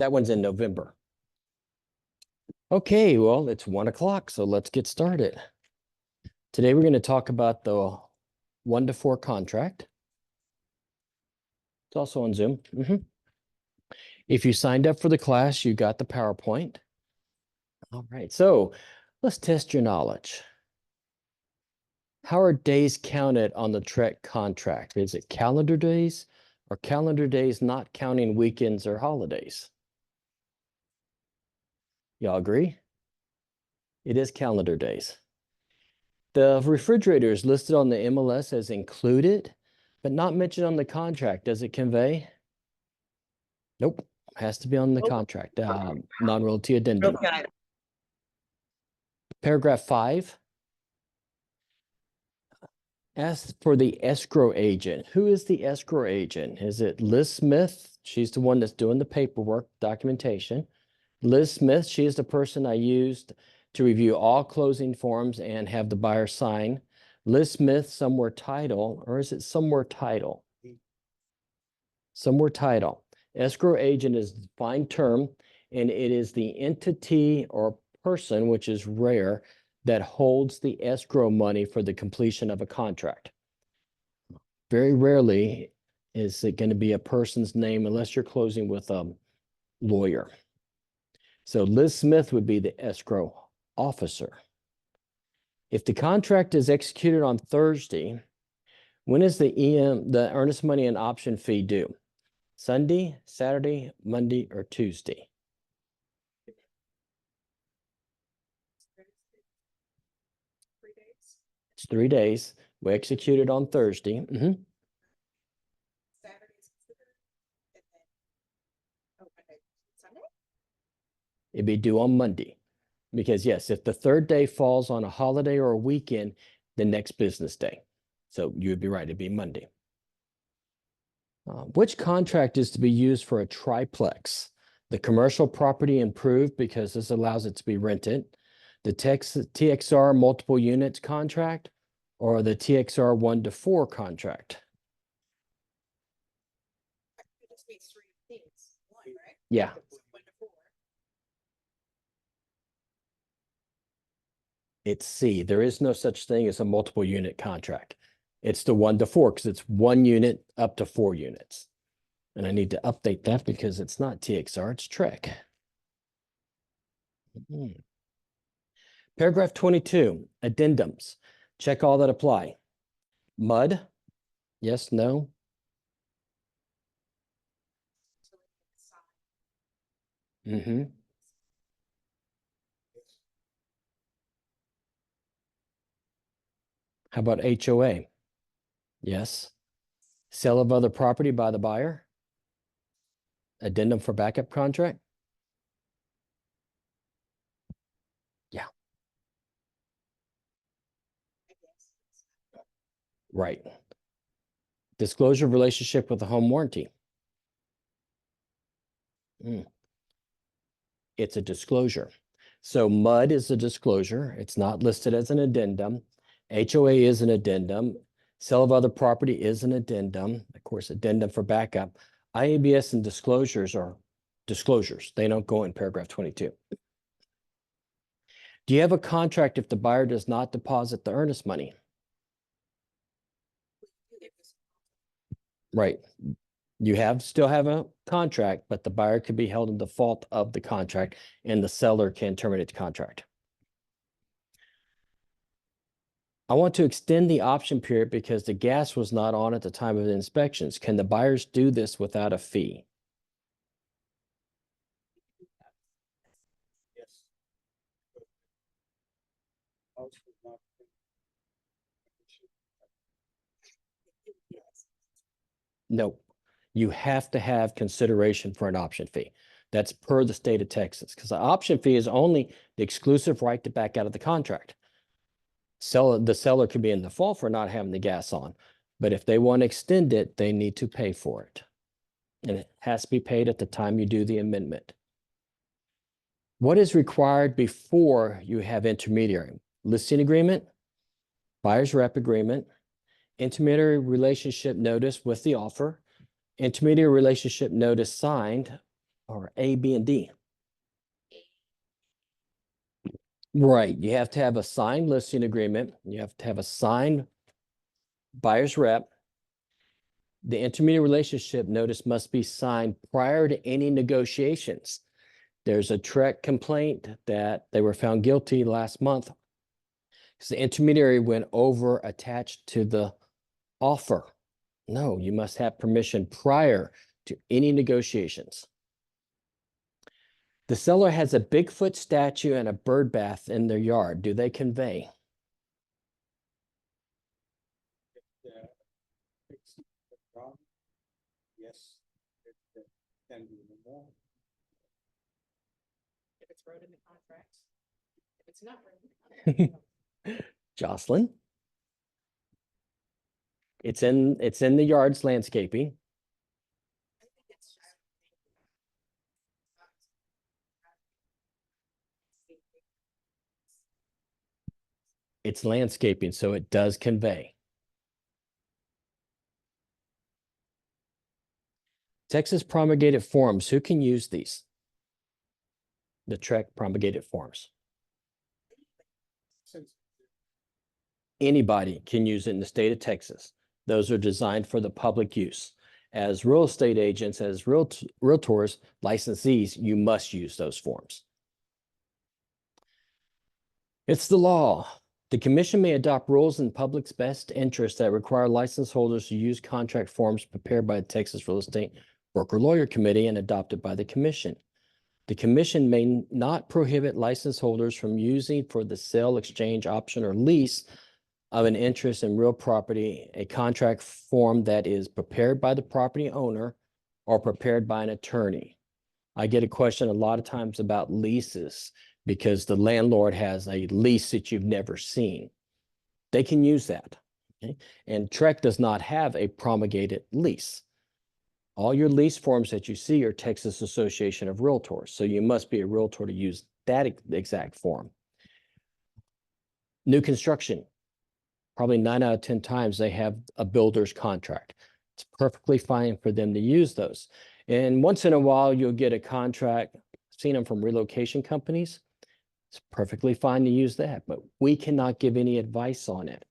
That one's in November. Okay, well, it's 1 o'clock, so let's get started. Today, we're going to talk about the 1-to-4 contract. It's also on Zoom. If you signed up for the class, you got the PowerPoint. All right, so let's test your knowledge. How are days counted on the TREC contract? Is it calendar days or calendar days not counting weekends or holidays? Y'all agree? It is calendar days. The refrigerator is listed on the MLS as included, but not mentioned on the contract. Does it convey? Nope, has to be on the contract, non-royalty addendum. Okay. Paragraph 5. Ask for the escrow agent. Who is the escrow agent? Is it Liz Smith? She's the one that's doing the paperwork, documentation. Liz Smith, she is the person I used to review all closing forms and have the buyer sign. Liz Smith, somewhere title, or is it somewhere title? Somewhere title. Escrow agent is a defined term, and it is the entity or person, which is rare, that holds the escrow money for the completion of a contract. Very rarely is it going to be a person's name unless you're closing with a lawyer. So Liz Smith would be the escrow officer. If the contract is executed on Thursday, when is the earnest money and option fee due? Sunday, Saturday, Monday, or Tuesday? It's 3 days. We executed on Thursday. It'd be due on Monday. Because yes, if the third day falls on a holiday or a weekend, the next business day. So you would be right, it'd be Monday. Which contract is to be used for a triplex? The commercial property improved because this allows it to be rented. The TXR multiple units contract or the TXR 1-to-4 contract? It just means 3 things. One, right? Yeah. 1-to-4. It's C. There is no such thing as a multiple unit contract. It's the 1-to-4 because it's 1 unit up to 4 units. And I need to update that because it's not TXR, it's TREC. Paragraph 22, addendums. Check all that apply. MUD, yes, no. How about HOA? Yes. Sale of other property by the buyer? Addendum for backup contract? Yeah. Right. Disclosure of relationship with the home warranty. It's a disclosure. So MUD is a disclosure. It's not listed as an addendum. HOA is an addendum. Sale of other property is an addendum. Of course, addendum for backup. IABS and disclosures are disclosures. They don't go in paragraph 22. Do you have a contract if the buyer does not deposit the earnest money? Right. You still have a contract, but the buyer could be held in default of the contract and the seller can terminate the contract. I want to extend the option period because the gas was not on at the time of the inspections. Can the buyers do this without a fee? Yes. No, you have to have consideration for an option fee. That's per the state of Texas, because the option fee is only the exclusive right to back out of the contract. The seller could be in default for not having the gas on, but if they want to extend it, they need to pay for it. And it has to be paid at the time you do the amendment. What is required before you have intermediary? Listing agreement, buyer's rep agreement, intermediary relationship notice with the offer, intermediary relationship notice signed, or A, B, and D. Right, you have to have a signed listing agreement. You have to have a signed buyer's rep. The intermediate relationship notice must be signed prior to any negotiations. There's a Trek complaint that they were found guilty last month because the intermediary went over attached to the offer. No, you must have permission prior to any negotiations. The seller has a Bigfoot statue and a bird bath in their yard. Do they convey? Fix the problem. Yes, it can be more. If it's wrote in the contract. If it's not wrote in the contract. Jocelyn? It's in the yard's landscaping. I think it's just- It's landscaping, so it does convey. Texas promulgated forms, who can use these? The Trek promulgated forms. Since Anybody can use it in the state of Texas. Those are designed for the public use. As real estate agents, as realtors, licensees, you must use those forms. It's the law. The commission may adopt rules in public's best interest that require license holders to use contract forms prepared by the Texas Real Estate Broker Lawyer Committee and adopted by the commission. The commission may not prohibit license holders from using for the sale, exchange, option, or lease of an interest in real property, a contract form that is prepared by the property owner or prepared by an attorney. I get a question a lot of times about leases because the landlord has a lease that you've never seen. They can use that. Okay? And Trek does not have a promulgated lease. All your lease forms that you see are Texas Association of Realtors. So you must be a realtor to use that exact form. New construction. Probably 9 out of 10 times they have a builder's contract. It's perfectly fine for them to use those. And once in a while, you'll get a contract. I've seen them from relocation companies. It's perfectly fine to use that, but we cannot give any advice on it,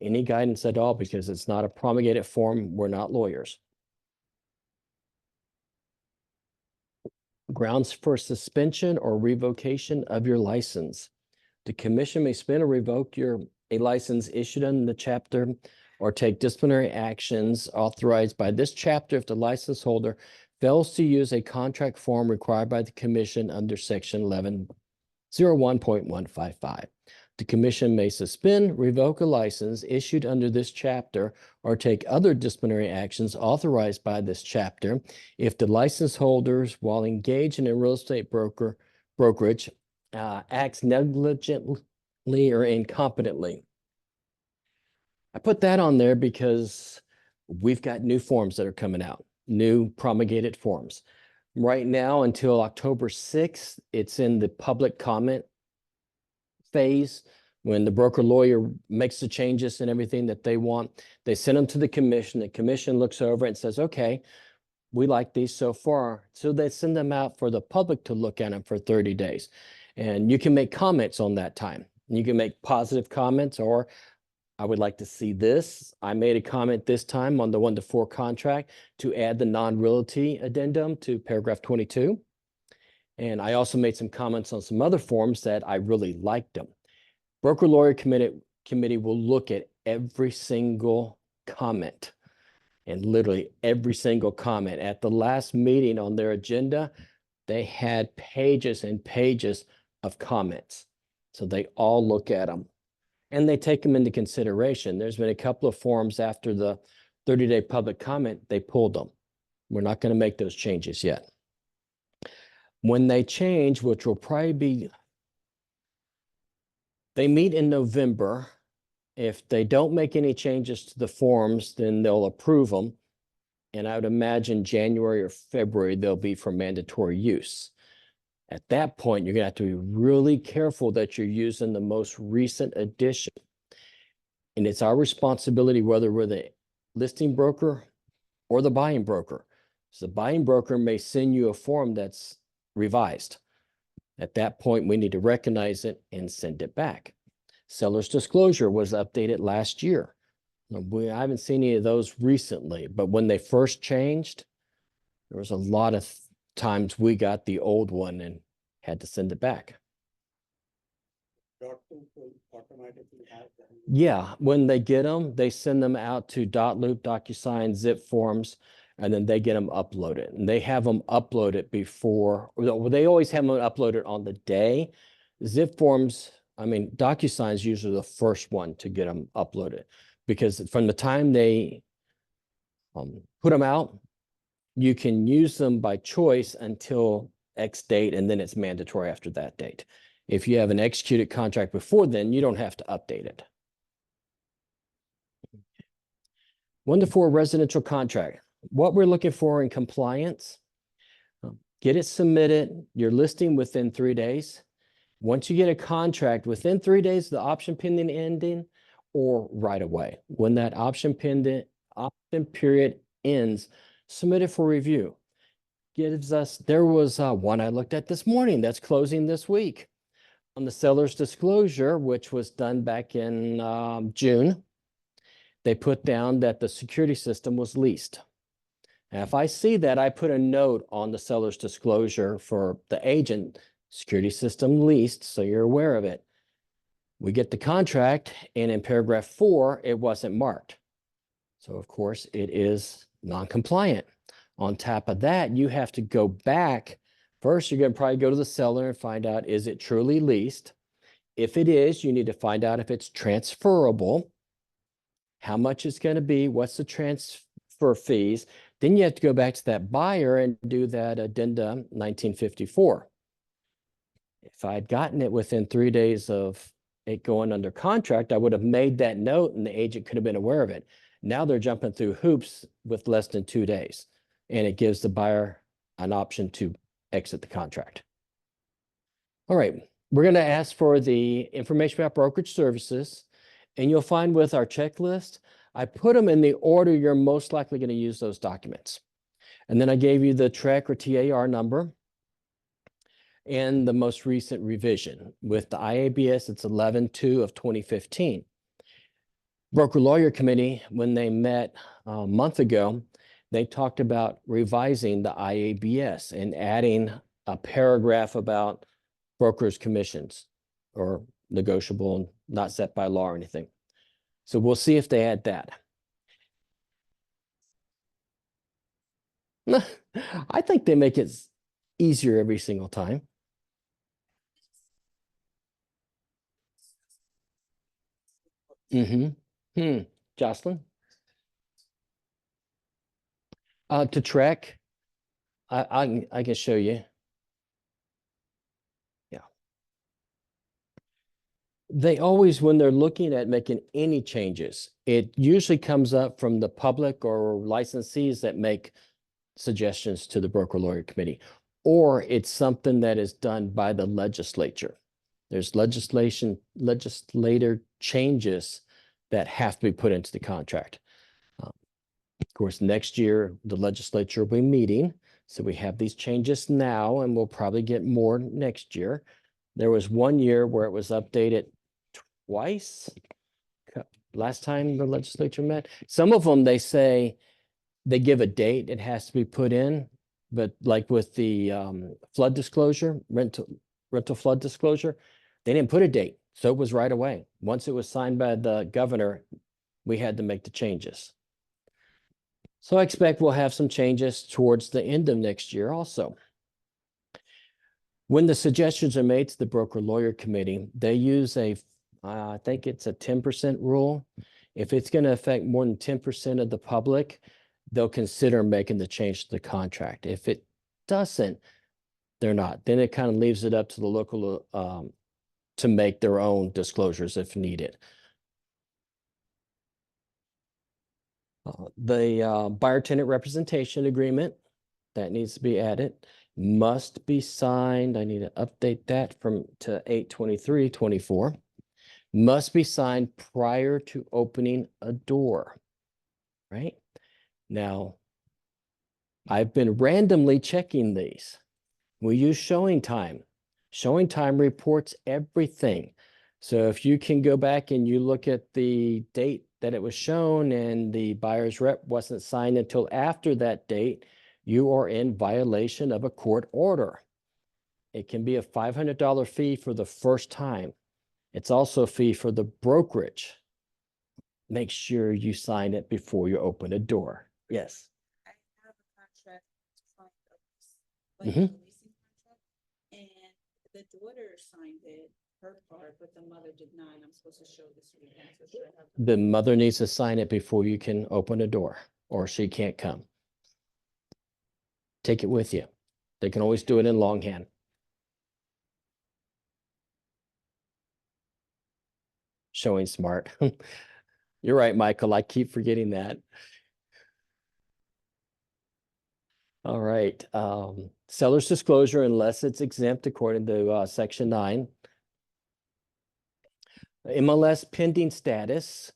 any guidance at all, because it's not a promulgated form. We're not lawyers. Grounds for suspension or revocation of your license. The commission may suspend or revoke a license issued in the chapter or take disciplinary actions authorized by this chapter if the license holder fails to use a contract form required by the commission under section 1101.155. The commission may suspend, revoke a license issued under this chapter or take other disciplinary actions authorized by this chapter if the license holders, while engaged in a real estate brokerage, acts negligently or incompetently. I put that on there because we've got new forms that are coming out, new promulgated forms. Right now, until October 6th, it's in the public comment phase. When the broker lawyer makes the changes and everything that they want, they send them to the commission. The commission looks over it and says, okay, we like these so far. So they send them out for the public to look at them for 30 days. And you can make comments on that time. You can make positive comments, or I would like to see this. I made a comment this time on the 1-to-4 contract to add the non-realty addendum to paragraph 22. And I also made some comments on some other forms that I really liked them. Broker Lawyer Committee will look at every single comment, and literally every single comment. At the last meeting on their agenda, they had pages and pages of comments. So they all look at them and they take them into consideration. There's been a couple of forms after the 30-day public comment, they pulled them. We're not going to make those changes yet. When they change, which will probably be, they meet in November. If they don't make any changes to the forms, then they'll approve them. And I would imagine January or February, they'll be for mandatory use. At that point, you're going to have to be really careful that you're using the most recent edition. And it's our responsibility, whether we're the listing broker or the buying broker, So the buying broker may send you a form that's revised. At that point, we need to recognize it and send it back. Seller's disclosure was updated last year. I haven't seen any of those recently, but when they first changed, there was a lot of times we got the old one and had to send it back. Dot loop will automatically have them. Yeah, when they get them, they send them out to Dotloop, DocuSign, Zip forms, and then they get them uploaded. And they have them uploaded before, well, they always have them uploaded on the day. Zip forms, I mean, DocuSign is usually the first one to get them uploaded because from the time they put them out, you can use them by choice until X date, and then it's mandatory after that date. If you have an executed contract before then, you don't have to update it. 1 to 4 residential contract. What we're looking for in compliance, get it submitted, your listing within 3 days. Once you get a contract within 3 days, the option pending ending, or right away. When that option period ends, submit it for review. Gives us, there was one I looked at this morning that's closing this week on the seller's disclosure, which was done back in June. They put down that the security system was leased. And if I see that, I put a note on the seller's disclosure for the agent, security system leased, so you're aware of it. We get the contract, and in paragraph 4, it wasn't marked. So of course, it is non-compliant. On top of that, you have to go back. First, you're going to probably go to the seller and find out, is it truly leased? If it is, you need to find out if it's transferable, how much it's going to be, what's the transfer fees. Then you have to go back to that buyer and do that addendum 1954. If I'd gotten it within 3 days of it going under contract, I would have made that note and the agent could have been aware of it. Now they're jumping through hoops with less than 2 days, and it gives the buyer an option to exit the contract. All right, we're going to ask for the information about brokerage services, and you'll find with our checklist, I put them in the order you're most likely going to use those documents. And then I gave you the TREC or TAR number and the most recent revision. With the IABS, it's 11/2 of 2015. Broker Lawyer Committee, when they met a month ago, they talked about revising the IABS and adding a paragraph about brokers' commissions or negotiable and not set by law or anything. So we'll see if they add that. I think they make it easier every single time. Jocelyn? To track, I can show you. Yeah. They always, when they're looking at making any changes, it usually comes up from the public or licensees that make suggestions to the Broker Lawyer Committee, or it's something that is done by the legislature. There's legislator changes that have to be put into the contract. Of course, next year, the legislature will be meeting. So we have these changes now, and we'll probably get more next year. There was 1 year where it was updated twice. Last time the legislature met. Some of them, they say, they give a date it has to be put in, but like with the flood disclosure, rental flood disclosure, they didn't put a date. So it was right away. Once it was signed by the governor, we had to make the changes. So I expect we'll have some changes towards the end of next year also. When the suggestions are made to the Broker Lawyer Committee, they use I think it's a 10% rule. If it's going to affect more than 10% of the public, they'll consider making the change to the contract. If it doesn't, they're not. Then it kind of leaves it up to the local to make their own disclosures if needed. The buyer tenant representation agreement that needs to be added must be signed. I need to update that to 8/23/24. Must be signed prior to opening a door, right? Now, I've been randomly checking these. We use showing time. Showing time reports everything. So if you can go back and you look at the date that it was shown and the buyer's rep wasn't signed until after that date, you are in violation of a court order. It can be a $500 fee for the first time. It's also a fee for the brokerage. Make sure you sign it before you open a door. Yes. I have a contract to find a lease, like Mhm. a leasing contract, and the daughter signed it, her part, but the mother did not. I'm supposed to show this weekend, so should I have them? The mother needs to sign it before you can open a door, or she can't come. Take it with you. They can always do it in longhand. Showing smart. You're right, Michael. I keep forgetting that. All right. Seller's disclosure, unless it's exempt according to section 9. MLS pending status.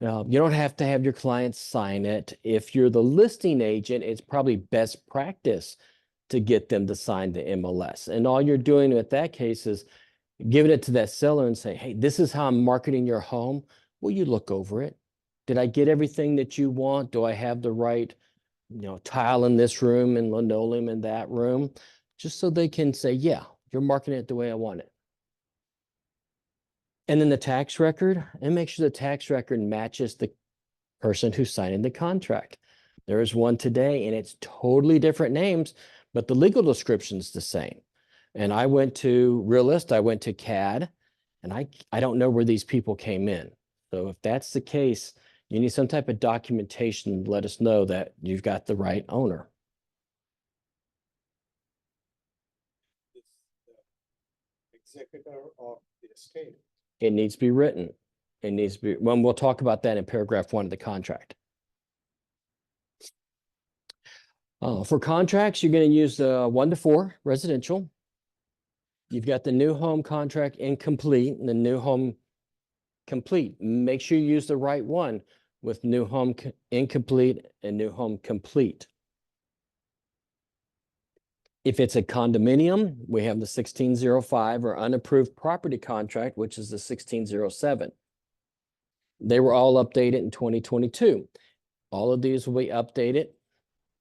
You don't have to have your clients sign it. If you're the listing agent, it's probably best practice to get them to sign the MLS. And all you're doing with that case is giving it to that seller and say, hey, this is how I'm marketing your home. Will you look over it? Did I get everything that you want? Do I have the right, tile in this room and linoleum in that room? Just so they can say, yeah, you're marketing it the way I want it. And then the tax record, and make sure the tax record matches the person who's signing the contract. There is one today and it's totally different names, but the legal description's the same. And I went to Realist, I went to CAD, and I don't know where these people came in. So if that's the case, you need some type of documentation to let us know that you've got the right owner. This, executor of the estate. It needs to be written. It needs to be, well, we'll talk about that in paragraph 1 of the contract. For contracts, you're going to use the 1 to 4 residential. You've got the new home contract incomplete and the new home complete. Make sure you use the right one with new home incomplete and new home complete. If it's a condominium, we have the 1605 or unapproved property contract, which is the 1607. They were all updated in 2022. All of these will be updated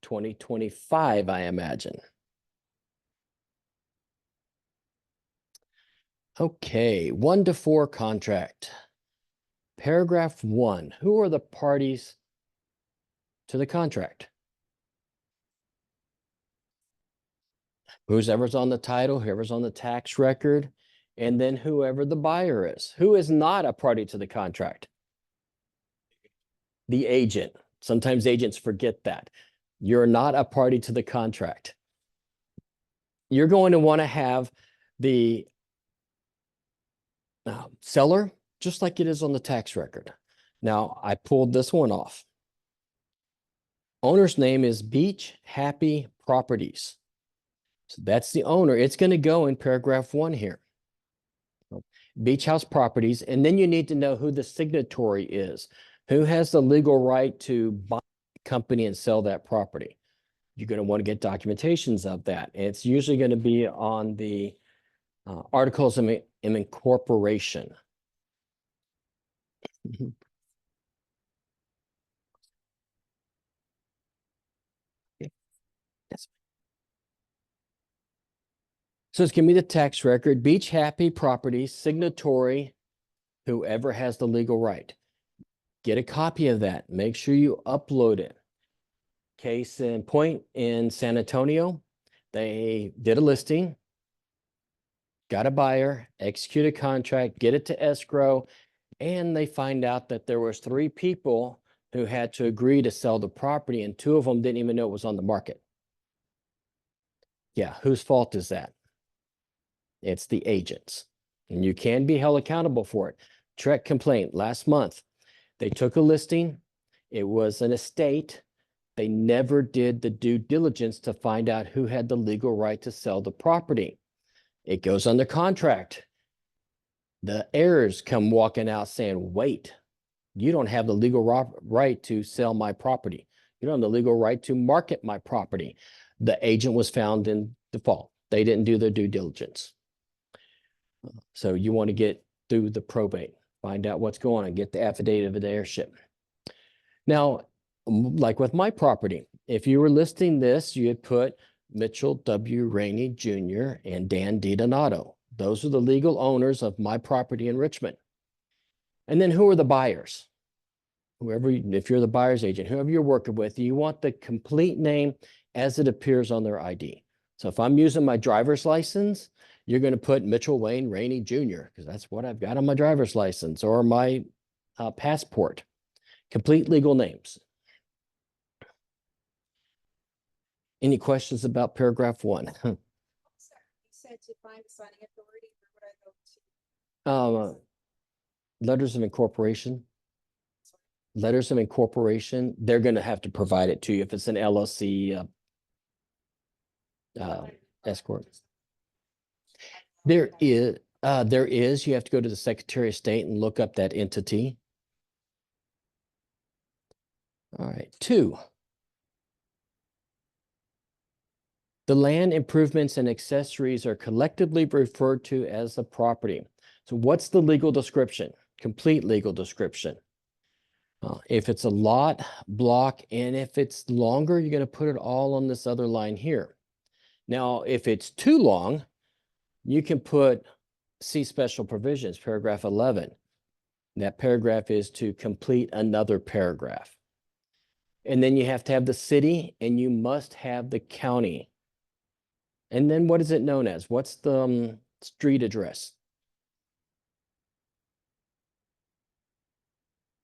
2025, I imagine. Okay, 1 to 4 contract. Paragraph 1, who are the parties to the contract? Whoever's on the title, whoever's on the tax record, and then whoever the buyer is. Who is not a party to the contract? The agent. Sometimes agents forget that. You're not a party to the contract. You're going to want to have the seller, just like it is on the tax record. Now, I pulled this one off. Owner's name is Beach Happy Properties. So that's the owner. It's going to go in paragraph 1 here. Beach House Properties. And then you need to know who the signatory is. Who has the legal right to buy the company and sell that property? You're going to want to get documentations of that. And it's usually going to be on the articles of incorporation. So it's going to be the tax record, Beach Happy Properties, signatory, whoever has the legal right. Get a copy of that. Make sure you upload it. Case in point in San Antonio, they did a listing, got a buyer, execute a contract, get it to escrow, and they find out that there was 3 people who had to agree to sell the property, and 2 of them didn't even know it was on the market. Yeah, whose fault is that? It's the agents, and you can be held accountable for it. Trek complaint last month. They took a listing. It was an estate. They never did the due diligence to find out who had the legal right to sell the property. It goes under contract. The heirs come walking out saying, wait, you don't have the legal right to sell my property. You don't have the legal right to market my property. The agent was found in default. They didn't do their due diligence. So you want to get through the probate, find out what's going on, get the affidavit of heirship. Now, like with my property, if you were listing this, you had put Mitchell W. Rainey Jr. and Dan DiDonato. Those are the legal owners of my property in Richmond. And then who are the buyers? Whoever, if you're the buyer's agent, whoever you're working with, you want the complete name as it appears on their ID. So if I'm using my driver's license, you're going to put Mitchell Wayne Rainey Jr. because that's what I've got on my driver's license or my passport. Complete legal names. Any questions about paragraph 1? Sorry, you said to find the signing authority, where would I go to? Letters of incorporation. Letters of incorporation, they're going to have to provide it to you if it's an LLC escort. There is, you have to go to the Secretary of State and look up that entity. All right, 2. The land improvements and accessories are collectively referred to as the property. So what's the legal description? Complete legal description. If it's a lot, block, and if it's longer, you're going to put it all on this other line here. Now, if it's too long, you can put see special provisions, paragraph 11. That paragraph is to complete another paragraph. And then you have to have the city and you must have the county. And then what is it known as? What's the street address?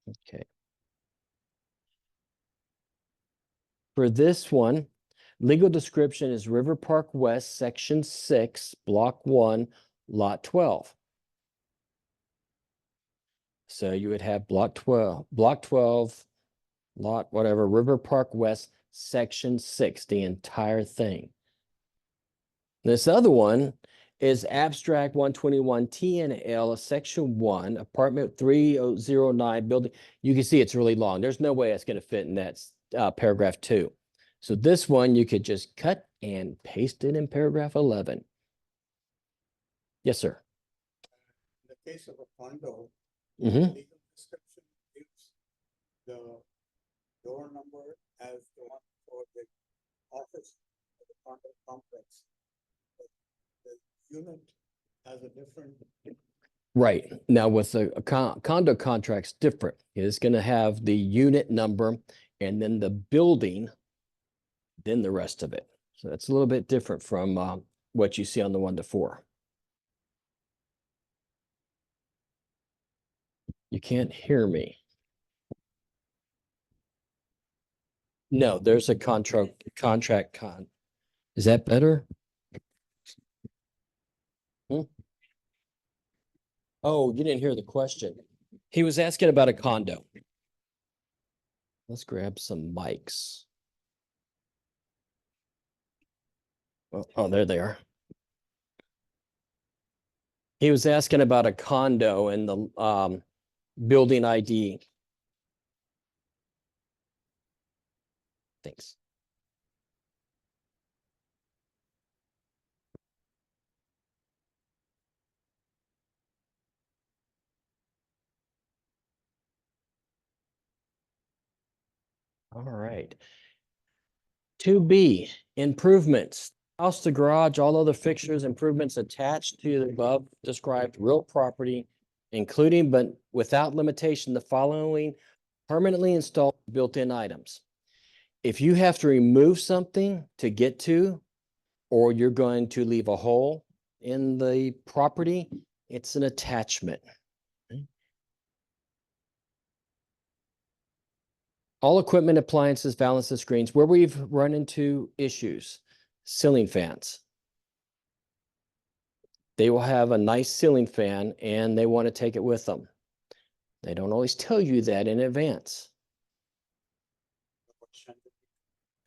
Okay. For this one, legal description is River Park West, Section 6, Block 1, Lot 12. So you would have Block 12, Lot whatever, River Park West, Section 6, the entire thing. This other one is Abstract 121 TNL, Section 1, Apartment 3009 building. You can see it's really long. There's no way it's going to fit in that paragraph 2. So this one you could just cut and paste it in paragraph 11. Yes, sir. In the case of a condo, Mm-hmm. legal description gives the door number as the one for the office of the condo complex. But the unit has a different. Right. Now with a condo contract's different. It's going to have the unit number and then the building, then the rest of it. So that's a little bit different from what you see on the 1-4. You can't hear me. No, there's a contract. Is that better? Oh, you didn't hear the question. He was asking about a condo. Let's grab some mics. Oh, there they are. He was asking about a condo and the building ID. Thanks. All right. 2B, improvements. House to garage, all other fixtures, improvements attached to the above described real property, including but without limitation, the following permanently installed built-in items. If you have to remove something to get to, or you're going to leave a hole in the property, it's an attachment. All equipment, appliances, balances, screens, where we've run into issues, ceiling fans. They will have a nice ceiling fan and they want to take it with them. They don't always tell you that in advance.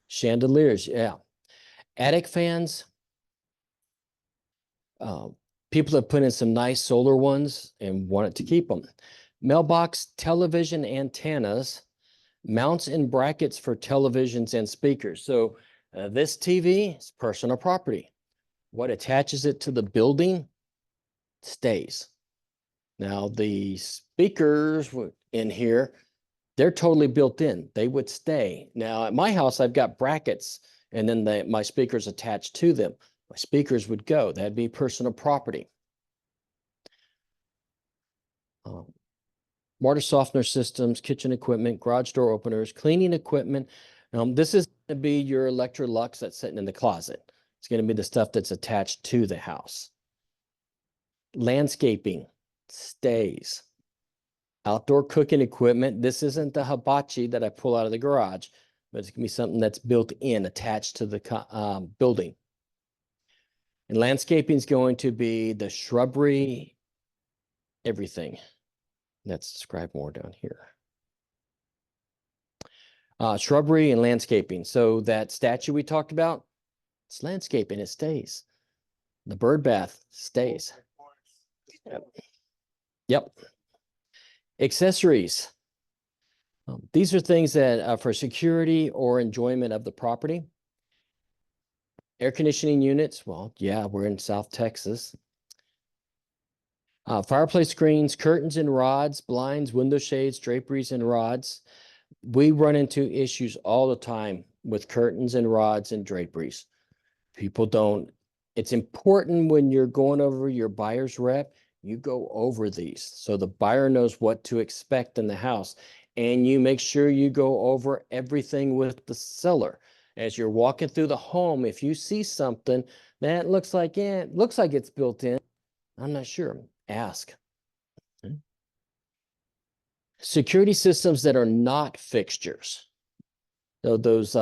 Chandeliers, yeah. Attic fans. People have put in some nice solar ones and wanted to keep them. Mailbox television antennas. Mounts and brackets for televisions and speakers. So this TV is personal property. What attaches it to the building stays. Now, the speakers in here, they're totally built in. They would stay. Now, at my house, I've got brackets and then my speakers attached to them. My speakers would go. That'd be personal property. Water softener systems, kitchen equipment, garage door openers, cleaning equipment. This is going to be your Electrolux that's sitting in the closet. It's going to be the stuff that's attached to the house. Landscaping stays. Outdoor cooking equipment. This isn't the hibachi that I pull out of the garage, but it's going to be something that's built in, attached to the building. And landscaping is going to be the shrubbery, everything. Let's describe more down here. Shrubbery and landscaping. So that statue we talked about, it's landscaping, it stays. The bird bath stays. Yep. Accessories. These are things that for security or enjoyment of the property. Air conditioning units. Well, yeah, we're in South Texas. Fireplace screens, curtains and rods, blinds, window shades, draperies and rods. We run into issues all the time with curtains and rods and draperies. People don't, it's important when you're going over your buyer's rep, you go over these so the buyer knows what to expect in the house. And you make sure you go over everything with the seller. As you're walking through the home, if you see something that looks like, yeah, it looks like it's built in, I'm not sure, ask. Okay. Security systems that are not fixtures. So those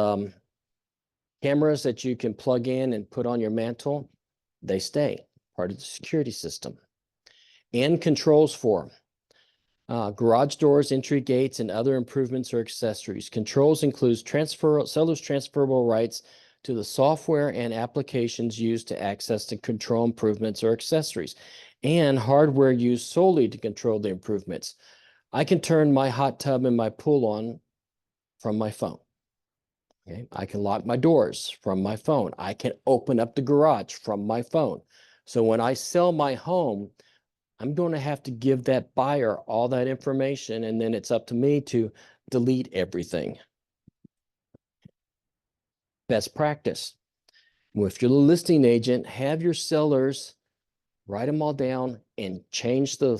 cameras that you can plug in and put on your mantle, they stay part of the security system. And controls for garage doors, entry gates, and other improvements or accessories. Controls includes seller's transferable rights to the software and applications used to access and control improvements or accessories, and hardware used solely to control the improvements. I can turn my hot tub and my pool on from my phone. Okay, I can lock my doors from my phone. I can open up the garage from my phone. So when I sell my home, I'm going to have to give that buyer all that information, and then it's up to me to delete everything. Best practice. Well, if you're the listing agent, have your sellers write them all down and change the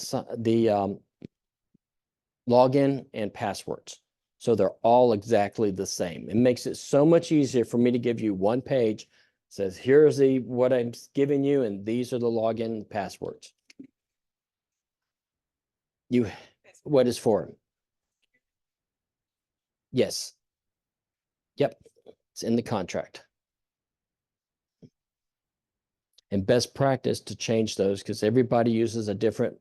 login and passwords. So they're all exactly the same. It makes it so much easier for me to give you one page. It says, here's what I'm giving you, and these are the login passwords. What is for? Yes. Yep. It's in the contract. And best practice to change those, because everybody uses a different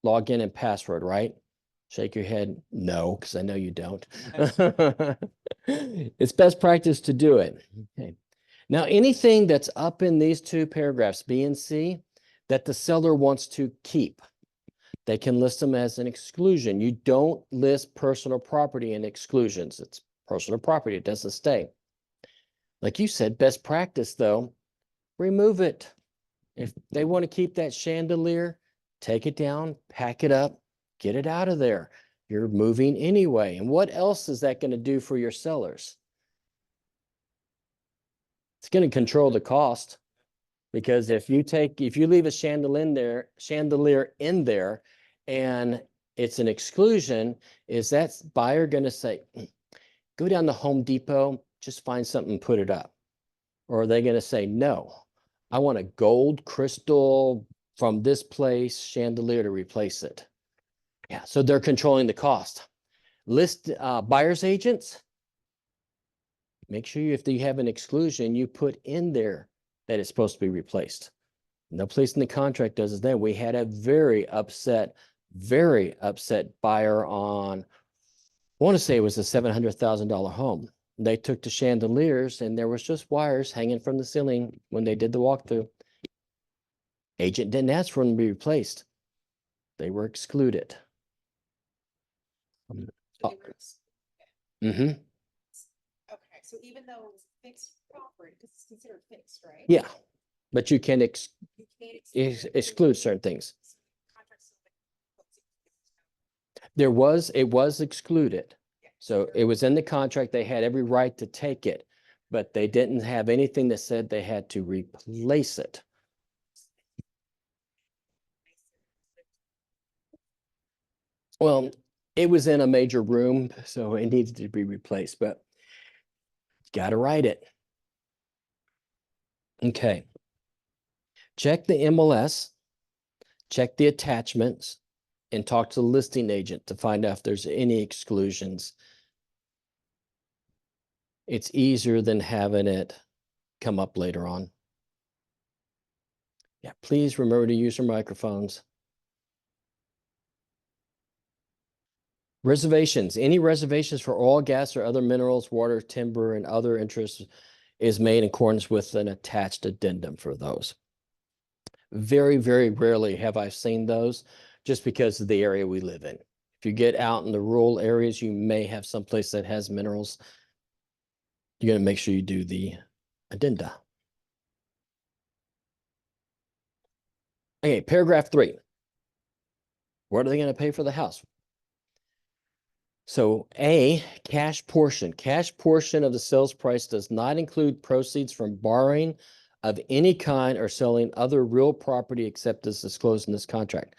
login and password, right? Shake your head. No, because I know you don't. It's best practice to do it. Okay. Now, anything that's up in these two paragraphs, B and C, that the seller wants to keep, they can list them as an exclusion. You don't list personal property in exclusions. It's personal property. It doesn't stay. Like you said, best practice, though, remove it. If they want to keep that chandelier, take it down, pack it up, get it out of there. You're moving anyway. And what else is that going to do for your sellers? It's going to control the cost, because if you leave a chandelier in there and it's an exclusion, is that buyer going to say, go down to Home Depot, just find something and put it up? Or are they going to say, no, I want a gold crystal from this place chandelier to replace it? Yeah, so they're controlling the cost. List buyer's agents. Make sure if you have an exclusion, you put in there that it's supposed to be replaced. No place in the contract does that. We had a very upset buyer on, I want to say it was a $700,000 home. They took the chandeliers and there was just wires hanging from the ceiling when they did the walkthrough. Agent didn't ask for them to be replaced. They were excluded. Mm-hmm. Okay, so even though it's fixed property, because it's considered fixed, right? Yeah, but you can You can't exclude certain things. contracts. It was excluded. So it was in the contract. They had every right to take it, but they didn't have anything that said they had to replace it. Well, it was in a major room, so it needed to be replaced, but got to write it. Okay. Check the MLS, check the attachments, and talk to the listing agent to find out if there's any exclusions. It's easier than having it come up later on. Yeah, please remember to use your microphones. Reservations. Any reservations for oil, gas, or other minerals, water, timber, and other interests is made in accordance with an attached addendum for those. Very, very rarely have I seen those just because of the area we live in. If you get out in the rural areas, you may have someplace that has minerals. You're going to make sure you do the addenda. Okay, paragraph 3. What are they going to pay for the house? So A, cash portion. Cash portion of the sales price does not include proceeds from borrowing of any kind or selling other real property except as disclosed in this contract.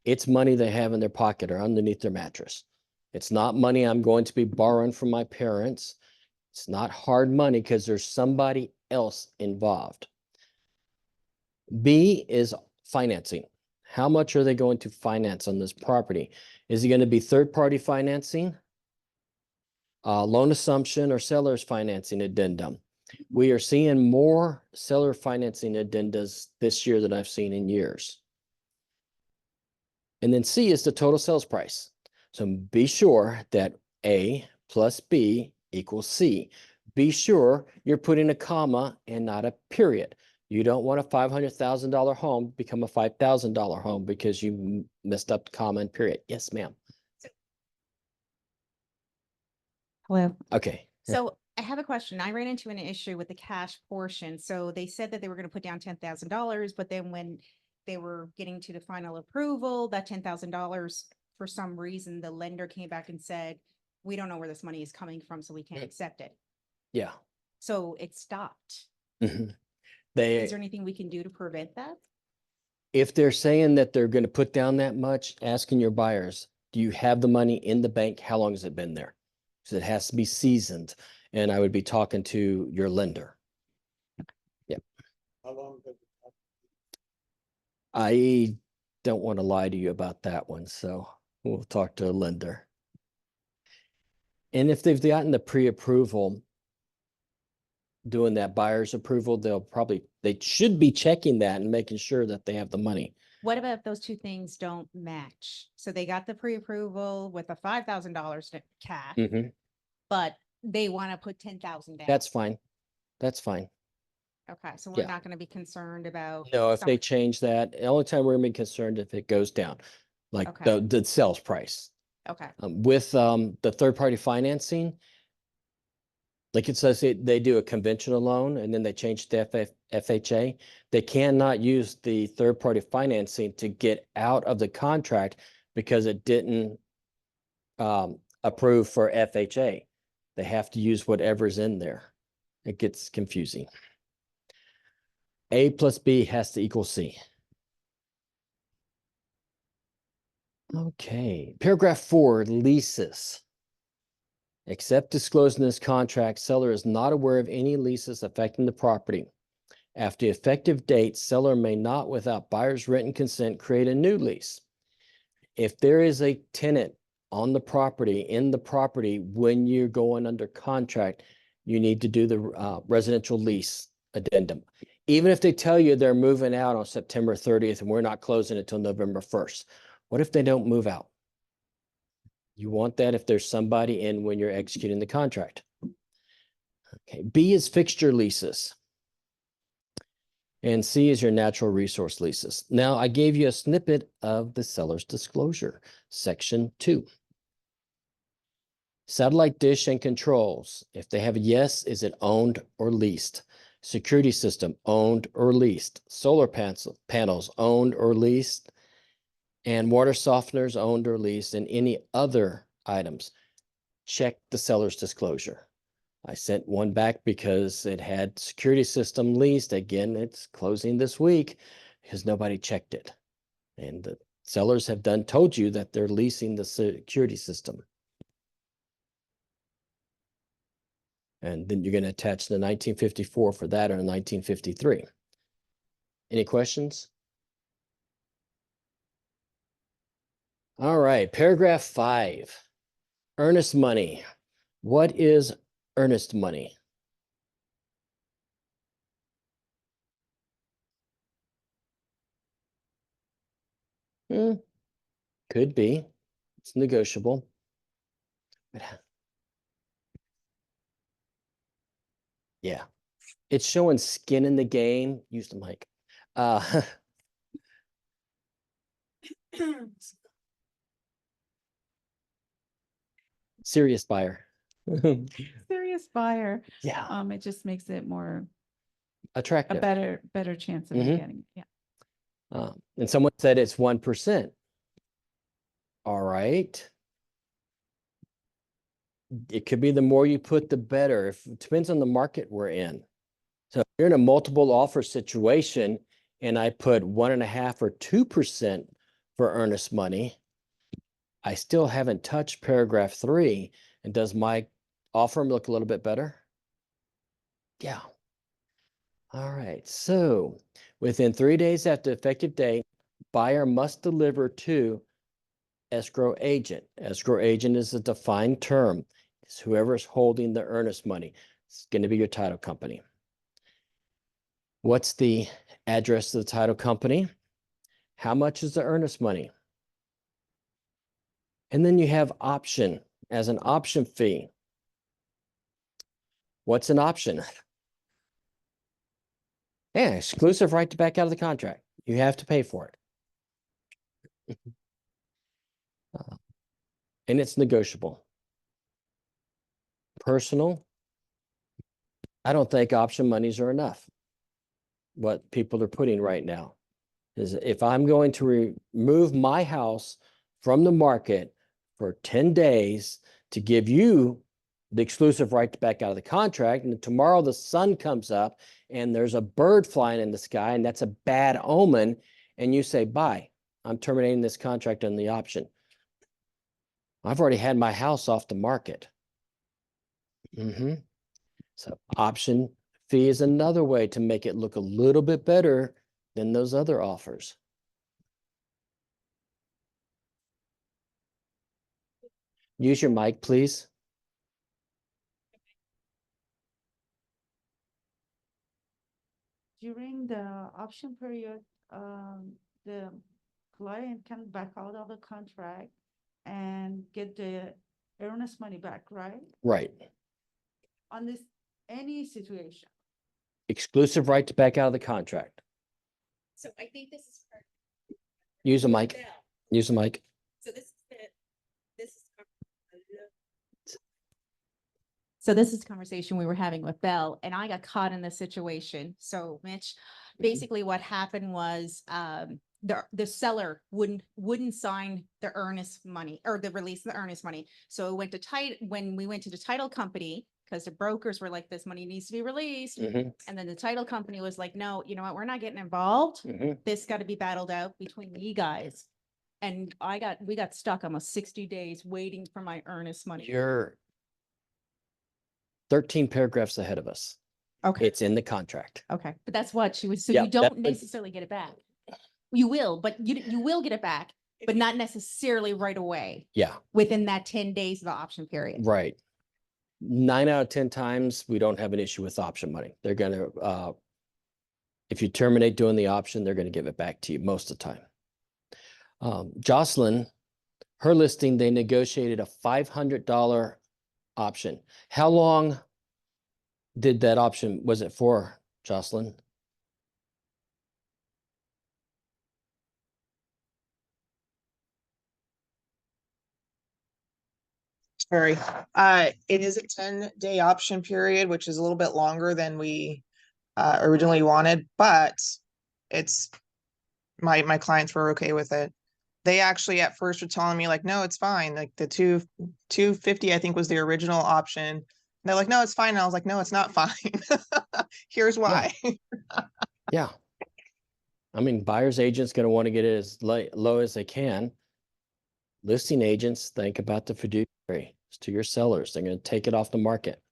It's money they have in their pocket or underneath their mattress. It's not money I'm going to be borrowing from my parents. It's not hard money because there's somebody else involved. B is financing. How much are they going to finance on this property? Is it going to be third-party financing, loan assumption, or seller's financing addendum? We are seeing more seller financing addendas this year than I've seen in years. And then C is the total sales price. So be sure that A plus B equals C. Be sure you're putting a comma and not a period. You don't want a $500,000 home become a $5,000 home because you messed up the comma and period. Yes, ma'am. Hello. Okay. So I have a question. I ran into an issue with the cash portion. So they said that they were going to put down $10,000, but then when they were getting to the final approval, that $10,000, for some reason, the lender came back and said, we don't know where this money is coming from, so we can't accept it. Yeah. So it stopped. Mhm. Is there anything we can do to prevent that? If they're saying that they're going to put down that much, asking your buyers, do you have the money in the bank? How long has it been there? So it has to be seasoned, and I would be talking to your lender. How long does it have? I don't want to lie to you about that one, so we'll talk to a lender. And if they've gotten the pre-approval, doing that buyer's approval, they should be checking that and making sure that they have the money. What about if those two things don't match? So they got the pre-approval with a $5,000 cash, Mhm. but they want to put 10,000 down. That's fine. That's fine. Okay, so we're yeah. not going to be concerned about. No, if they someone- change that, the only time we're gonna be concerned if it goes down, like Okay. the sales price. Okay, With the third-party financing, like it says, they do a conventional loan and then they change to FHA. They cannot use the third-party financing to get out of the contract because it didn't approve for FHA. They have to use whatever's in there. It gets confusing. A plus B has to equal C. Okay, paragraph 4, leases. Except disclosed in this contract, seller is not aware of any leases affecting the property. After the effective date, seller may not, without buyer's written consent, create a new lease. If there is a tenant on the property, in the property, when you're going under contract, you need to do the residential lease addendum. Even if they tell you they're moving out on September 30th and we're not closing until November 1st. What if they don't move out? You want that if there's somebody in when you're executing the contract. Okay, B is fixture leases. And C is your natural resource leases. Now, I gave you a snippet of the seller's disclosure, section 2. Satellite dish and controls. If they have a yes, is it owned or leased? Security system, owned or leased. Solar panels, owned or leased. And water softeners, owned or leased, and any other items. Check the seller's disclosure. I sent one back because it had security system leased. Again, it's closing this week because nobody checked it. And the sellers have told you that they're leasing the security system. And then you're going to attach the 1954 for that or 1953. Any questions? All right, paragraph 5. Earnest money. What is earnest money? Could be. It's negotiable. Yeah. It's showing skin in the game. Use the mic. Serious buyer. Serious buyer. Yeah, It just makes it more, a attractive. better chance of Mhm. me getting, yeah. And someone said it's 1%. All right. It could be the more you put, the better. It depends on the market we're in. So if you're in a multiple offer situation and I put 1.5 or 2% for earnest money, I still haven't touched paragraph 3. And does my offer look a little bit better? Yeah. All right. So within 3 days after effective date, buyer must deliver to escrow agent. Escrow agent is a defined term. It's whoever's holding the earnest money. It's going to be your title company. What's the address of the title company? How much is the earnest money? And then you have option as an option fee. What's an option? Yeah, exclusive right to back out of the contract. You have to pay for it. And it's negotiable. Personal, I don't think option monies are enough. What people are putting right now is if I'm going to remove my house from the market for 10 days to give you the exclusive right to back out of the contract, and tomorrow the sun comes up and there's a bird flying in the sky and that's a bad omen, and you say, bye, I'm terminating this contract on the option. I've already had my house off the market. So option fee is another way to make it look a little bit better than those other offers. Use your mic, please. During the option period, the client can back out of the contract and get the earnest money back, right? Right. On this, any situation. Exclusive right to back out of the contract. So I think this is. Use a mic. Bell. Use a mic. So this is. So this is a conversation we were having with Bell, and I got caught in this situation. So Mitch, basically what happened was, the seller wouldn't sign the earnest money or the release of the earnest money. So it went to when we went to the title company, because the brokers were like, this money needs to be released. Mhm, And then the title company was like, no, you know what? We're not getting involved. mhm. This got to be battled out between you guys. And we got stuck almost 60 days waiting for my earnest money. You're 13 paragraphs ahead of us. Okay. It's in the contract. Okay, but that's what she was, so Yeah, you don't that's what- necessarily get it back. You will, but you will get it back, but not necessarily right away Yeah, within that 10 days of the option period. right. 9 out of 10 times, we don't have an issue with option money. They're gonna, if you terminate doing the option, they're gonna give it back to you most of the time. Jocelyn, her listing, they negotiated a $500 option. How long did that option, was it for, Jocelyn? Sorry, it is a 10-day option period, which is a little bit longer than we originally wanted, but it's my clients were okay with it. They actually at first were telling me like, no, it's fine. Like the 250, I think was the original option. And they're like, no, it's fine. And I was like, no, it's not fine. Here's why. Yeah. I mean, buyer's agent's gonna want to get it as low as they can. Listing agents, think about the fiduciary to your sellers. They're gonna take it off the market.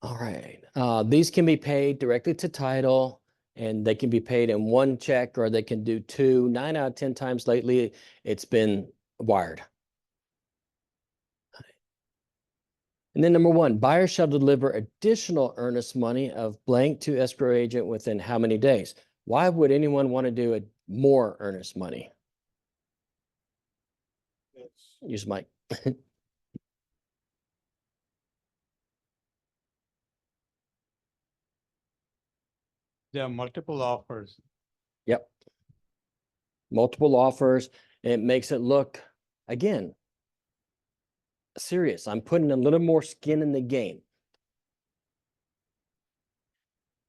All right, these can be paid directly to title and they can be paid in one check or they can do two. 9 out of 10 times lately, it's been wired. And then number one, buyer shall deliver additional earnest money of blank to escrow agent within how many days? Why would anyone want to do a more earnest money? Yes. Use mic. There are multiple offers. Yep. Multiple offers. And it makes it look, again, serious. I'm putting a little more skin in the game.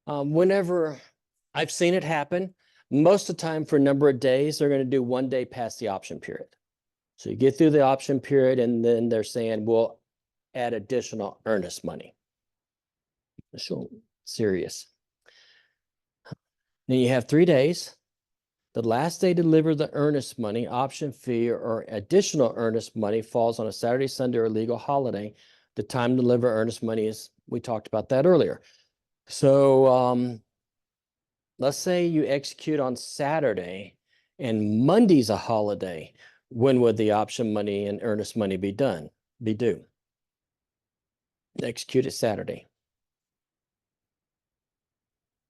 Whenever I've seen it happen, most of the time for a number of days, they're going to do 1 day past the option period. So you get through the option period and then they're saying, we'll add additional earnest money. So serious. Then you have 3 days. The last day to deliver the earnest money, option fee, or additional earnest money falls on a Saturday, Sunday, or legal holiday. The time to deliver earnest money is, we talked about that earlier. So let's say you execute on Saturday and Monday's a holiday. When would the option money and earnest money be due? Execute it Saturday.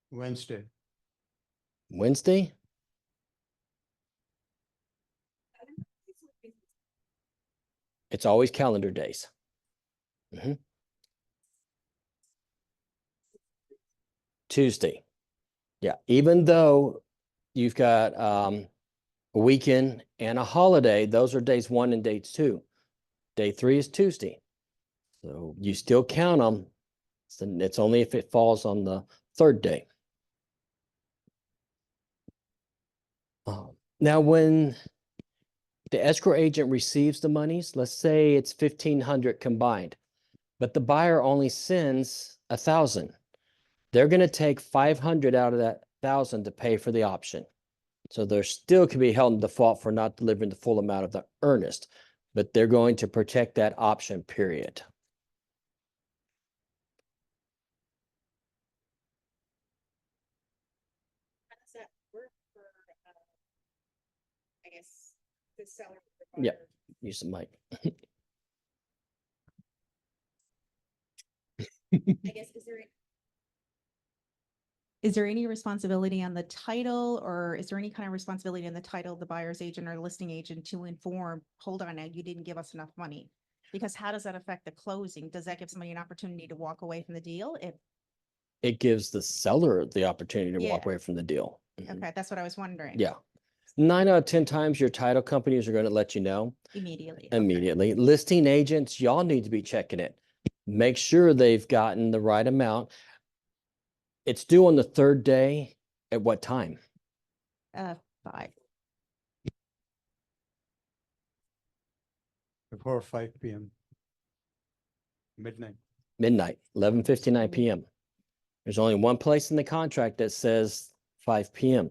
Wednesday. Wednesday? It's always calendar days. Tuesday. Yeah, even though you've got a weekend and a holiday, those are days 1 and days 2. Day 3 is Tuesday. So you still count them. It's only if it falls on the 3rd day. Now, when the escrow agent receives the monies, let's say it's 1,500 combined, but the buyer only sends 1,000. They're going to take 500 out of that 1,000 to pay for the option. So they're still can be held in default for not delivering the full amount of the earnest, but they're going to protect that option period. How does that work for, I guess, the seller? Yeah. Use the mic. I guess, Is there any responsibility on the title, or is there any kind of responsibility on the title of the buyer's agent or the listing agent to inform, hold on, now you didn't give us enough money? Because how does that affect the closing? Does that give somebody an opportunity to walk away from the deal? It gives the seller the opportunity to walk Yeah. away from the deal. Mhm. Okay, that's what I was wondering. Yeah. 9 out of 10 times your title companies are going to let you know Immediately. Okay. immediately. Listing agents, y'all need to be checking it. Make sure they've gotten the right amount. It's due on the 3rd day. At what time? 5. Before 5 p.m. Midnight. Midnight, 11:59 p.m. There's only one place in the contract that says 5 p.m.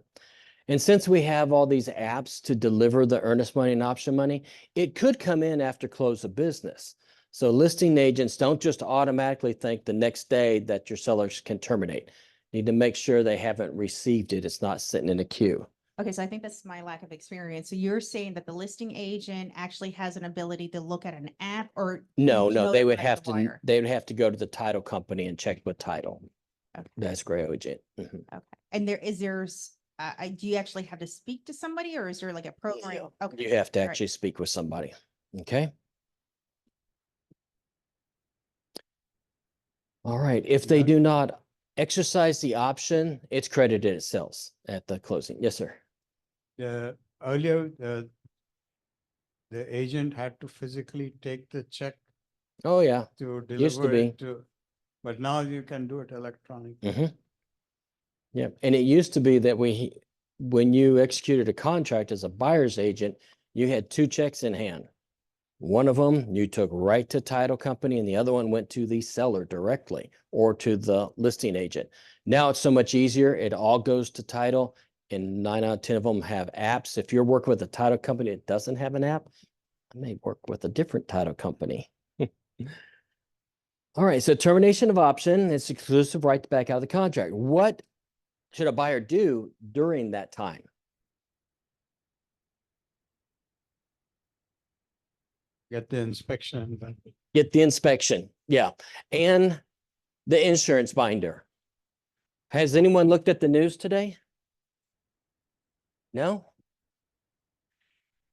And since we have all these apps to deliver the earnest money and option money, it could come in after close of business. So listing agents don't just automatically think the next day that your sellers can terminate. Need to make sure they haven't received it. It's not sitting in a queue. Okay, so I think that's my lack of experience. So you're saying that the listing agent actually has an ability to look at an app, or? No, they would notify have the to, buyer? they would have to go to the title company and check with title. Okay. That's escrow agent. Mhm. Okay, and do you actually have to speak to somebody, or is there like a program? Okay. You have to all right. actually speak with somebody. Okay. All right. If they do not exercise the option, it's credited itself at the closing. Yes, sir. Earlier, the agent had to physically take the check Oh, yeah. to Used to deliver be. it to, but now you can do it electronically. Mm-hmm. Yeah, and it used to be that when you executed a contract as a buyer's agent, you had two checks in hand. One of them you took right to title company and the other one went to the seller directly or to the listing agent. Now it's so much easier. It all goes to title and 9 out of 10 of them have apps. If you're working with a title company that doesn't have an app, I may work with a different title company. All right, so termination of option, it's exclusive right to back out of the contract. What should a buyer do during that time? Get the inspection done. Get the inspection, yeah, and the insurance binder. Has anyone looked at the news today? No?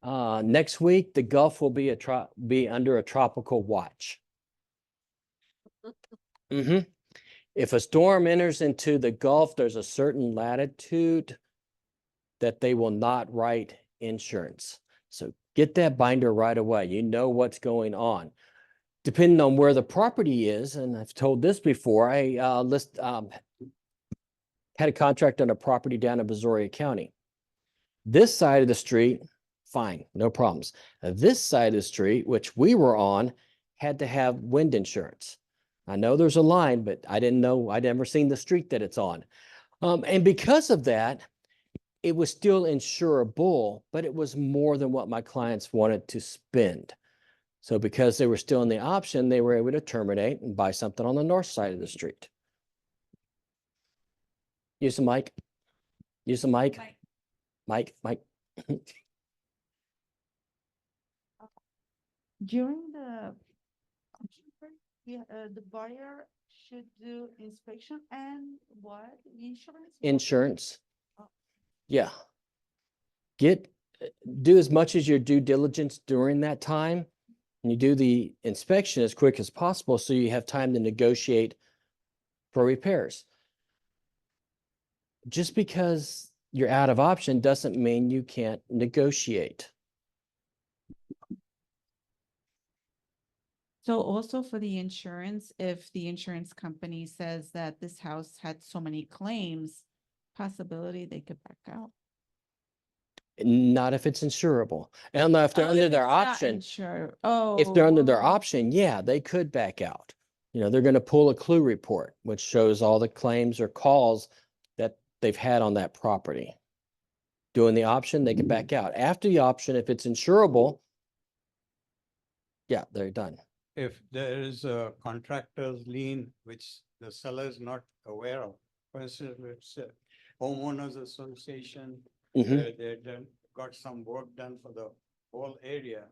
Next week, the Gulf will be be under a tropical watch. If a storm enters into the Gulf, there's a certain latitude that they will not write insurance. So get that binder right away. You know what's going on. Depending on where the property is, and I've told this before, I had a contract on a property down in Brazoria County. This side of the street, fine, no problems. This side of the street, which we were on, had to have wind insurance. I know there's a line, but I didn't know, I'd never seen the street that it's on. And because of that, it was still insurable, but it was more than what my clients wanted to spend. So because they were still in the option, they were able to terminate and buy something on the north side of the street. Use the mic. Use the mic. Mike. During the option period, the buyer should do inspection and what, insurance? What? Insurance. Oh. Yeah. Do as much as your due diligence during that time. And you do the inspection as quick as possible so you have time to negotiate for repairs. Just because you're out of option doesn't mean you can't negotiate. So also for the insurance, if the insurance company says that this house had so many claims, possibility they could back out. Not if it's insurable. And if they're under their option, Sure. if they're under their Oh. option, yeah, they could back out. You know, they're going to pull a clue report, which shows all the claims or calls that they've had on that property. Doing the option, they can back out. After the option, if it's insurable, yeah, they're done. If there is a contractor's lien, which the seller is not aware of, for instance, it's a homeowners association, Mhm. where got some work done for the whole area,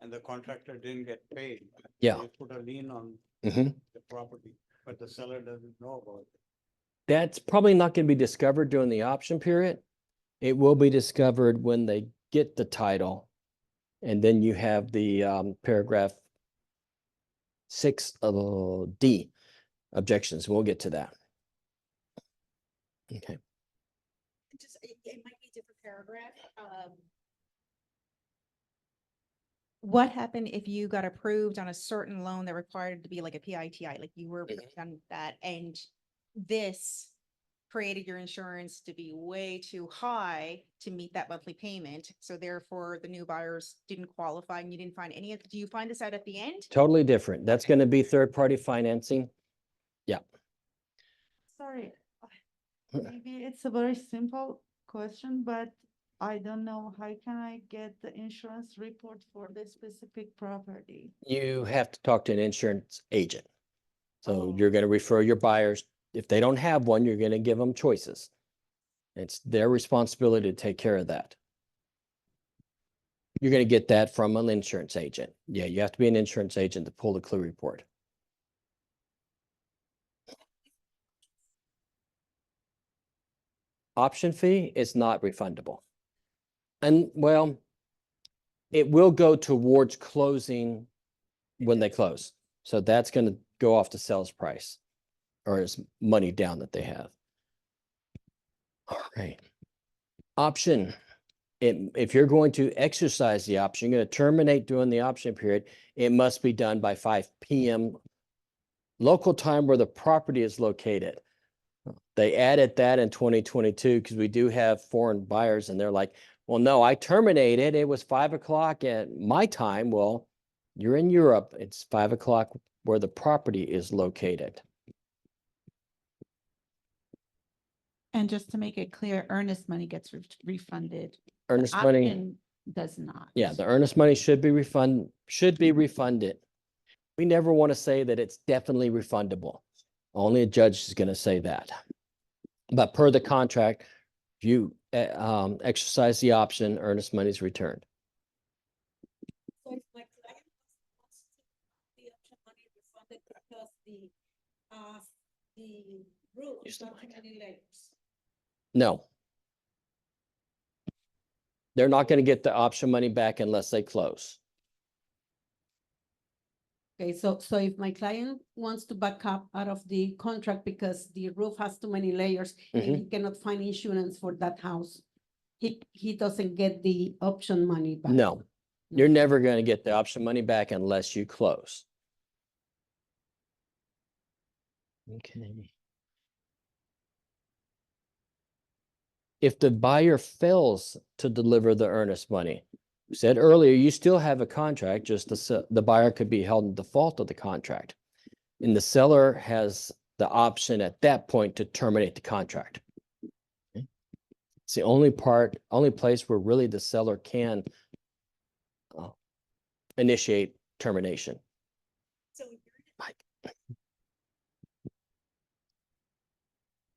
and the contractor didn't get paid. Yeah. They put a lien on Mhm. the property, but the seller doesn't know about it. That's probably not going to be discovered during the option period. It will be discovered when they get the title. And then you have the paragraph 6D objections. We'll get to that. Okay. Just, it might be a different paragraph. What happened if you got approved on a certain loan that required to be like a PITI, like you were Mhm. approved on that, and this created your insurance to be way too high to meet that monthly payment. So therefore the new buyers didn't qualify and you didn't find any of, do you find this out at the end? Totally different. That's going to be third-party financing. Sorry, maybe it's a very simple question, but I don't know, how can I get the insurance report for this specific property? You have to talk to an insurance agent. So Oh. you're going to refer your buyers. If they don't have one, you're going to give them choices. It's their responsibility to take care of that. You're going to get that from an insurance agent. Yeah, you have to be an insurance agent to pull the clue report. Option fee is not refundable. And well, it will go towards closing when they close. So that's going to go off the sales price or as money down that they have. All right. Option. if you're going to exercise the option, you're going to terminate during the option period, it must be done by 5 p.m. local time where the property is located. They added that in 2022 because we do have foreign buyers and they're like, well, no, I terminated. It was 5 o'clock at my time. Well, you're in Europe. It's 5 o'clock where the property is located. And just to make it clear, earnest money gets refunded. The Earnest money, option does not. yeah, the earnest money should be refunded. We never want to say that it's definitely refundable. Only a judge is going to say that. But per the contract, if you exercise the option, earnest money is returned. So if my client wants the option money refunded because the roof Use the got too mic. many layers. No. They're not going to get the option money back unless they close. Okay, so if my client wants to back up out of the contract because the roof has too many layers and he cannot find insurance for that house, he doesn't get the option money back. No, you're never going to get the option money back unless you close. Okay. If the buyer fails to deliver the earnest money, we said earlier, you still have a contract, just the buyer could be held in default of the contract. And the seller has the option at that point to terminate the contract. Okay. It's the only place where really the seller can initiate termination. So if you're Mike.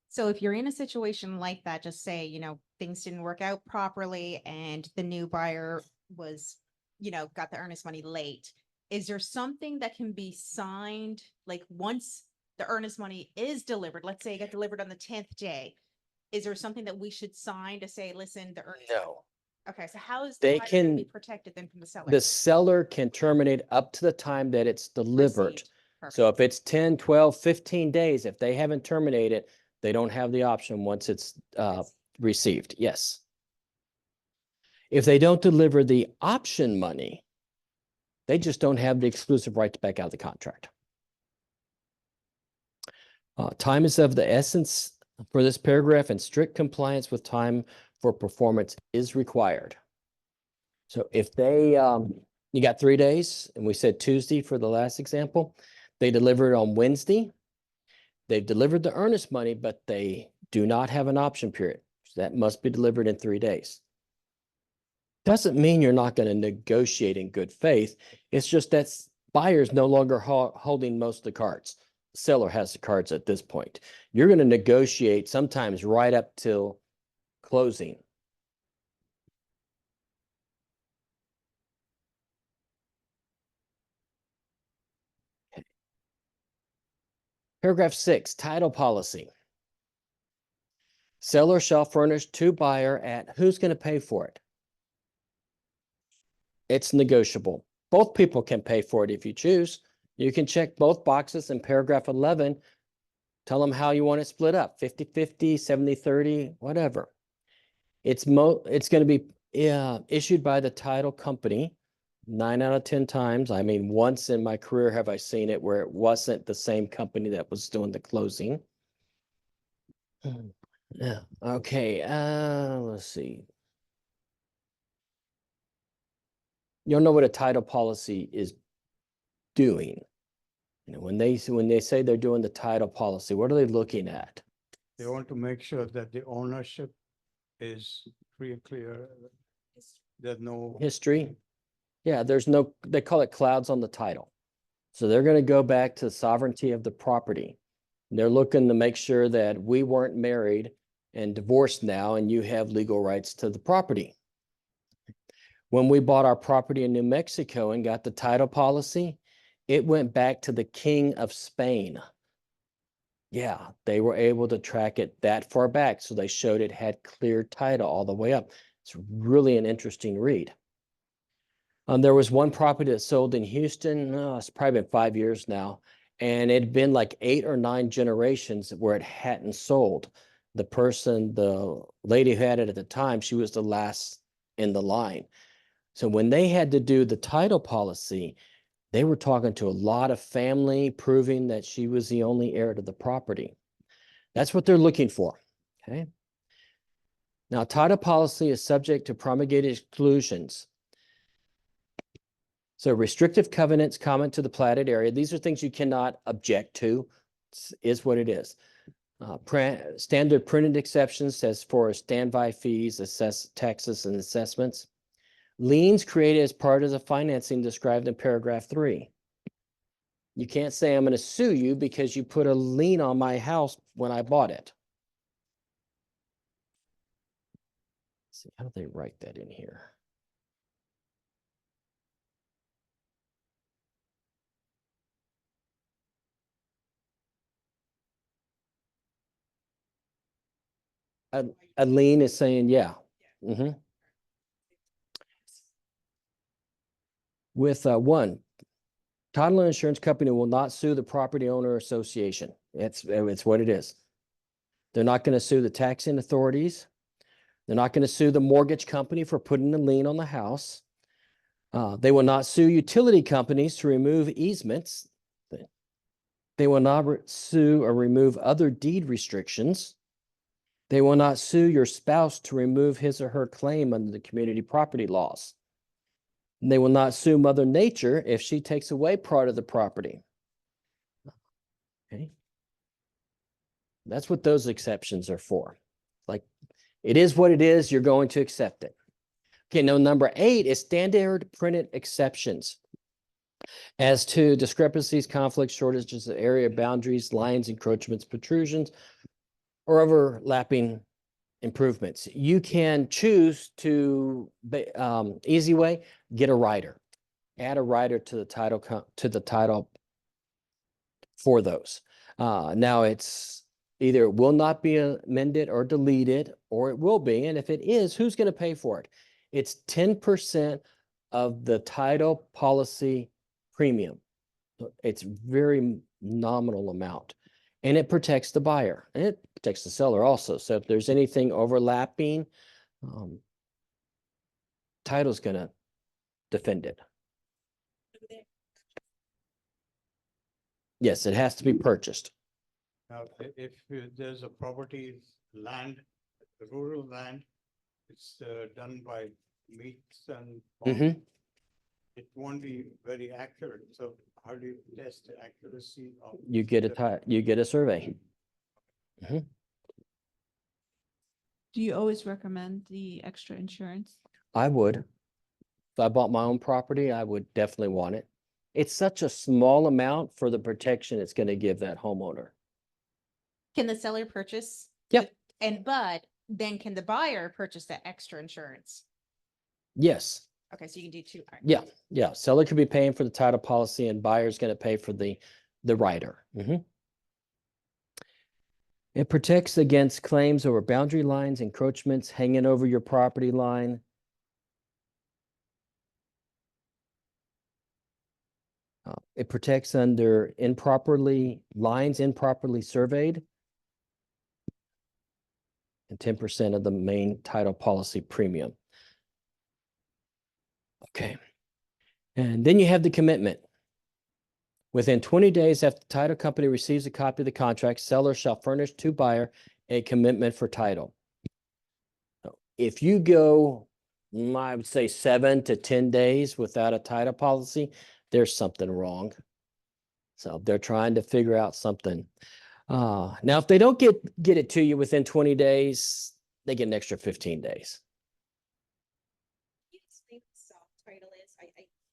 So if you're in a situation like that, just say, you know, things didn't work out properly and the new buyer was, you know, got the earnest money late. Is there something that can be signed, like once the earnest money is delivered, let's say it got delivered on the 10th day, is there something that we should sign to say, listen, the earnest? No. Okay, so how is They the buyer gonna be can- protected then from the seller? The seller can terminate up to the time that it's delivered. Received. So Perfect. if it's 10, 12, 15 days, if they haven't terminated, they don't have the option once it's Yes. received. Yes. If they don't deliver the option money, they just don't have the exclusive right to back out of the contract. Time is of the essence for this paragraph, and strict compliance with time for performance is required. So if they, you got 3 days, and we said Tuesday for the last example, they delivered on Wednesday. They've delivered the earnest money, but they do not have an option period. So that must be delivered in 3 days. Doesn't mean you're not going to negotiate in good faith. It's just that buyer's no longer holding most of the cards. Seller has the cards at this point. You're going to negotiate sometimes right up till closing. Paragraph 6, title policy. Seller shall furnish to buyer at who's going to pay for it? It's negotiable. Both people can pay for it if you choose. You can check both boxes in paragraph 11. Tell them how you want it split up, 50-50, 70-30, whatever. It's going to be issued by the title company 9 out of 10 times. I mean, once in my career have I seen it where it wasn't the same company that was doing the closing. Yeah. Okay. Let's see. You'll know what a title policy is doing. You know, when they say they're doing the title policy, what are they looking at? They want to make sure that the ownership is free and clear. There's no. History. Yeah, there's no, they call it clouds on the title. So they're going to go back to sovereignty of the property. They're looking to make sure that we weren't married and divorced now, and you have legal rights to the property. When we bought our property in New Mexico and got the title policy, it went back to the King of Spain. Yeah, they were able to track it that far back. So they showed it had clear title all the way up. It's really an interesting read. There was one property that sold in Houston. It's probably been 5 years now. And it had been like 8 or 9 generations where it hadn't sold. The lady who had it at the time, she was the last in the line. So when they had to do the title policy, they were talking to a lot of family, proving that she was the only heir to the property. That's what they're looking for, okay? Now, title policy is subject to promulgated exclusions. So restrictive covenants common to the platted area. These are things you cannot object to, is what it is. Standard printed exceptions as for standby fees, taxes and assessments. Liens created as part of the financing described in paragraph 3. You can't say I'm going to sue you because you put a lien on my house when I bought it. Let's see, how do they write that in here? A lien is saying, yeah. Mhm. With one, title and insurance company will not sue the property owner association. It's what it is. They're not going to sue the taxing authorities. They're not going to sue the mortgage company for putting a lien on the house. They will not sue utility companies to remove easements. They will not sue or remove other deed restrictions. They will not sue your spouse to remove his or her claim under the community property laws. They will not sue Mother Nature if she takes away part of the property. Okay. That's what those exceptions are for. Like, it is what it is, you're going to accept it. Okay, now number 8 is standard printed exceptions. As to discrepancies, conflicts, shortages of area boundaries, lines, encroachments, protrusions, or overlapping improvements. You can choose to, easy way, get a rider. Add a rider to the title for those. Now it's either it will not be amended or deleted, or it will be. And if it is, who's going to pay for it? It's 10% of the title policy premium. It's very nominal amount. And it protects the buyer and it protects the seller also. So if there's anything overlapping, title's going to defend it. Yes, it has to be purchased. Now, if there's a property, land, rural land, it's done by meets and bounds, it won't be very accurate. So how do you test the accuracy of? You get a survey. Do you always recommend the extra insurance? I would. If I bought my own property, I would definitely want it. It's such a small amount for the protection it's going to give that homeowner. Can the seller purchase? Yep. But then can the buyer purchase that extra insurance? Yes. Okay, so you can do 2. All right. Yeah. Yeah. Seller could be paying for the title policy and buyer's going to pay for the rider. It protects against claims over boundary lines, encroachments, hanging over your property line. It protects under improperly surveyed. And 10% of the main title policy premium. Okay. And then you have the commitment. Within 20 days after the title company receives a copy of the contract, seller shall furnish to buyer a commitment for title. If you go, I would say 7 to 10 days without a title policy, there's something wrong. So they're trying to figure out something. Now, if they don't get it to you within 20 days, they get an extra 15 days. Can you explain what soft title is? I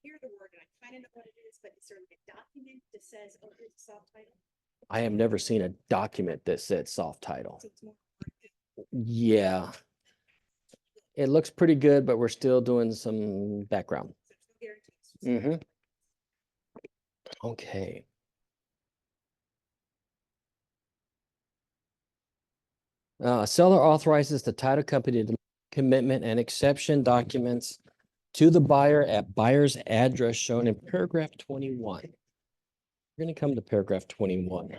hear the word and I kind of know what it is, but is there a document that says, oh, here's a soft title? I have never seen a document that said soft title. So it's more. Yeah. It looks pretty good, but we're still doing some background. Okay. Seller authorizes the title company to commitment and exception documents to the buyer at buyer's address shown in paragraph 21. We're going to come to paragraph 21.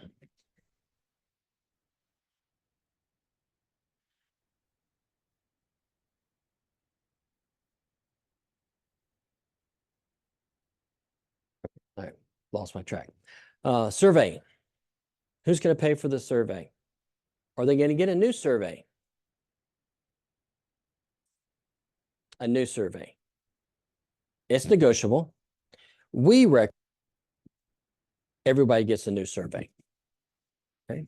lost my track. Survey. Who's going to pay for the survey? Are they going to get a new survey? A new survey. It's negotiable. We recommend everybody gets a new survey. Okay.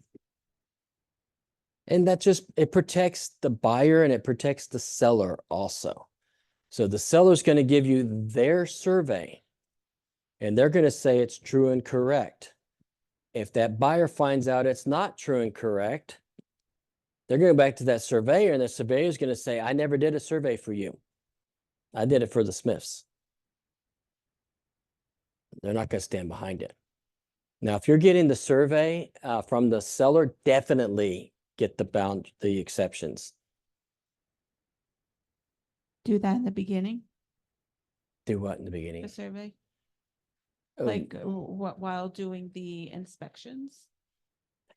And that just, it protects the buyer and it protects the seller also. So the seller's going to give you their survey and they're going to say it's true and correct. If that buyer finds out it's not true and correct, they're going back to that surveyor and the surveyor is going to say, I never did a survey for you. I did it for the Smiths. They're not going to stand behind it. Now, if you're getting the survey from the seller, definitely get the exceptions. Do that in the beginning, Do what in the the beginning? survey, Oh, like while doing the inspections?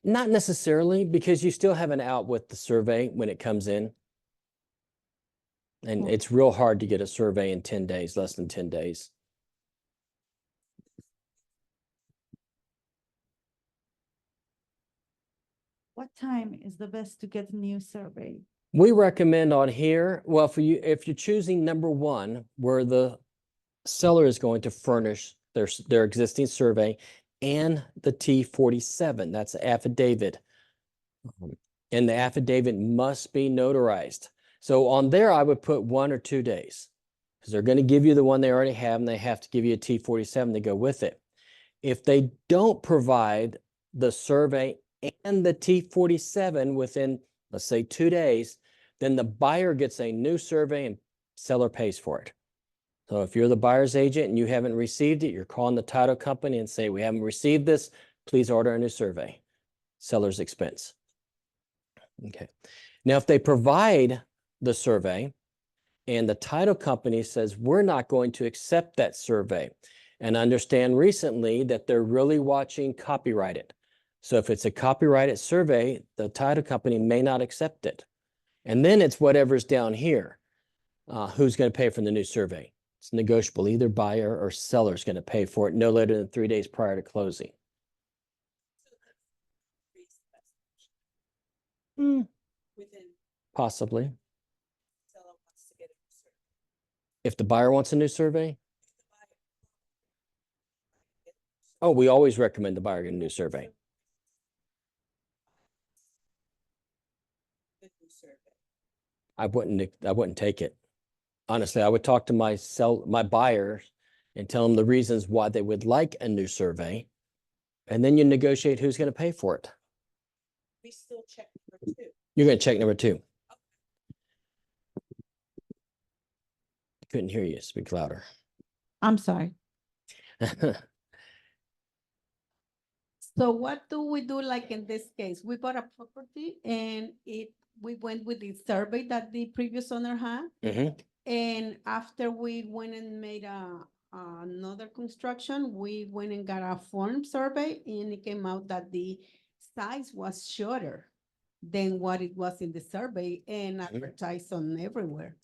Not necessarily, because you still have an out with the survey when it comes in. And Cool. it's real hard to get a survey in 10 days, less than 10 days. What time is the best to get a new survey? We recommend on here, well, for you, if you're choosing number one, where the seller is going to furnish their existing survey and the T-47, that's the affidavit. And the affidavit must be notarized. So on there, I would put 1 or 2 days because they're going to give you the one they already have and they have to give you a T-47 to go with it. If they don't provide the survey and the T-47 within, let's say, 2 days, then the buyer gets a new survey and seller pays for it. So if you're the buyer's agent and you haven't received it, you're calling the title company and say, we haven't received this, please order a new survey. Seller's expense. Okay. Now, if they provide the survey and the title company says, we're not going to accept that survey, and understand recently that they're really watching copyrighted. So if it's a copyrighted survey, the title company may not accept it. And then it's whatever's down here. Who's going to pay for the new survey? It's negotiable. Either buyer or seller is going to pay for it no later than 3 days prior to closing. Within Possibly. seller wants to get a new survey. If the buyer wants a new survey, oh, we always recommend the buyer get a new survey. Good new survey. I wouldn't take it. Honestly, I would talk to my buyers and tell them the reasons why they would like a new survey. And then you negotiate who's going to pay for it. We still check number 2. You're going to check number 2. Couldn't hear you. Speak louder. I'm sorry. So what do we do like in this case? We bought a property and we went with the survey that the previous owner had. Mhm. And after we went and made another construction, we went and got a form survey and it came out that the size was shorter than what it was in the survey and advertised on everywhere.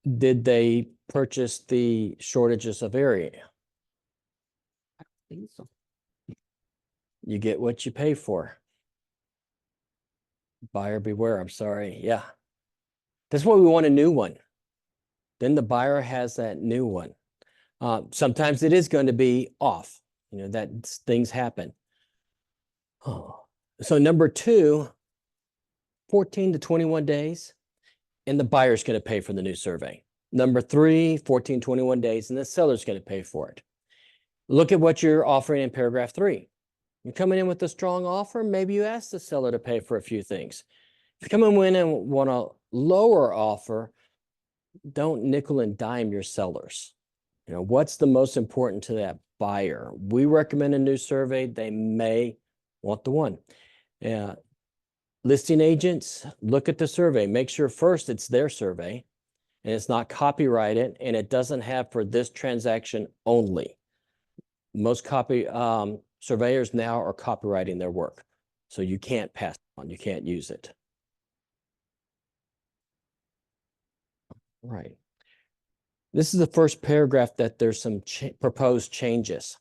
Did they purchase the shortages of area? I think so. You get what you pay for. Buyer beware, I'm sorry. Yeah. That's why we want a new one. Then the buyer has that new one. Sometimes it is going to be off, that things happen. Oh. So number 2, 14 to 21 days, and the buyer's going to pay for the new survey. Number 3, 14, 21 days, and the seller's going to pay for it. Look at what you're offering in paragraph 3. You're coming in with a strong offer, maybe you ask the seller to pay for a few things. If you come in and want a lower offer, don't nickel and dime your sellers. What's the most important to that buyer? We recommend a new survey. They may want the one. Listing agents, look at the survey. Make sure first it's their survey and it's not copyrighted and it doesn't have for this transaction only. Most surveyors now are copyrighting their work. So you can't pass it on, you can't use it. Right. This is the first paragraph that there's some proposed changes.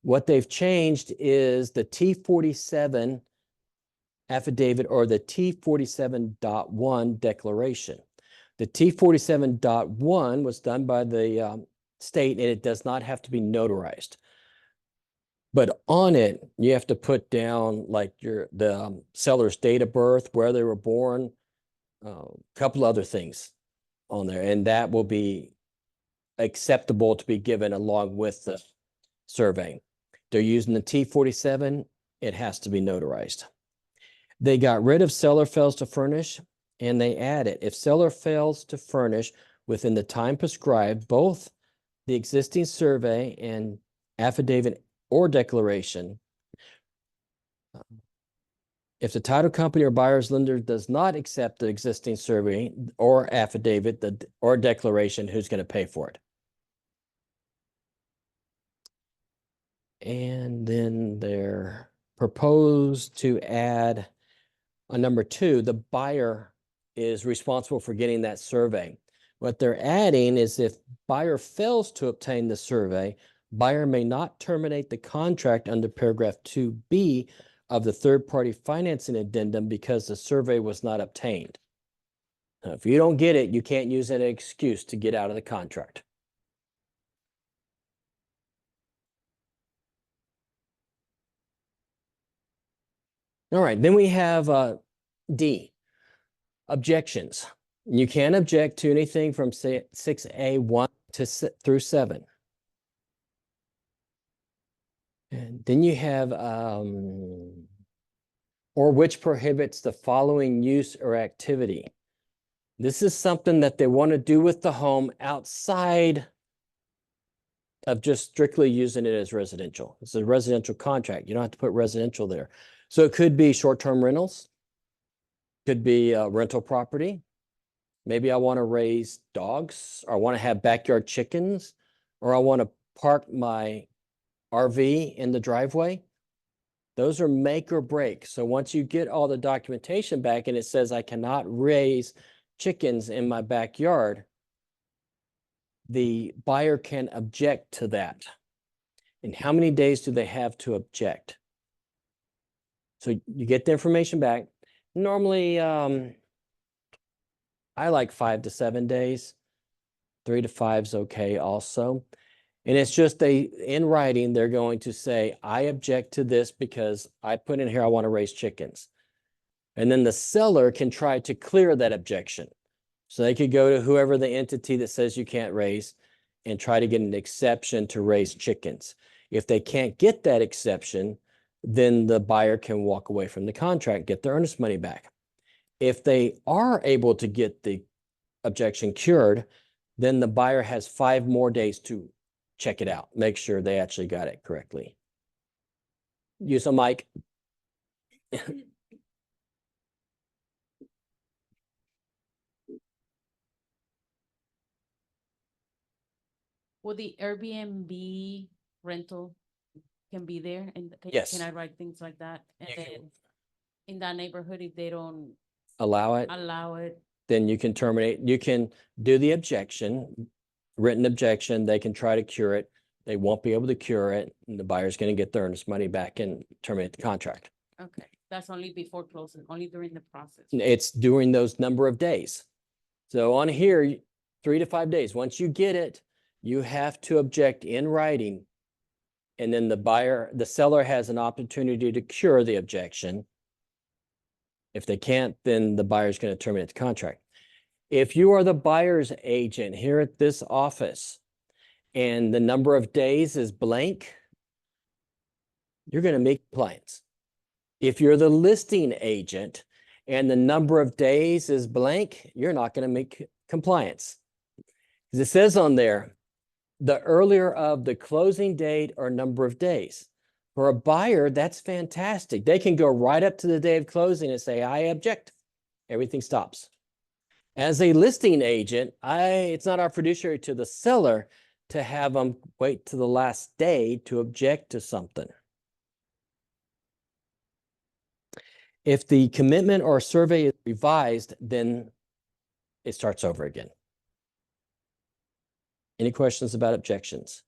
What they've changed is the T47 affidavit or the T47.1 declaration. The T47.1 was done by the state, and it does not have to be notarized. But on it, you have to put down like the seller's date of birth, where they were born, a couple other things on there, and that will be acceptable to be given along with the survey. They're using the T47, it has to be notarized. They got rid of seller fails to furnish, and they added, if seller fails to furnish within the time prescribed, both the existing survey and affidavit or declaration, if the title company or buyer's lender does not accept the existing survey or affidavit or declaration, who's going to pay for it? And then they're proposed to add on number 2, the buyer is responsible for getting that survey. What they're adding is if buyer fails to obtain the survey, buyer may not terminate the contract under paragraph 2B of the third-party financing addendum because the survey was not obtained. Now, if you don't get it, you can't use an excuse to get out of the contract. All right, then we have D, objections. You can object to anything from 6A1 through 7. And then you have, or which prohibits the following use or activity. This is something that they want to do with the home outside of just strictly using it as residential. It's a residential contract. You don't have to put residential there. So it could be short-term rentals, could be rental property. Maybe I want to raise dogs, or I want to have backyard chickens, or I want to park my RV in the driveway. Those are make or break. So once you get all the documentation back and it says I cannot raise chickens in my backyard, the buyer can object to that. And how many days do they have to object? So you get the information back. Normally, I like 5 to 7 days. 3 to 5 is okay also. And it's just in writing, they're going to say, I object to this because I put in here, I want to raise chickens. And then the seller can try to clear that objection. So they could go to whoever the entity that says you can't raise and try to get an exception to raise chickens. If they can't get that exception, then the buyer can walk away from the contract, get their earnest money back. If they are able to get the objection cured, then the buyer has 5 more days to check it out, make sure they actually got it correctly. Use a mic. Will the Airbnb rental can be there, and Yes. can I write things like that? And You can- then in that neighborhood, if they don't Allow it, allow it, then you can terminate. You can do the objection, written objection. They can try to cure it. They won't be able to cure it. And the buyer's going to get their earnest money back and terminate the contract. okay, that's only before closing, only during the process. It's during those number of days. So on here, 3 to 5 days. Once you get it, you have to object in writing. And then the seller has an opportunity to cure the objection. If they can't, then the buyer's going to terminate the contract. If you are the buyer's agent here at this office and the number of days is blank, you're going to make compliance. If you're the listing agent and the number of days is blank, you're not going to make compliance. Because it says on there, the earlier of the closing date or number of days. For a buyer, that's fantastic. They can go right up to the day of closing and say, I object. Everything stops. As a listing agent, it's not our fiduciary to the seller to have them wait to the last day to object to something. If the commitment or survey is revised, then it starts over again. Any questions about objections?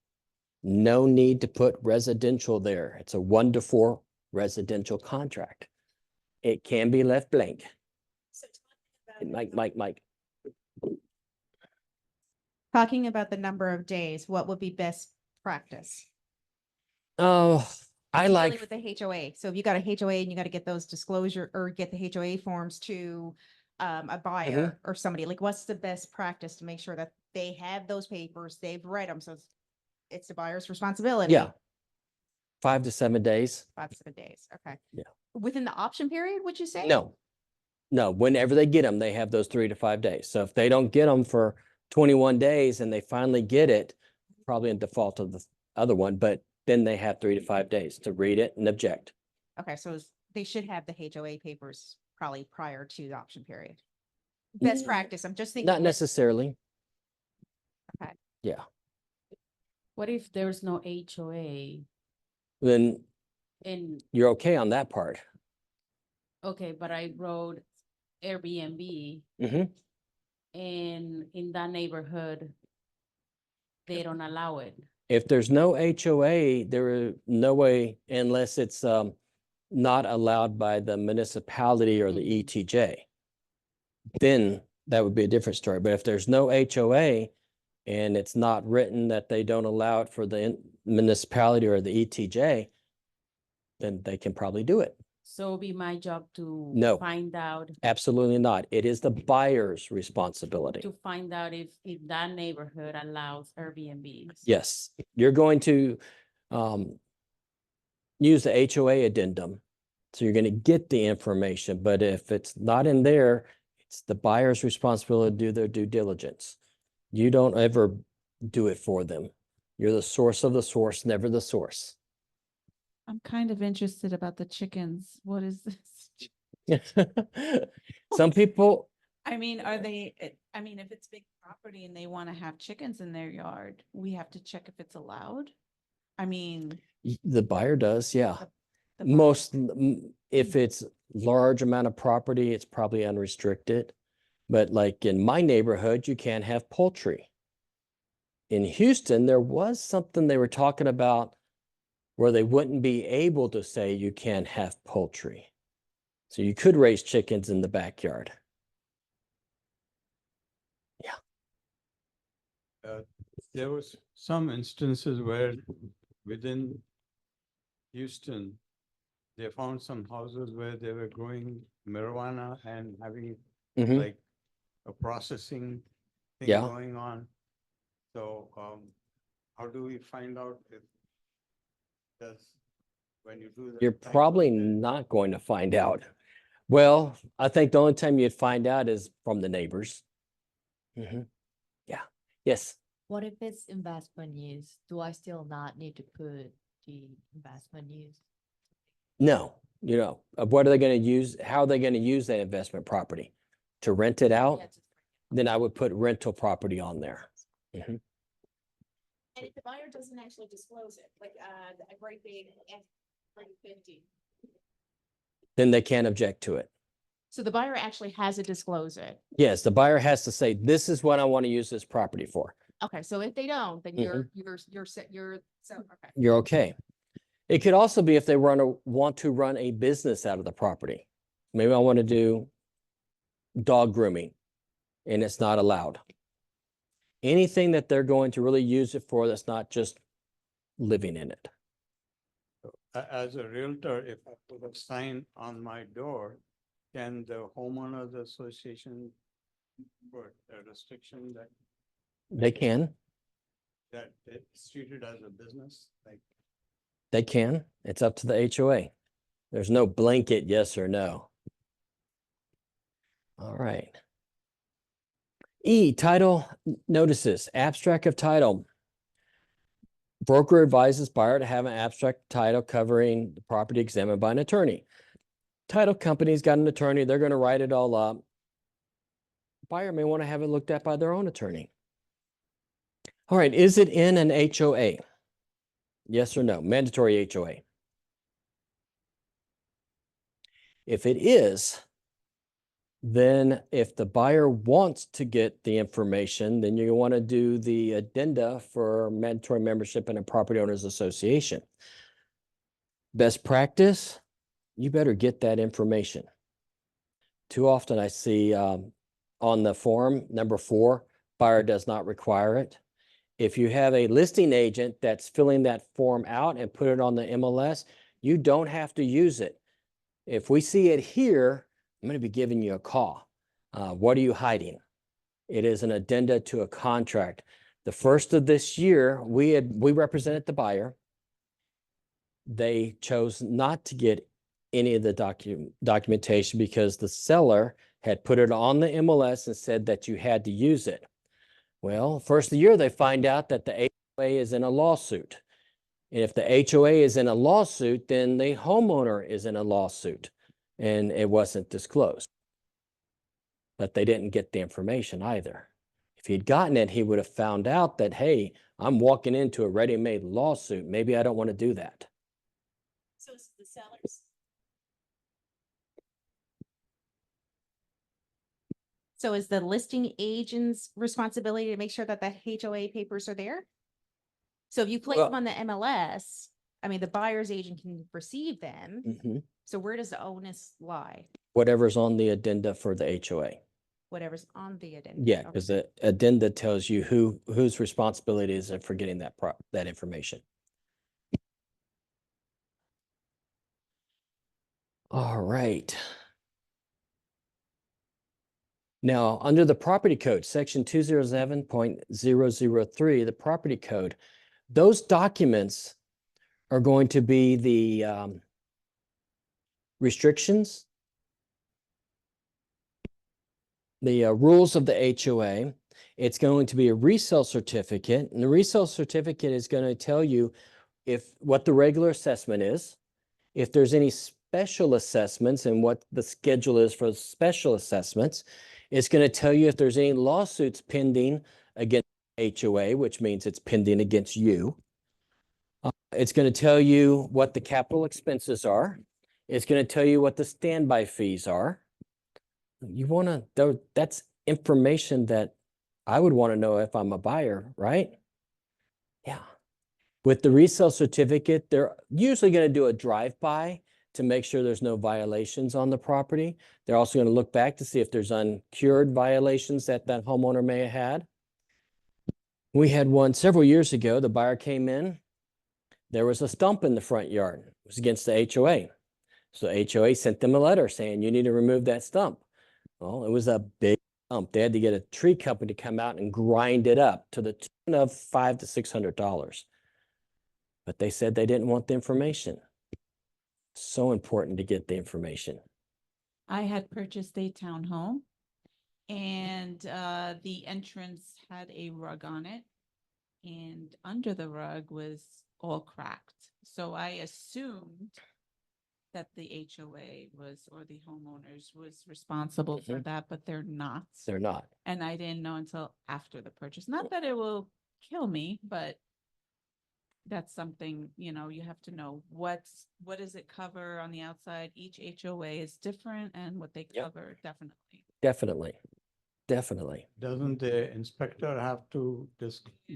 No need to put residential there. It's a 1-to-4 residential contract. It can be left blank. So talking about. Mike. Talking about the number of days, what would be best practice? Oh, I Particularly like, with the HOA. So if you got a HOA and you got to get those disclosure or get the HOA forms to a buyer or somebody, like what's the best practice to make sure that they have those papers, they've read them, so it's the buyer's responsibility. yeah. 5 to 7 days. 5 to 7 days, okay. Yeah. Within the option period, would you say? No. Whenever they get them, they have those 3 to 5 days. So if they don't get them for 21 days and they finally get it, probably in default of the other one, but then they have 3 to 5 days to read it and object. Okay, so they should have the HOA papers probably prior to the option period. Best Mm, practice, I'm just thinking. Not with- necessarily. Okay. Yeah. What if there's no HOA Then and, you're okay on that part. okay, but I wrote Airbnb Hmm. and in that neighborhood, they don't allow it. If there's no HOA, there is no way unless it's not allowed by the municipality or the Mhm. ETJ. Then that would be a different story. But if there's no HOA and it's not written that they don't allow it for the municipality or the ETJ, then they can probably do it. So it'll be my job to No. find out, Absolutely not. It is the buyer's responsibility. to find out if that neighborhood allows Airbnbs. Yes, you're going to use the HOA addendum. So you're going to get the information, but if it's not in there, it's the buyer's responsibility to do their due diligence. You don't ever do it for them. You're the source of the source, never the source. I'm kind of interested about the chickens. What is this? Some people, I mean, are they, I mean, if it's big property and they want to have chickens in their yard, we have to check if it's allowed. I mean. the buyer does, yeah. the buyer- Most, if it's large amount of property, it's probably unrestricted. But like in my neighborhood, you can't have poultry. In Houston, there was something they were talking about where they wouldn't be able to say you can't have poultry. So you could raise chickens in the backyard. There was some instances where within Houston, they found some houses where they were growing marijuana and having Mhm. like a processing thing Yeah. going on. So, how do we find out if does, when you do that? You're type of probably thing? not going to find out. Well, I think the only time you'd find out is from the neighbors. Mhm. Yeah, yes. What if it's investment use? Do I still not need to put the investment use? No, what are they going to use? How are they going to use that investment property? To rent it out? Yeah, just- Then I would put rental property on there. Mhm. And if the buyer doesn't actually disclose it, like, a great big F-350. Then they can't object to it. So the buyer actually has to disclose it. Yes, the buyer has to say, this is what I want to use this property for. Okay, so if they don't, then you're set, so, okay. You're okay. It could also be if they want to run a business out of the property. Maybe I want to do dog grooming and it's not allowed. Anything that they're going to really use it for that's not just living in it. As a realtor, if I put a sign on my door, can the homeowners association put a restriction They can, that it's treated as a business, like? they can. It's up to the HOA. There's no blanket yes or no. All right. E, title notices, abstract of title. Broker advises buyer to have an abstract title covering the property examined by an attorney. Title company's got an attorney, they're going to write it all up. Buyer may want to have it looked at by their own attorney. All right, is it in an HOA? Yes or no? Mandatory HOA. If it is, Then if the buyer wants to get the information, then you want to do the addenda for mandatory membership in a property owners association. Best practice, you better get that information. Too often I see on the form, number 4, buyer does not require it. If you have a listing agent that's filling that form out and put it on the MLS, you don't have to use it. If we see it here, I'm going to be giving you a call. What are you hiding? It is an addenda to a contract. The first of this year, we represented the buyer. They chose not to get any of the documentation because the seller had put it on the MLS and said that you had to use it. Well, first of the year, they find out that the HOA is in a lawsuit. And if the HOA is in a lawsuit, then the homeowner is in a lawsuit, and it wasn't disclosed. But they didn't get the information either. If he'd gotten it, he would have found out that, hey, I'm walking into a ready-made lawsuit. Maybe I don't want to do that. So it's the sellers. So is the listing agent's responsibility to make sure that the HOA papers are there? So if you place them Well- on the MLS, I mean, the buyer's agent can receive them. Mhm. So where does the onus lie? Whatever's on the addenda for the HOA. Whatever's on the addenda. Yeah, Okay. because the addenda tells you whose responsibility is it for getting that information. All right. Now, under the property code, section 207.003, the property code, those documents are going to be the restrictions, the rules of the HOA. It's going to be a resale certificate, and the resale certificate is going to tell you what the regular assessment is, if there's any special assessments and what the schedule is for special assessments. It's going to tell you if there's any lawsuits pending against HOA, which means it's pending against you. It's going to tell you what the capital expenses are. It's going to tell you what the standby fees are. You want to, that's information that I would want to know if I'm a buyer, right? Yeah. With the resale certificate, they're usually going to do a drive-by to make sure there's no violations on the property. They're also going to look back to see if there's uncured violations that homeowner may have had. We had one several years ago. The buyer came in. There was a stump in the front yard. It was against the HOA. So the HOA sent them a letter saying, you need to remove that stump. Well, it was a big stump. They had to get a tree company to come out and grind it up to the tune of $500 to $600. But they said they didn't want the information. So important to get the information. I had purchased a townhome and the entrance had a rug on it. And under the rug was all cracked. So I assumed that the HOA or the homeowners was responsible for that, but they're not. They're not. And I didn't know until after the purchase. Not that it will kill me, but that's something, you have to know what does it cover on the outside. Each HOA is different and what they Yep. cover, definitely. Definitely. Doesn't the inspector have to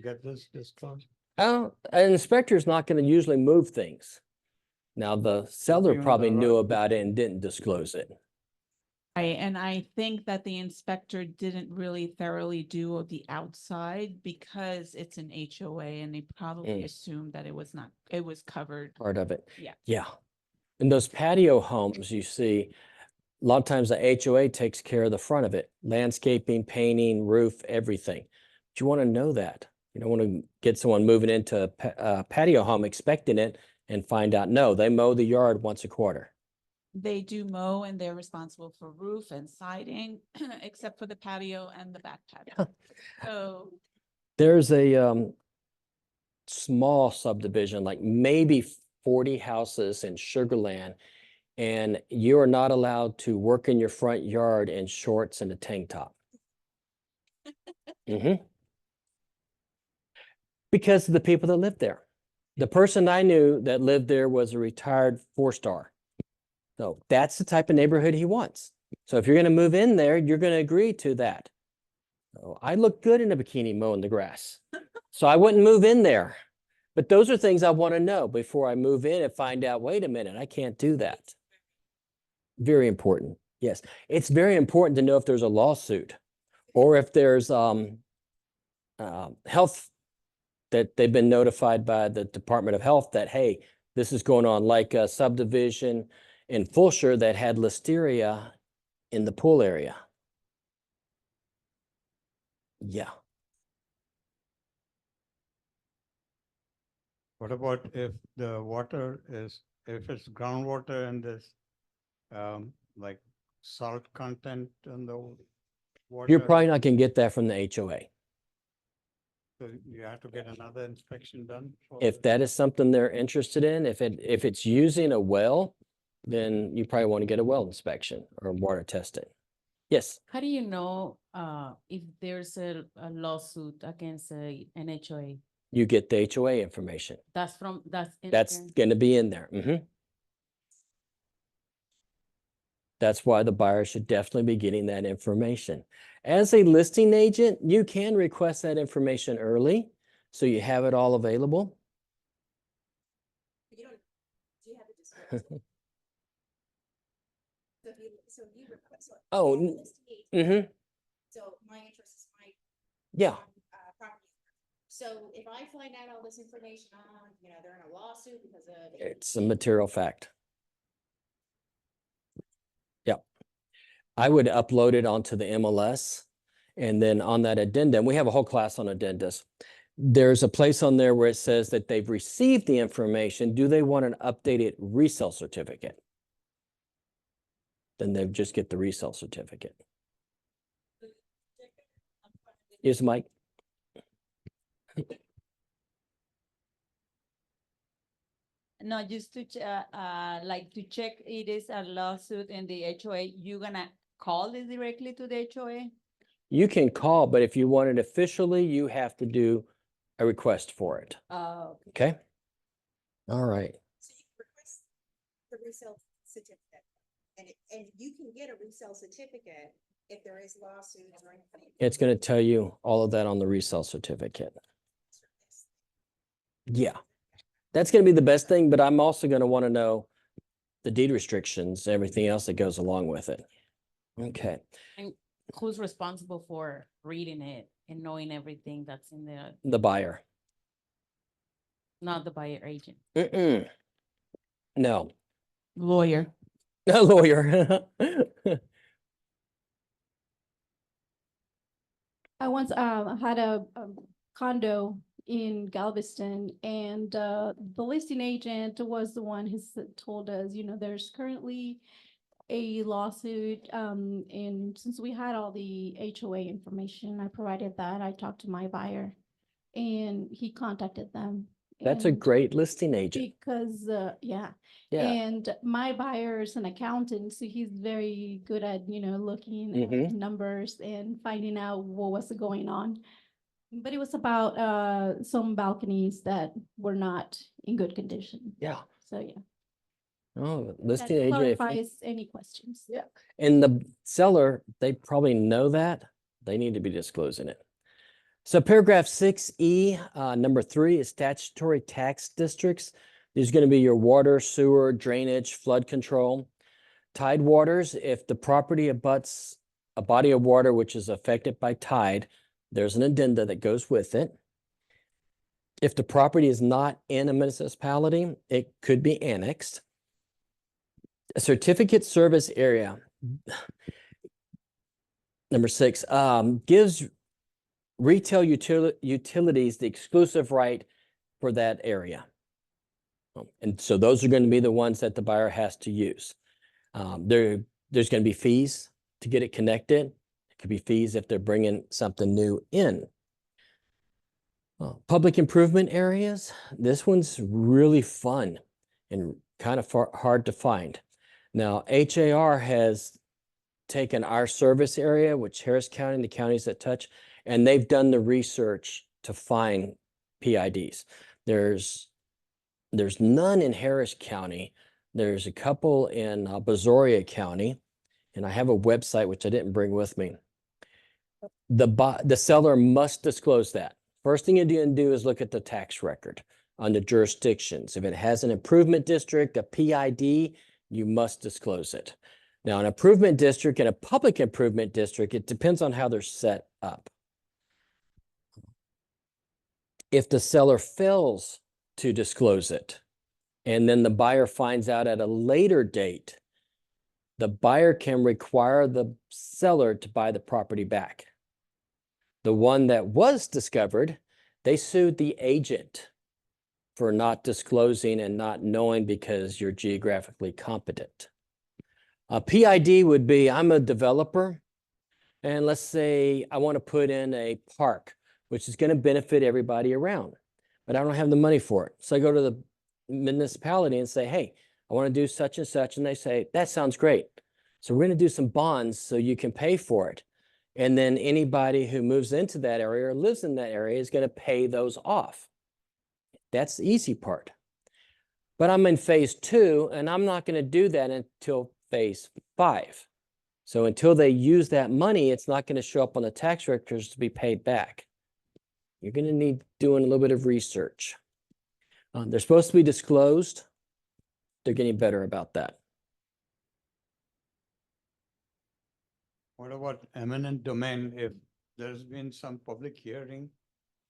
get this disclosed? An inspector is not going to usually move things. Now, the seller Even probably the knew rug. about it and didn't disclose it. And I think that the inspector didn't really thoroughly do the outside because it's an HOA and they probably assumed that it was covered. Part of it. Yeah. Yeah. In those patio homes, you see, a lot of times the HOA takes care of the front of it, landscaping, painting, roof, everything. But you want to know that. You don't want to get someone moving into a patio home expecting it and find out, no, they mow the yard once a quarter. They do mow and they're responsible for roof and siding, except for the patio and the back patio. So There's a small subdivision, like maybe 40 houses in Sugar Land, and you are not allowed to work in your front yard in shorts and a tank top. Because of the people that live there. The person I knew that lived there was a retired 4-star. So that's the type of neighborhood he wants. So if you're gonna move in there, you're gonna agree to that. So I look good in a bikini mowing the grass, so I wouldn't move in there. But those are things I want to know before I move in and find out, wait a minute, I can't do that. Very important. Yes, it's very important to know if there's a lawsuit or if there's health that they've been notified by the Department of Health that, hey, this is going on, like a subdivision in Fulshire that had listeria in the pool area. Yeah. What about if the water is, if it's groundwater and there's like salt content in the water? You're probably not gonna get that from the HOA. So you have to get another inspection done? If that is something they're interested in, if it's using a well, then you probably want to get a well inspection or water testing. Yes, How do you know if there's a lawsuit against an HOA? you get the HOA information. That's from, that's. in That's there? gonna be in there. That's why the buyer should definitely be getting that information. As a listing agent, you can request that information early, so you have it all available. You don't, do you have a disclosure? So if you request. So Oh, I'm a listing agent, So my interest is my. yeah, Property. So if I find out all this information on, they're in a lawsuit because of. it's a material fact. Yep. I would upload it onto the MLS, and then on that addendum, we have a whole class on addendas. There's a place on there where it says that they've received the information. Do they want an updated resale certificate? Then they just get the resale certificate. Yes, Mike? No, just to, like to check it is a lawsuit in the HOA, you gonna call it directly to the HOA? You can call, but if you want it officially, you have to do a request for it. Okay? All right. So you can request the resale certificate. And you can get a resale certificate if there is lawsuits or anything. It's going to tell you all of that on the resale certificate. Yeah. That's going to be the best thing, but I'm also going to want to know the deed restrictions, everything else that goes along with it. Okay. And who's responsible for reading it and knowing everything that's in the, The buyer. not the buyer agent? No. Lawyer. A lawyer. I once had a condo in Galveston, and the listing agent was the one who told us, there's currently a lawsuit, and since we had all the HOA information, I provided that. I talked to my buyer, and he contacted them. That's a and great listing agent. because yeah. Yeah. And my buyer is an accountant, so he's very good at, looking at numbers and finding out what was going on. But it was about some balconies that were not in good condition. Yeah. So yeah, Oh, that listing agent. clarifies any questions. Yeah. And the seller, they probably know that. They need to be disclosing it. So paragraph 6E, number 3 is statutory tax districts. There's going to be your water, sewer, drainage, flood control. Tide waters, if the property abuts a body of water which is affected by tide, there's an addenda that goes with it. If the property is not in a municipality, it could be annexed. A certificate service area, number 6, gives retail utilities the exclusive right for that area. And so those are going to be the ones that the buyer has to use. There's going to be fees to get it connected. It could be fees if they're bringing something new in. Public improvement areas. This one's really fun and kind of hard to find. Now, HAR has taken our service area, which Harris County and the counties that touch, and they've done the research to find PIDs. There's none in Harris County. There's a couple in Brazoria County, and I have a website which I didn't bring with me. The seller must disclose that. First thing you're going to do is look at the tax record on the jurisdictions. If it has an improvement district, a PID, you must disclose it. Now, an improvement district and a public improvement district, it depends on how they're set up. If the seller fails to disclose it, and then the buyer finds out at a later date, the buyer can require the seller to buy the property back. The one that was discovered, they sued the agent for not disclosing and not knowing because you're geographically competent. A PID would be, I'm a developer, and let's say I want to put in a park, which is going to benefit everybody around, but I don't have the money for it. So I go to the municipality and say, hey, I want to do such and such. And they say, that sounds great. So we're going to do some bonds so you can pay for it. And then anybody who moves into that area or lives in that area is going to pay those off. That's the easy part. But I'm in phase 2, and I'm not going to do that until phase 5. So until they use that money, it's not going to show up on the tax records to be paid back. You're going to need doing a little bit of research. They're supposed to be disclosed. They're getting better about that. What about eminent domain? If there's been some public hearing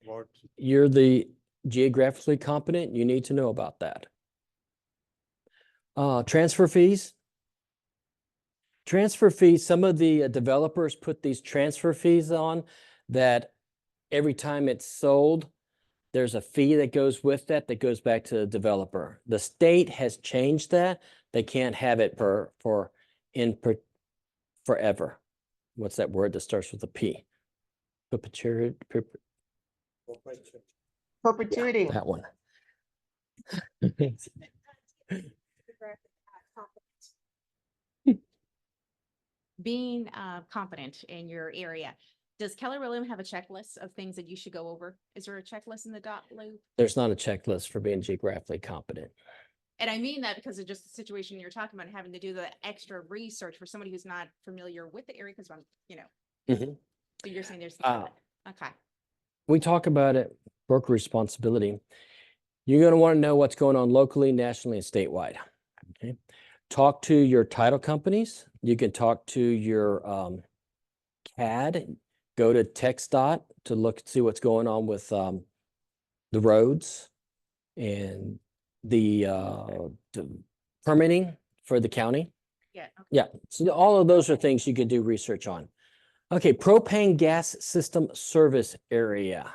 about, You're the geographically competent, you need to know about that. Transfer fees. Transfer fees, some of the developers put these transfer fees on that every time it's sold, there's a fee that goes with that goes back to the developer. The state has changed that. They can't have it forever. What's that word that starts with a P? Perpetuity. Perpetuity. That one. Being confident in your area, does Keller Williams have a checklist of things that you should go over? Is there a checklist in the dot loop? There's not a checklist for being geographically competent. And I mean that because of just the situation you're talking about, having to do the extra research for somebody who's not familiar with the area, because I'm, Mhm. so you're saying there's, okay. We talk about it, broker responsibility. You're going to want to know what's going on locally, nationally, and statewide. Okay. Talk to your title companies. You can talk to your CAD. Go to TxDOT to see what's going on with the roads and the permitting for the county. Yeah. Okay. Yeah, so all of those are things you can do research on. Okay, propane gas system service area.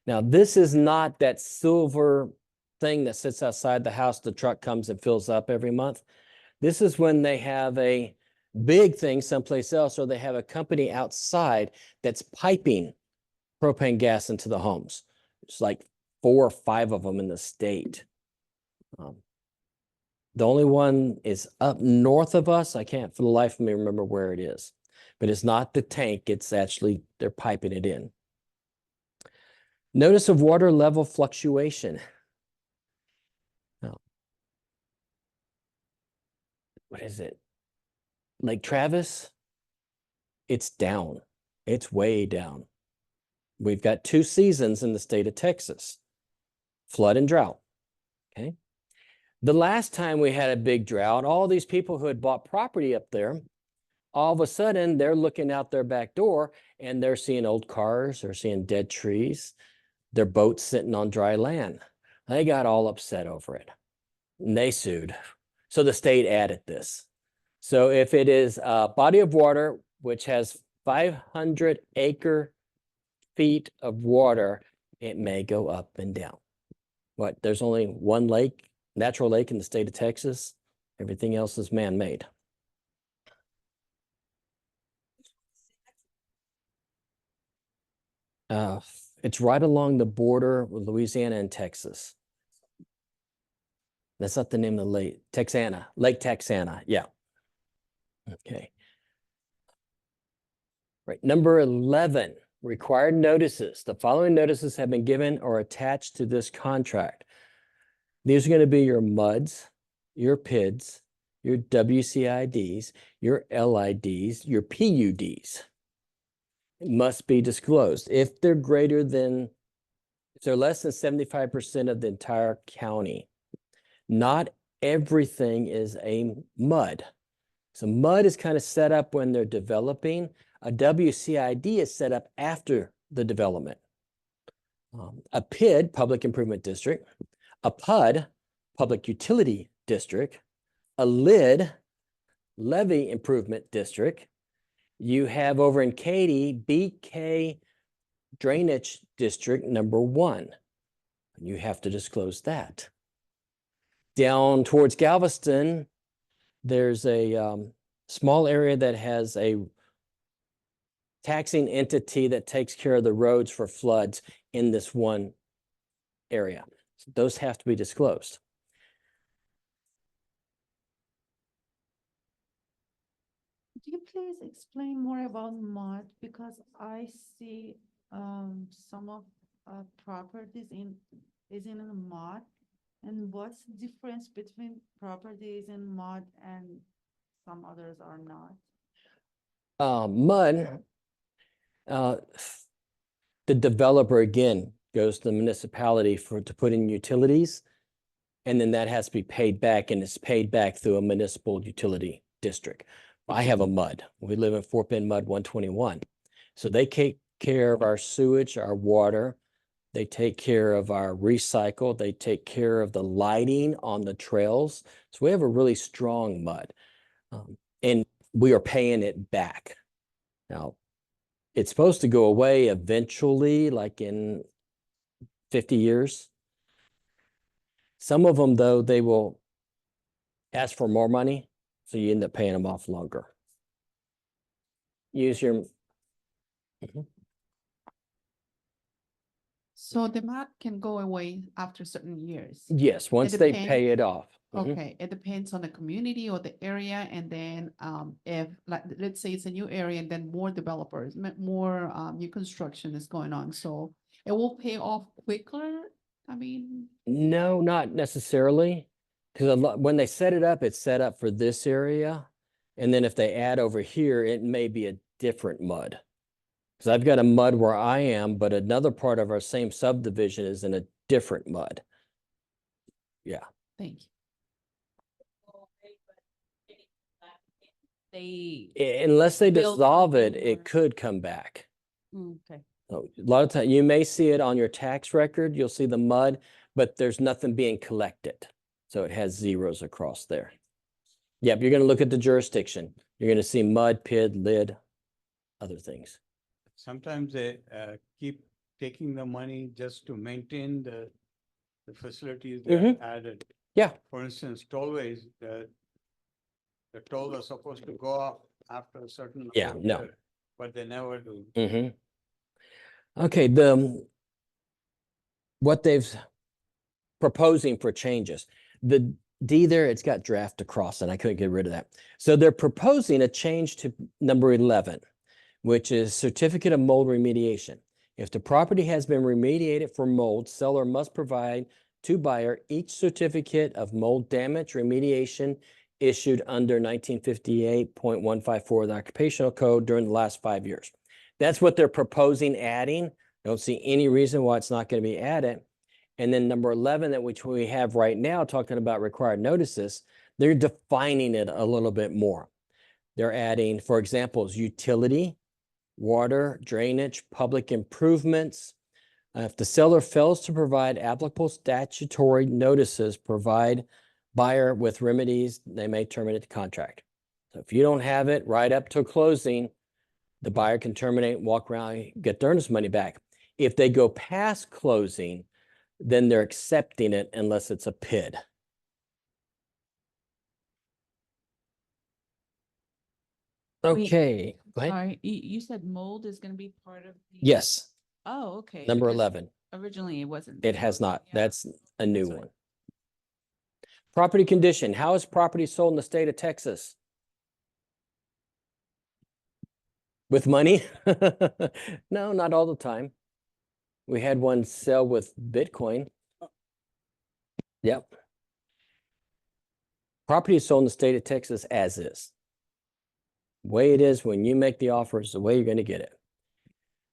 Now, this is not that silver thing that sits outside the house, the truck comes and fills up every month. This is when they have a big thing someplace else, or they have a company outside that's piping propane gas into the homes. It's like 4 or 5 of them in the state. The only one is up north of us. I can't for the life of me remember where it is, but it's not the tank. It's actually, they're piping it in. Notice of water level fluctuation. Now, what is it? Lake Travis, it's down. It's way down. We've got 2 seasons in the state of Texas, flood and drought. Okay. The last time we had a big drought, all these people who had bought property up there, all of a sudden they're looking out their back door and they're seeing old cars, they're seeing dead trees, their boats sitting on dry land. They got all upset over it and they sued. So the state added this. So if it is a body of water which has 500 acre feet of water, it may go up and down. What? There's only one lake, natural lake in the state of Texas. Everything else is man-made. It's right along the border with Louisiana and Texas. That's not the name of the lake. Texana, Lake Texana. Yeah. Okay. Right. Number 11, required notices. The following notices have been given or attached to this contract. These are going to be your MUDs, your PIDs, your WCIDs, your LIDs, your PUDs must be disclosed. If they're greater than, if they're less than 75% of the entire county, not everything is a MUD. So MUD is kind of set up when they're developing. A WCID is set up after the development. A PID, Public Improvement District, a PUD, Public Utility District, a LID, Levy Improvement District. You have over in Katy, BK Drainage District number 1. You have to disclose that. Down towards Galveston, there's a small area that has a taxing entity that takes care of the roads for floods in this one area. So those have to be disclosed. Could you please explain more about MUD? Because I see some of properties is in a MUD. And what's the difference between properties in MUD and some others are not? MUD, the developer again goes to the municipality to put in utilities, and then that has to be paid back, and it's paid back through a municipal utility district. I have a MUD. We live in Fort Bend MUD 121. So they take care of our sewage, our water. They take care of our recycle. They take care of the lighting on the trails. So we have a really strong MUD. And we are paying it back. Now, it's supposed to go away eventually, like in 50 years. Some of them, though, they will ask for more money, so you end up paying them off longer. Use your... So the MUD can go away after certain years? Yes, once they pay it off. Okay, it depends on the community or the area, and then if, like, let's say it's a new area and then more developers, more new construction is going on, so it will pay off quicker? I mean, No, not necessarily, because when they set it up, it's set up for this area. And then if they add over here, it may be a different MUD. Because I've got a MUD where I am, but another part of our same subdivision is in a different MUD. Yeah. thank you. Unless they build dissolve it, something it or- could come back. Okay. So a lot of times you may see it on your tax record, you'll see the MUD, but there's nothing being collected. So it has zeros across there. Yep, you're going to look at the jurisdiction. You're going to see MUD, PID, LID, other things. Sometimes they keep taking the money just to maintain the facilities that are added. Yeah. For instance, tollways, the tolls are supposed to go up after a certain. Yeah, number of no. years, but they never do. Okay, what they've proposing for changes. The D there, it's got draft across and I couldn't get rid of that. So they're proposing a change to number 11, which is certificate of mold remediation. If the property has been remediated for mold, seller must provide to buyer each certificate of mold damage remediation issued under 1958.154 of the occupational code during the last 5 years. That's what they're proposing adding. I don't see any reason why it's not going to be added. And then number 11, that which we have right now, talking about required notices, they're defining it a little bit more. They're adding, for example, utility, water, drainage, public improvements. If the seller fails to provide applicable statutory notices, provide buyer with remedies, they may terminate the contract. So if you don't have it right up to closing, the buyer can terminate, walk around, get their earnest money back. If they go past closing, then they're accepting it unless it's a PID. Okay, go ahead. Sorry, you said mold is gonna be part of the? Yes, Oh, okay. number because 11. Originally, it wasn't. It has not. Yeah. That's a new right. one. Property condition. How is property sold in the state of Texas? With money? No, not all the time. We had one sell with Bitcoin. Yep. Property is sold in the state of Texas as is. Way it is when you make the offer is the way you're going to get it.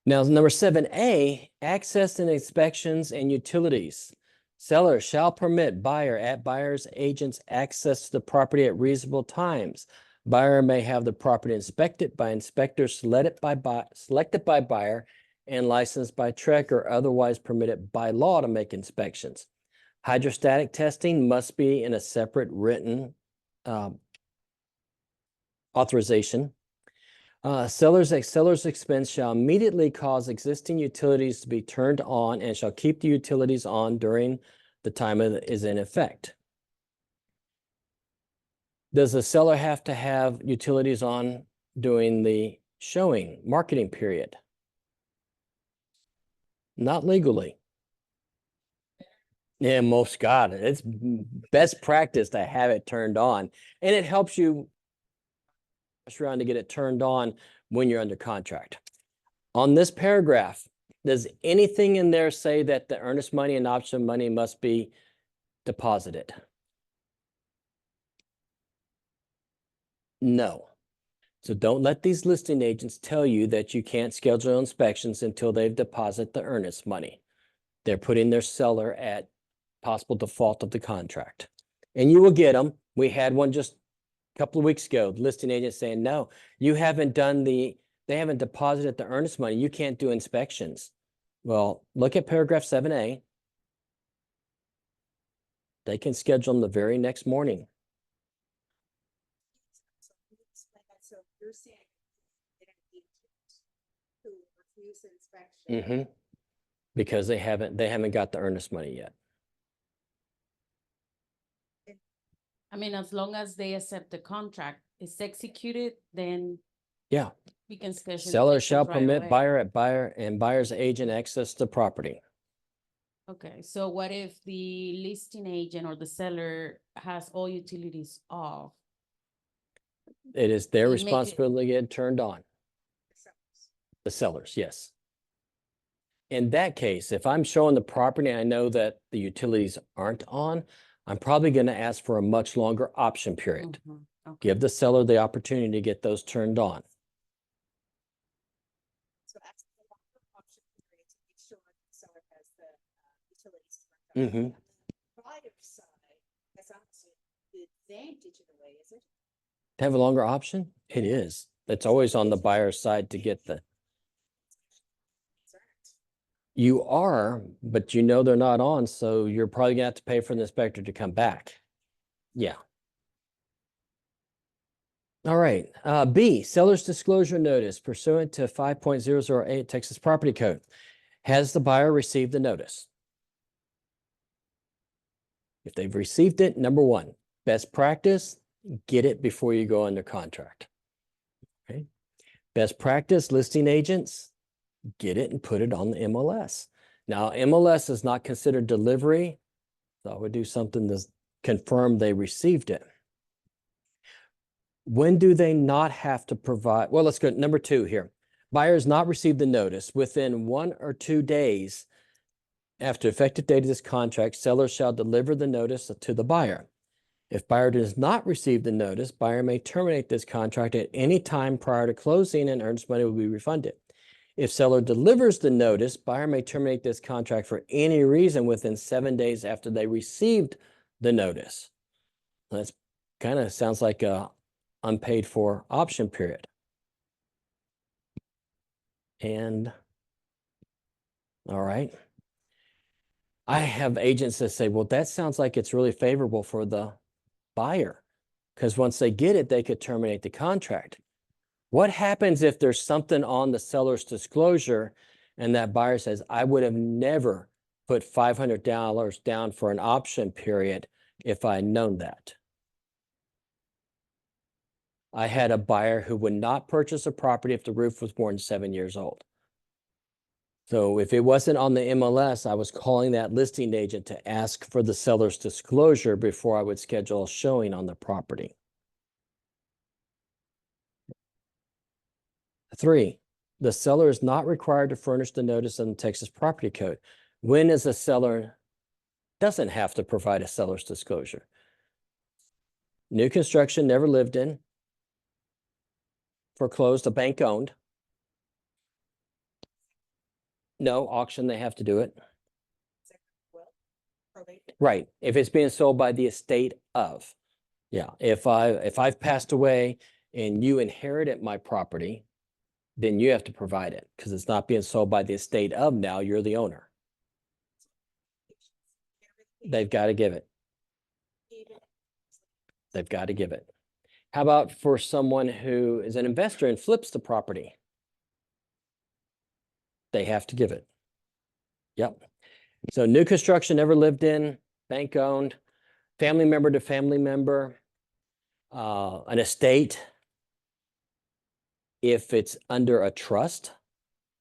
Now, number 7A, access and inspections and utilities. Seller shall permit buyer at buyer's agent's access to the property at reasonable times. Buyer may have the property inspected by inspectors selected by buyer and licensed by TREC or otherwise permitted by law to make inspections. Hydrostatic testing must be in a separate written authorization. Seller's expense shall immediately cause existing utilities to be turned on and shall keep the utilities on during the time it is in effect. Does the seller have to have utilities on during the showing, marketing period? Not legally. Yeah, most God, it's best practice to have it turned on, and it helps you around to get it turned on when you're under contract. On this paragraph, does anything in there say that the earnest money and option money must be deposited? No. So don't let these listing agents tell you that you can't schedule inspections until they've deposited the earnest money. They're putting their seller at possible default of the contract. And you will get them. We had one just a couple of weeks ago, the listing agent saying, no, you haven't done they haven't deposited the earnest money. You can't do inspections. Well, look at paragraph 7A. They can schedule them the very next morning. So can you explain that? So you're saying that an agent who refused inspection. Because they haven't got the earnest money yet. I mean, as long as they accept the contract, it's executed, then Yeah. we can schedule. Seller inspections shall right permit away. buyer at buyer and buyer's agent access to property. Okay, so what if the listing agent or the seller has all utilities off? It is their You make it- responsibility to get turned on. The sellers, yes. In that case, if I'm showing the property, and I know that the utilities aren't on, I'm probably going to ask for a much longer option period. Mhm, okay. Give the seller the opportunity to get those turned on. So ask for the longer option period to make sure the seller has the utilities turned on. On the buyer's side, that's obviously the advantage in a way, is it? To have a longer option? It is. It's always on the buyer's side to get the. You are, but you know they're not on, so you're probably gonna have to pay for the inspector to come back. Yeah. All right, B, seller's disclosure notice pursuant to 5.008 Texas Property Code. Has the buyer received the notice? If they've received it, number one, best practice, get it before you go under contract. Okay. Best practice, listing agents, get it and put it on the MLS. Now, MLS is not considered delivery, so I would do something to confirm they received it. When do they not have to provide? Well, let's go number 2 here. Buyers not received the notice within 1 or 2 days after effective date of this contract, seller shall deliver the notice to the buyer. If buyer does not receive the notice, buyer may terminate this contract at any time prior to closing and earnest money will be refunded. If seller delivers the notice, buyer may terminate this contract for any reason within 7 days after they received the notice. That's kind of sounds like a unpaid for option period. And all right. I have agents that say, well, that sounds like it's really favorable for the buyer because once they get it, they could terminate the contract. What happens if there's something on the seller's disclosure and that buyer says, I would have never put $500 down for an option period if I had known that? I had a buyer who would not purchase a property if the roof was more than 7 years old. So if it wasn't on the MLS, I was calling that listing agent to ask for the seller's disclosure before I would schedule a showing on the property. 3, the seller is not required to furnish the notice in the Texas Property Code. When is a seller doesn't have to provide a seller's disclosure? New construction, never lived in. Foreclosed, a bank owned. No, auction, they have to do it. Well, probate. Right, if it's being sold by the estate of. Yeah, if I've passed away and you inherited my property, then you have to provide it because it's not being sold by the estate of now, you're the owner. They've got to give it. They've got to give it. How about for someone who is an investor and flips the property? They have to give it. Yep. So new construction, never lived in, bank owned, family member to family member, an estate. If it's under a trust,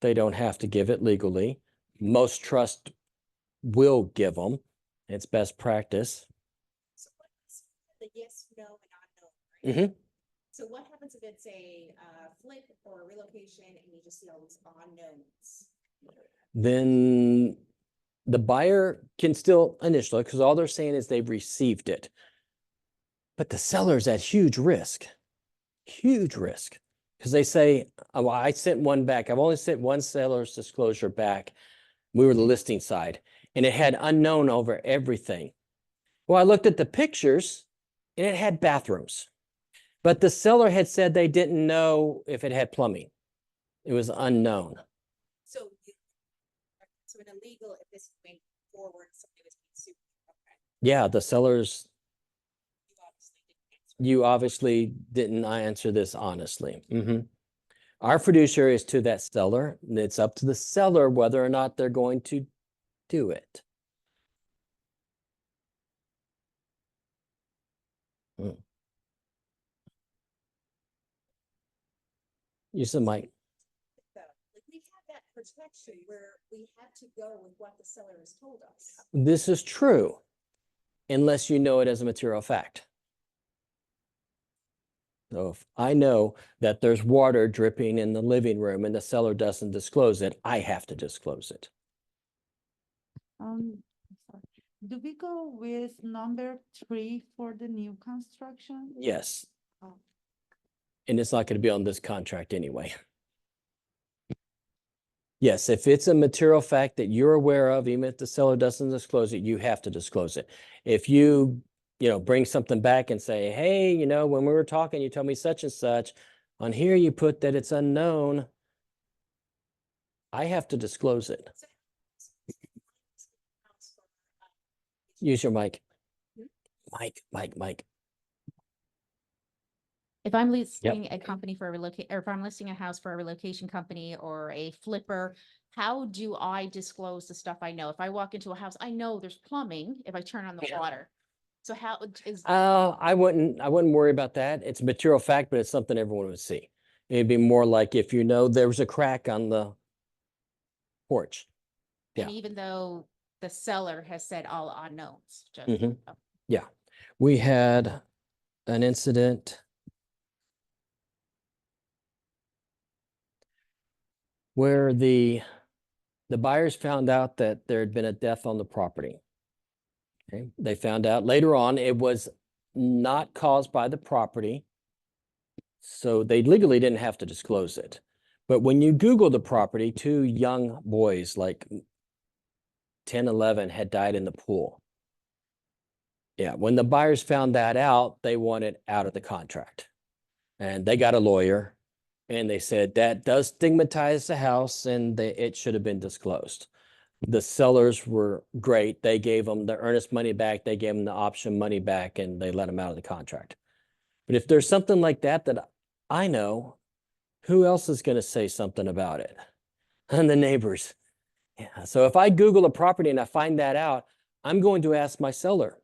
they don't have to give it legally. Most trust will give them. It's best practice. So what is the yes, no, and unknown, right? Mhm. So what happens if it's a flip or a relocation and you just see all these unknowns? Then the buyer can still initial it because all they're saying is they've received it. But the seller's at huge risk. Because they say, oh, well, I sent one back. I've only sent one seller's disclosure back. We were the listing side and it had unknown over everything. Well, I looked at the pictures and it had bathrooms, but the seller had said they didn't know if it had plumbing. It was unknown. So in a legal, if this went forward, somebody was being sued. Okay. Yeah, the sellers, You obviously didn't answer. you obviously didn't answer this honestly. Our fiduciary is to that seller, and it's up to the seller whether or not they're going to do it. Use the mic. Like we have that protection where we have to go with what the seller has told us. This is true, unless you know it as a material fact. So if I know that there's water dripping in the living room and the seller doesn't disclose it, I have to disclose it. Sorry. Do we go with number 3 for the new construction? Yes. Oh. And it's not going to be on this contract anyway. Yes, if it's a material fact that you're aware of, even if the seller doesn't disclose it, you have to disclose it. If you bring something back and say, hey, when we were talking, you told me such and such. On here, you put that it's unknown. I have to disclose it. Use your mic. Mike. If I'm listing a company for a relocate, or if I'm listing a house for a relocation company or a flipper, how do I disclose the stuff I know? If I walk into a house, I know there's plumbing if I turn on the water. So how is? I wouldn't worry about that. It's a material fact, but it's something everyone would see. It'd be more like if there was a crack on the porch. And even though the seller has said all unknowns. Just, Yeah, we had an incident where the buyers found out that there had been a death on the property. Okay, they found out later on it was not caused by the property, so they legally didn't have to disclose it. But when you Google the property, 2 young boys, like 10, 11, had died in the pool. Yeah, when the buyers found that out, they wanted out of the contract. And they got a lawyer, and they said that does stigmatize the house, and it should have been disclosed. The sellers were great. They gave them the earnest money back. They gave them the option money back, and they let them out of the contract. But if there's something like that I know, who else is going to say something about it? And the neighbors. Yeah. So if I Google a property and I find that out, I'm going to ask my seller,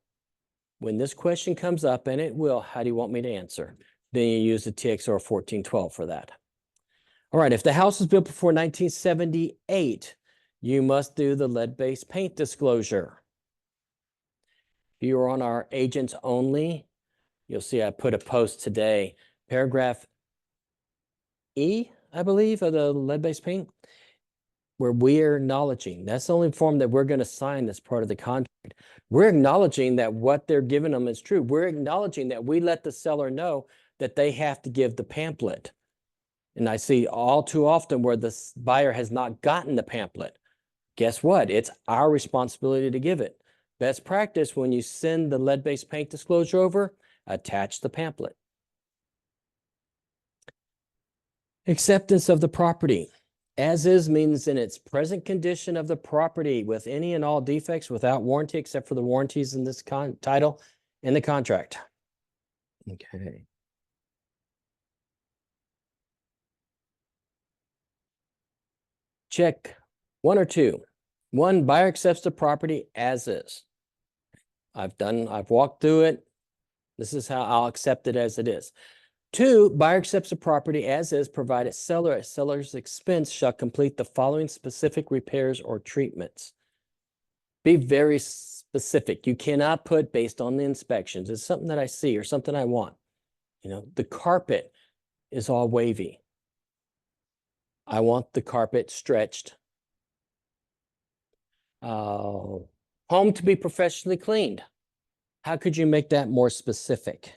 when this question comes up, and it will, how do you want me to answer? Then you use the TXR 1412 for that. All right, if the house was built before 1978, you must do the lead-based paint disclosure. If you are on our agents only, you'll see I put a post today, paragraph E, I believe, of the lead-based paint. where we are acknowledging, that's the only form that we're going to sign as part of the contract. We're acknowledging that what they're giving them is true. We're acknowledging that we let the seller know that they have to give the pamphlet. And I see all too often where the buyer has not gotten the pamphlet. Guess what? It's our responsibility to give it. Best practice, when you send the lead-based paint disclosure over, attach the pamphlet. Acceptance of the property. As is means in its present condition of the property with any and all defects without warranty except for the warranties in this title in the contract. Okay. Check 1 or 2. 1, buyer accepts the property as is. I've walked through it. This is how I'll accept it as it is. 2, buyer accepts the property as is, provided seller at seller's expense shall complete the following specific repairs or treatments. Be very specific. You cannot put based on the inspections. It's something that I see or something I want. You know, the carpet is all wavy. I want the carpet stretched. Home to be professionally cleaned. How could you make that more specific?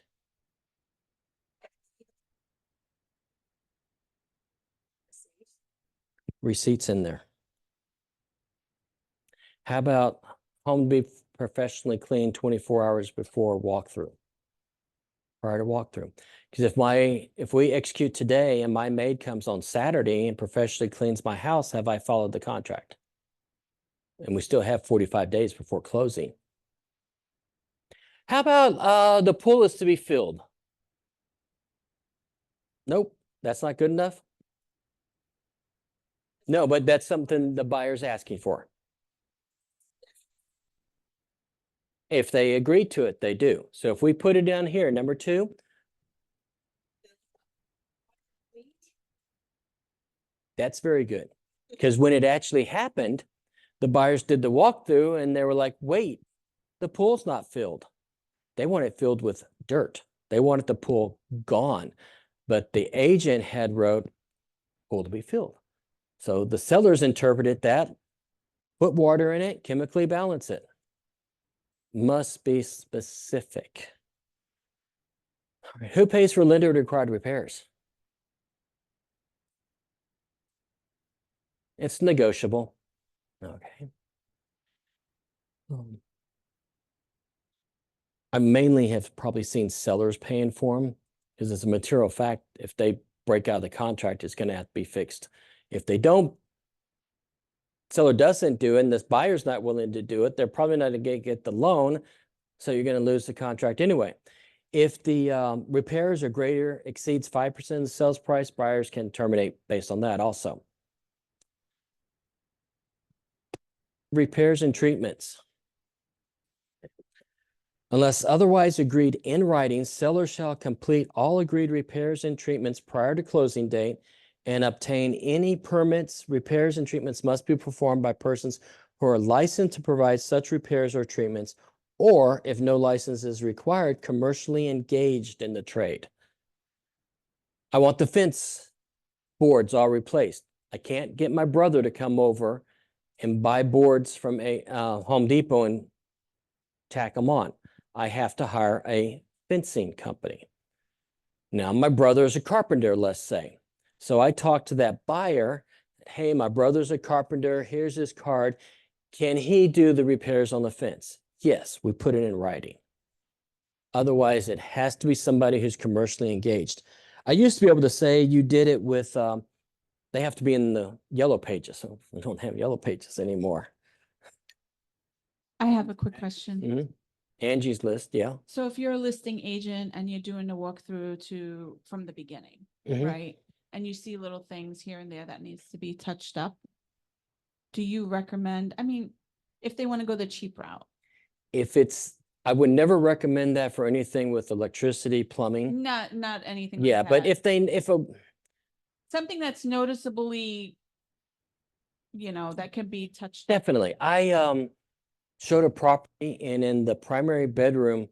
Receipts in there. How about home to be professionally cleaned 24 hours before walkthrough? Prior to walkthrough. Because if we execute today and my maid comes on Saturday and professionally cleans my house, have I followed the contract? And we still have 45 days before closing. How about the pool is to be filled? Nope, that's not good enough. No, but that's something the buyer's asking for. If they agree to it, they do. So if we put it down here, number 2. That's very good. Because when it actually happened, the buyers did the walkthrough and they were like, wait, the pool's not filled. They want it filled with dirt. They wanted the pool gone. But the agent had wrote pool to be filled. So the sellers interpreted that, put water in it, chemically balance it. Must be specific. Who pays for lender required repairs? It's negotiable. Okay. I mainly have probably seen sellers paying for them because it's a material fact. If they break out of the contract, it's going to have to be fixed. If they don't, seller doesn't do it and this buyer's not willing to do it, they're probably not going to get the loan. So you're going to lose the contract anyway. If the repairs are exceeds 5% of the sales price, buyers can terminate based on that also. Repairs and treatments. Unless otherwise agreed in writing, seller shall complete all agreed repairs and treatments prior to closing date and obtain any permits. Repairs and treatments must be performed by persons who are licensed to provide such repairs or treatments, or if no license is required, commercially engaged in the trade. I want the fence boards all replaced. I can't get my brother to come over and buy boards from a Home Depot and tack them on. I have to hire a fencing company. Now, my brother is a carpenter, let's say. So I talk to that buyer, hey, my brother's a carpenter, here's his card. Can he do the repairs on the fence? Yes, we put it in writing. Otherwise, it has to be somebody who's commercially engaged. I used to be able to say you did it with, they have to be in the yellow pages. So we don't have yellow pages anymore. I have a quick question. Mm-hmm. Angie's List, yeah. So if you're a listing agent and you're doing a walkthrough from the beginning, Mhm. right? And you see little things here and there that needs to be touched up, do you recommend, I mean, if they want to go the cheap route? I would never recommend that for anything with electricity, plumbing. Not anything like Yeah, but that. Something that's noticeably, that can be touched up. definitely. I showed a property and in the primary bedroom,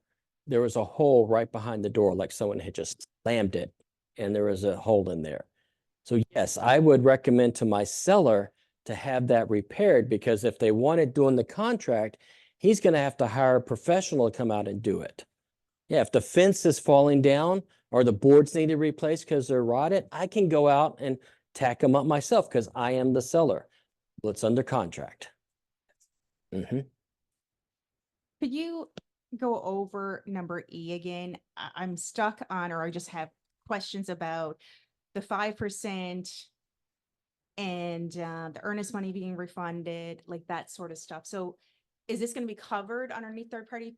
there was a hole right behind the door, like someone had just slammed it and there was a hole in there. So yes, I would recommend to my seller to have that repaired, because if they want it doing the contract, he's gonna have to hire a professional to come out and do it. Yeah, if the fence is falling down or the boards need to be replaced because they're rotted, I can go out and tack them up myself because I am the seller. Well, it's under contract. Mhm. Could you go over number E again? I'm stuck on, or I just have questions about the 5% and the earnest money being refunded, like that sort of stuff. So is this gonna be covered underneath third-party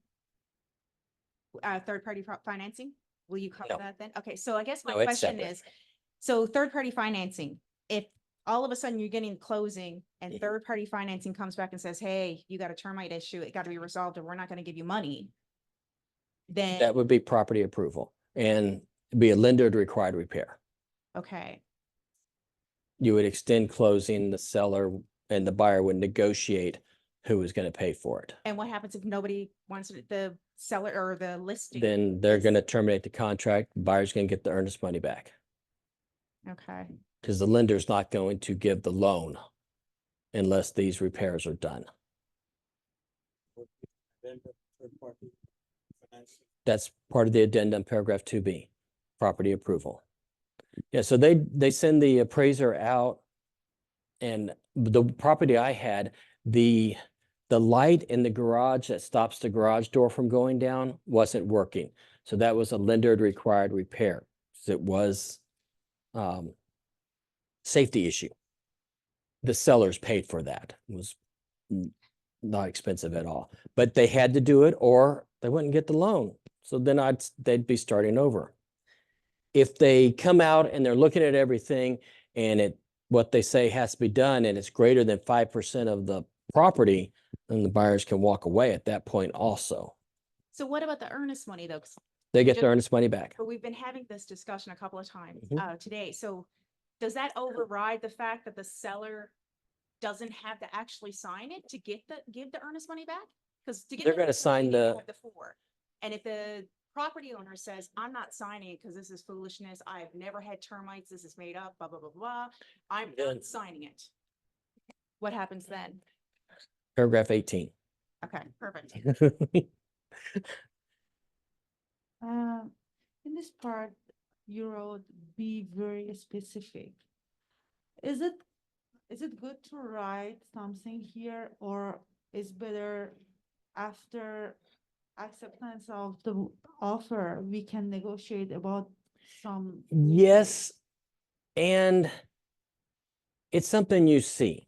financing? Will you cover No. that then? Okay, so I guess my No, it's question separate. is, so third-party financing, if all of a sudden you're getting closing and Mhm. third-party financing comes back and says, hey, you got a termite issue, it got to be resolved, or we're not gonna give you money, then, That would be property approval and be a lender required repair. okay, You would extend closing, the seller and the buyer would negotiate who is going to pay for it. and what happens if nobody wants it, the seller or the listing? Then they're is- going to terminate the contract, buyer's going to get the earnest money back. Okay, Because the lender's not going to give the loan unless these repairs are done. Then the third party financing. That's part of the addendum, paragraph 2B, property approval. Yeah, so they send the appraiser out, and the property I had, the light in the garage that stops the garage door from going down wasn't working. So that was a lender required repair. 'Cause it was safety issue. The sellers paid for that. It was not expensive at all, but they had to do it or they wouldn't get the loan. So then they'd be starting over. If they come out and they're looking at everything and what they say has to be done and it's greater than 5% of the property, then the buyers can walk away at that point also. so what about the earnest money though? 'Cause They get Just- their earnest money back. But we've been having this discussion a couple of times Mhm. today. So does that override the fact that the seller doesn't have to actually sign it to give the earnest money back? Because to get They're the gonna earnest money, sign you need to the- have the 4. And if the property owner says, I'm not signing it because this is foolishness, I've never had termites, this is made up, blah, blah, blah, blah, I'm Then- not signing it. What happens then? Paragraph 18. Okay, perfect. In this part, you wrote, be very specific. Is it good to write something here, or is better after acceptance of the offer, we can negotiate about some? Yes, and it's something you see,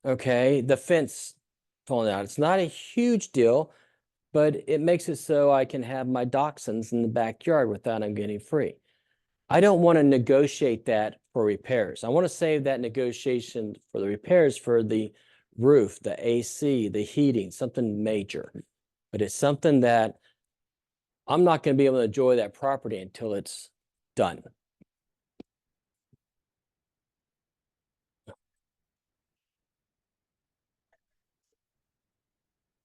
okay? The fence falling out. It's not a huge deal, but it makes it so I can have my dachshunds in the backyard without them getting free. I don't want to negotiate that for repairs. I want to save that negotiation for the repairs for the roof, the AC, the heating, something major. But it's something that I'm not going to be able to enjoy that property until it's done.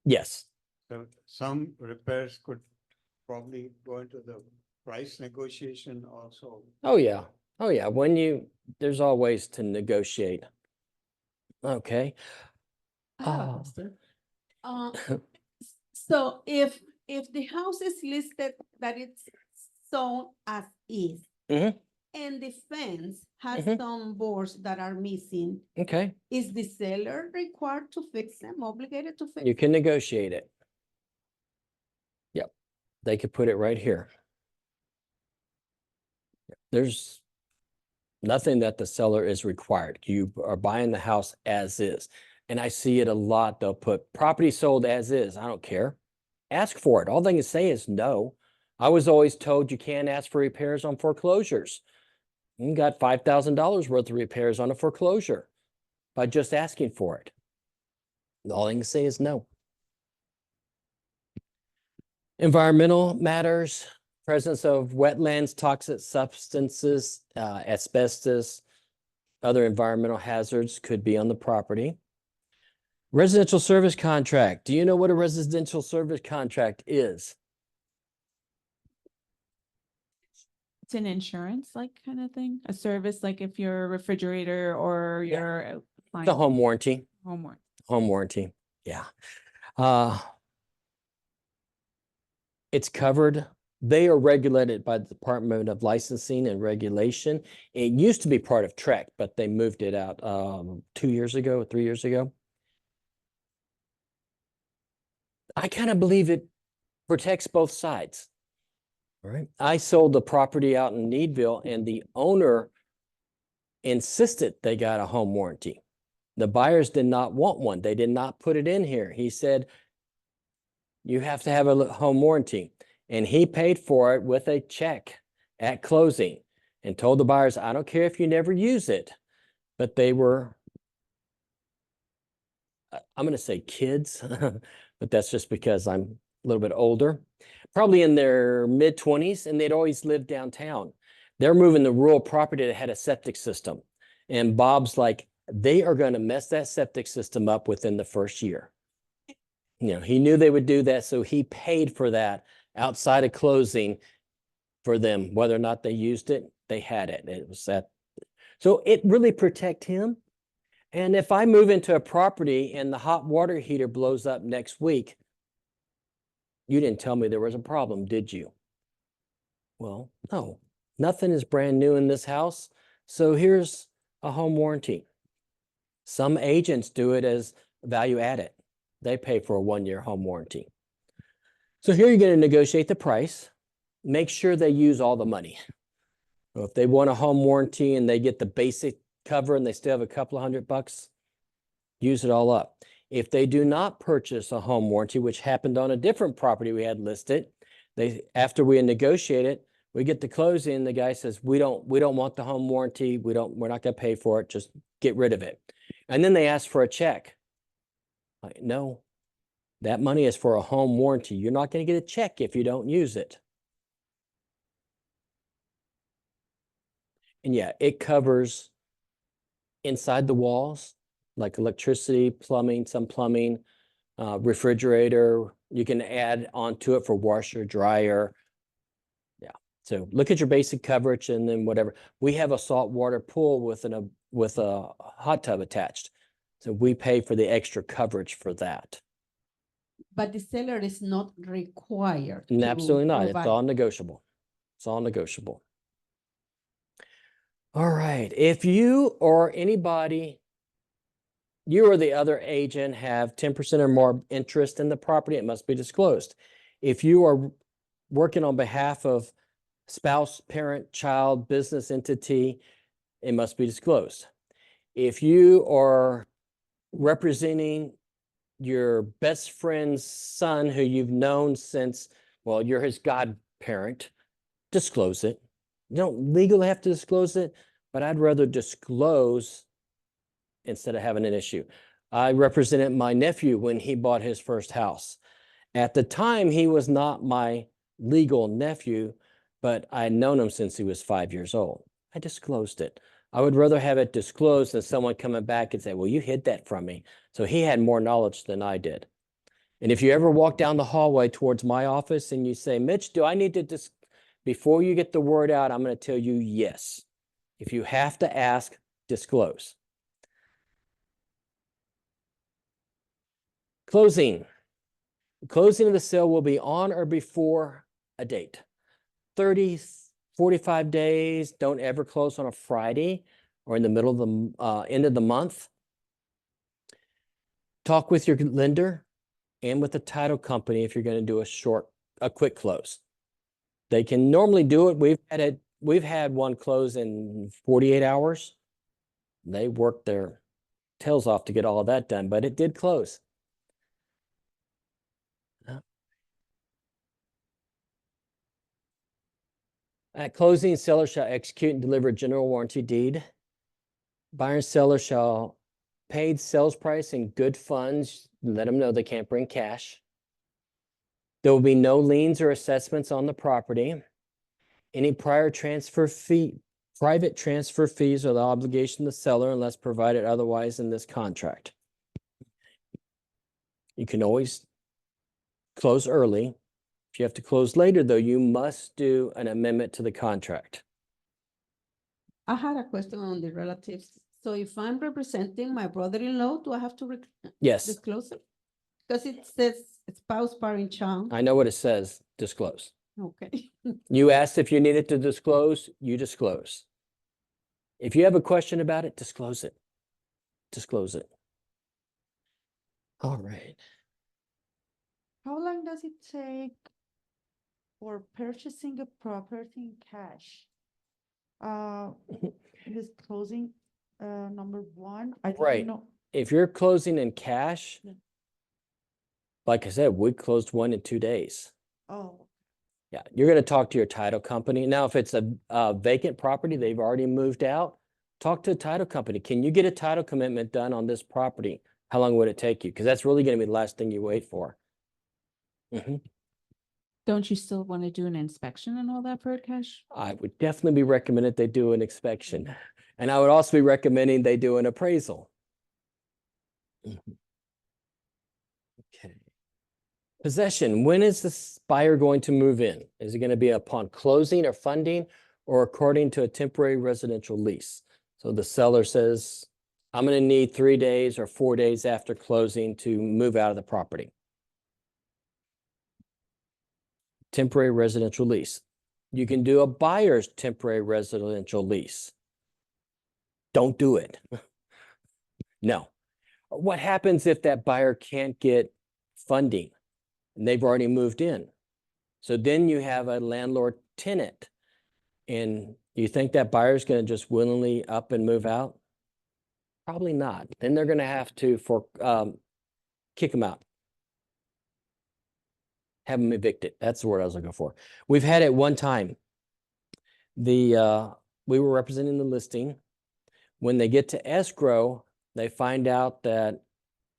Yes. So some repairs could probably go into the price negotiation also. Oh, yeah. Oh, yeah. There's always to negotiate. Okay. I have a Oh. question. So if the house is listed that it's shown as is. Mhm. And the fence has Mhm. some boards that are missing, Okay. is the seller required to fix them, obligated to fix? You can negotiate it. Yep. They could put it right here. There's nothing that the seller is required. You are buying the house as is. And I see it a lot. They'll put property sold as is. I don't care. Ask for it. All they can say is no. I was always told you can't ask for repairs on foreclosures. You got $5,000 worth of repairs on a foreclosure by just asking for it. All they can say is no. Environmental matters, presence of wetlands, toxic substances, asbestos, other environmental hazards could be on the property. Residential service contract. Do you know what a residential service contract is? It's an insurance like kind of thing, a service like if your refrigerator or Yeah. your The home warranty, Homework. home warranty, yeah. It's covered. They are regulated by the Department of Licensing and Regulation. It used to be part of TREC, but they moved it out 2 years ago, 3 years ago. I kind of believe it protects both sides. All right. I sold the property out in Needville and the owner insisted they got a home warranty. The buyers did not want one. They did not put it in here. He said, you have to have a home warranty. And he paid for it with a check at closing and told the buyers, I don't care if you never use it. But they were, I'm going to say kids, but that's just because I'm a little bit older, probably in their mid-20s, and they'd always lived downtown. They're moving the rural property that had a septic system. And Bob's like, they are going to mess that septic system up within the first year. You know, he knew they would do that, so he paid for that outside of closing for them. Whether or not they used it, they had it. It was that. So it really protect him. And if I move into a property and the hot water heater blows up next week, you didn't tell me there was a problem, did you? Well, no, nothing is brand new in this house. So here's a home warranty. Some agents do it as value added. They pay for a 1-year home warranty. So here you're going to negotiate the price. Make sure they use all the money. So if they want a home warranty and they get the basic cover and they still have a couple of $100, use it all up. If they do not purchase a home warranty, which happened on a different property we had listed, after we negotiate it, we get to closing, the guy says, we don't want the home warranty. We're not going to pay for it. Just get rid of it. And then they ask for a check. Like, no, that money is for a home warranty. You're not going to get a check if you don't use it. And yeah, it covers inside the walls, like electricity, plumbing, some plumbing, refrigerator. You can add onto it for washer, dryer. Yeah. So look at your basic coverage and then whatever. We have a saltwater pool with a hot tub attached. So we pay for the extra coverage for that. But the seller is not required. And absolutely not. It's provide. all negotiable. It's all negotiable. All right. If you or anybody, you or the other agent have 10% or more interest in the property, it must be disclosed. If you are working on behalf of spouse, parent, child, business entity, it must be disclosed. If you are representing your best friend's son who you've known since, well, you're his godparent, disclose it. You don't legally have to disclose it, but I'd rather disclose instead of having an issue. I represented my nephew when he bought his first house. At the time, he was not my legal nephew, but I'd known him since he was 5 years old. I disclosed it. I would rather have it disclosed than someone coming back and say, well, you hid that from me. So he had more knowledge than I did. And if you ever walk down the hallway towards my office and you say, Mitch, do I need to before you get the word out, I'm going to tell you yes. If you have to ask, disclose. Closing. Closing of the sale will be on or before a date. 30, 45 days. Don't ever close on a Friday or in the middle of the end of the month. Talk with your lender and with the title company if you're going to do a quick close. They can normally do it. We've had one close in 48 hours. They worked their tails off to get all of that done, but it did close. At closing, seller shall execute and deliver a general warranty deed. Buyer and seller shall pay sales price in good funds. Let them know they can't bring cash. There will be no liens or assessments on the property. Any private transfer fees are the obligation of the seller unless provided otherwise in this contract. You can always close early. If you have to close later, though, you must do an amendment to the contract. I had a question on the relatives So if I'm representing my brother-in-law, do I have to Yes, disclose it? Because it says spouse, parent, child. I know what it says, disclose. Okay. You asked if you needed to disclose, you disclose. If you have a question about it, disclose it. Disclose it. All right. How long does it take for purchasing a property in cash? This closing, number one, I Right. didn't know. If you're closing in cash, Yeah. like I said, we closed one in 2 days. Oh, Yeah, you're gonna talk to your title company. Now, if it's a vacant property, they've already moved out, talk to a title company. Can you get a title commitment done on this property? How long would it take you? Because that's really gonna be the last thing you wait for. Mhm. Don't you still want to do an inspection and all that for a cash? I would definitely be recommended they do an inspection. And I would also be recommending they do an appraisal. Mhm. Okay. Possession, when is this buyer going to move in? Is it going to be upon closing or funding or according to a temporary residential lease? So the seller says, I'm going to need 3 days or 4 days after closing to move out of the property. Temporary residential lease. You can do a buyer's temporary residential lease. Don't do it. No. What happens if that buyer can't get funding and they've already moved in? So then you have a landlord tenant and you think that buyer's going to just willingly up and move out? Probably not. Then they're going to have to kick them out. Have them evicted. That's the word I was looking for. We've had it one time. We were representing the listing. When they get to escrow, they find out that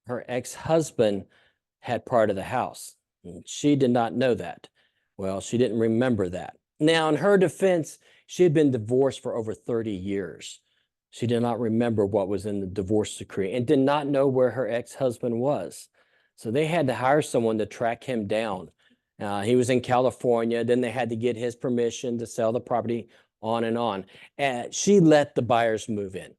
her ex-husband had part of the house. And she did not know that. Well, she didn't remember that. Now, in her defense, she had been divorced for over 30 years. She did not remember what was in the divorce decree and did not know where her ex-husband was. So they had to hire someone to track him down. He was in California. Then they had to get his permission to sell the property, on and on. And she let the buyers move in.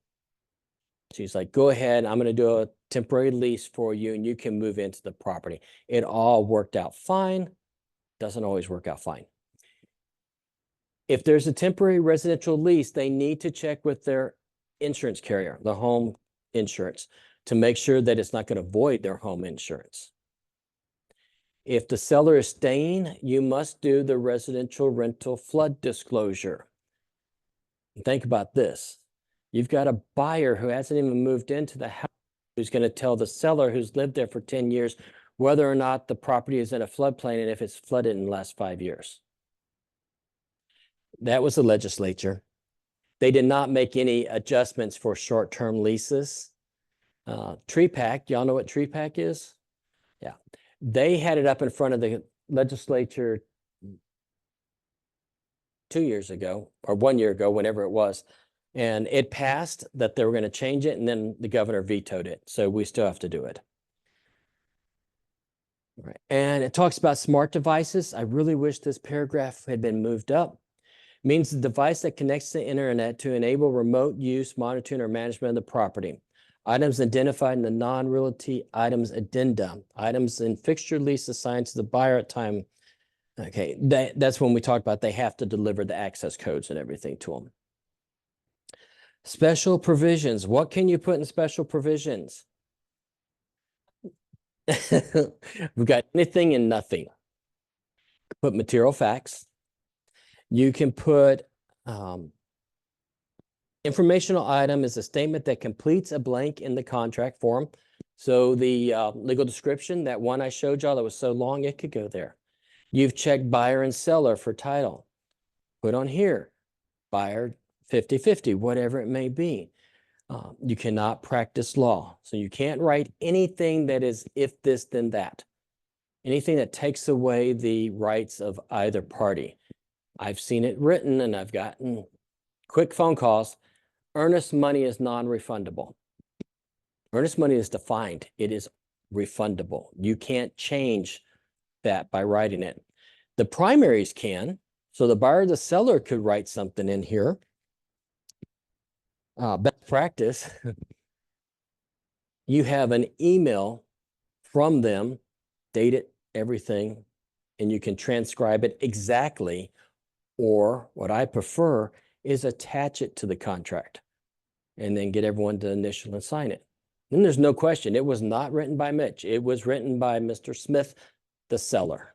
She's like, go ahead, I'm going to do a temporary lease for you and you can move into the property. It all worked out fine. Doesn't always work out fine. If there's a temporary residential lease, they need to check with their insurance carrier, the home insurance, to make sure that it's not going to void their home insurance. If the seller is staying, you must do the residential rental flood disclosure. Think about this. You've got a buyer who hasn't even moved into the house who's going to tell the seller who's lived there for 10 years whether or not the property is in a floodplain and if it's flooded in the last 5 years. That was the legislature. They did not make any adjustments for short-term leases. TREPAC, y'all know what TREPAC is? Yeah. They had it up in front of the legislature 2 years ago or 1 year ago, whenever it was. And it passed that they were going to change it, and then the governor vetoed it. So we still have to do it. All right. And it talks about smart devices. I really wish this paragraph had been moved up. It means the device that connects to the internet to enable remote use, monitoring, or management of the property. Items identified in the non-realty items addenda. Items in fixture lease assigned to the buyer at time. Okay, that's when we talk about they have to deliver the access codes and everything to them. Special provisions. What can you put in special provisions? We've got anything and nothing. Put material facts. You can put informational item is a statement that completes a blank in the contract form. So the legal description, that one I showed y'all that was so long, it could go there. You've checked buyer and seller for title. Put on here, buyer 50-50, whatever it may be. You cannot practice law. So you can't write anything that is if this, then that. Anything that takes away the rights of either party. I've seen it written and I've gotten quick phone calls. Earnest money is non-refundable. Earnest money is defined. It is refundable. You can't change that by writing it. The primaries can. So the buyer or the seller could write something in here. Best practice, you have an email from them, date it, everything, and you can transcribe it exactly. Or what I prefer is attach it to the contract and then get everyone to initial and sign it. Then there's no question, it was not written by Mitch. It was written by Mr. Smith, the seller.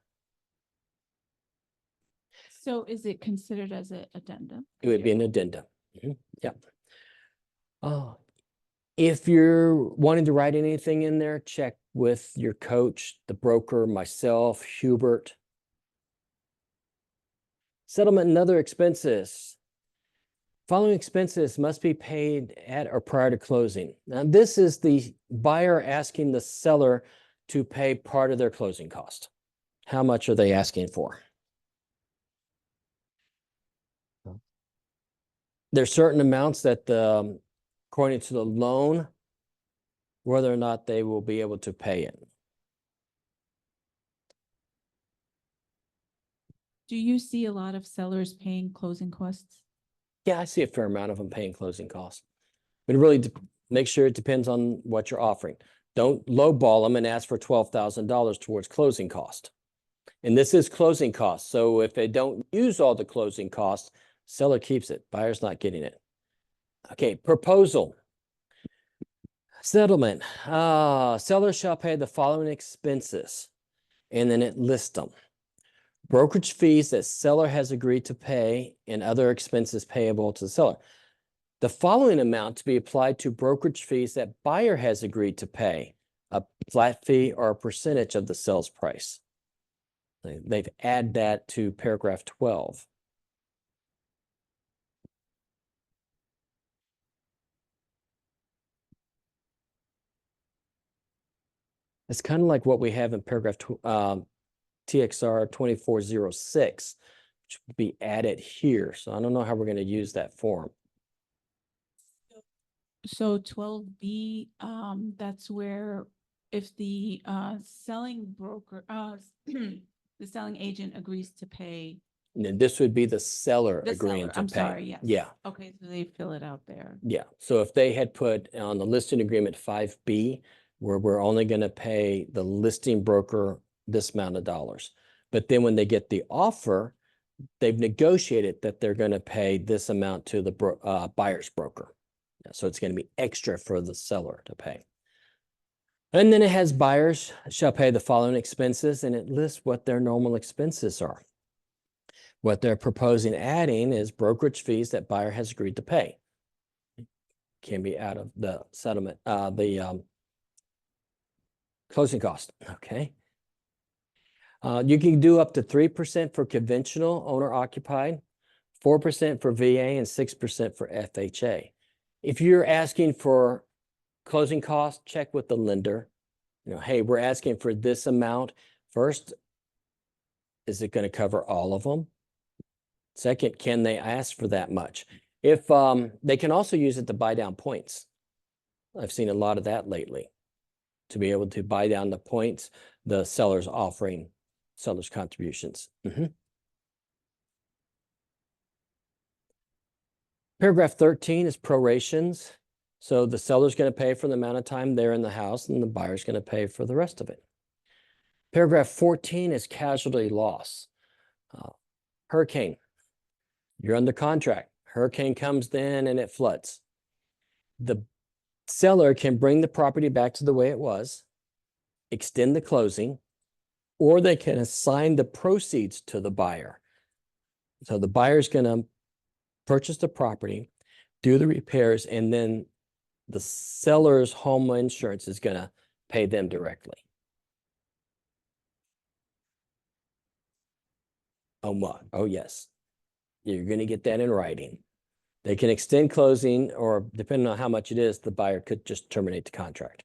So is it considered as an addendum? It would be an addendum. Yeah. If you're wanting to write anything in there, check with your coach, the broker, myself, Hubert. Settlement and other expenses. Following expenses must be paid at or prior to closing. Now, this is the buyer asking the seller to pay part of their closing cost. How much are they asking for? There's certain amounts that, according to the loan, whether or not they will be able to pay it. Do you see a lot of sellers paying closing costs? Yeah, I see a fair amount of them paying closing costs. But it really make sure it depends on what you're offering. Don't lowball them and ask for $12,000 towards closing cost. And this is closing costs. So if they don't use all the closing costs, seller keeps it. Buyer's not getting it. Okay, proposal. Settlement. Seller shall pay the following expenses. And then it lists them. Brokerage fees that seller has agreed to pay and other expenses payable to the seller. The following amount to be applied to brokerage fees that buyer has agreed to pay, a flat fee or a percentage of the sales price. They've added that to paragraph 12. It's kind of like what we have in paragraph TXR 2406, which would be added here. So I don't know how we're going to use that form. So 12B, that's where if the selling broker, the selling agent agrees to pay. And this would be the seller The agreeing seller, to I'm pay. sorry, yes. Yeah. Okay, so they fill it out there. Yeah. So if they had put on the listing agreement 5B, where we're only going to pay the listing broker this amount of dollars. But then when they get the offer, they've negotiated that they're going to pay this amount to the buyer's broker. So it's going to be extra for the seller to pay. And then it has buyers shall pay the following expenses, and it lists what their normal expenses are. What they're proposing adding is brokerage fees that buyer has agreed to pay. Can be out of the settlement, closing cost, okay? You can do up to 3% for conventional owner occupied, 4% for VA, and 6% for FHA. If you're asking for closing costs, check with the lender. You know, hey, we're asking for this amount. First, is it going to cover all of them? Second, can they ask for that much? If they can also use it to buy down points. I've seen a lot of that lately. To be able to buy down the points, the seller's offering seller's contributions. Paragraph 13 is prorations. So the seller's going to pay for the amount of time they're in the house, and the buyer's going to pay for the rest of it. Paragraph 14 is casualty loss. Hurricane. You're under contract. Hurricane comes in and it floods. The seller can bring the property back to the way it was, extend the closing, or they can assign the proceeds to the buyer. So the buyer's going to purchase the property, do the repairs, and then the seller's home insurance is going to pay them directly. Oh, what? Oh, yes. You're going to get that in writing. They can extend closing, or depending on how much it is, the buyer could just terminate the contract.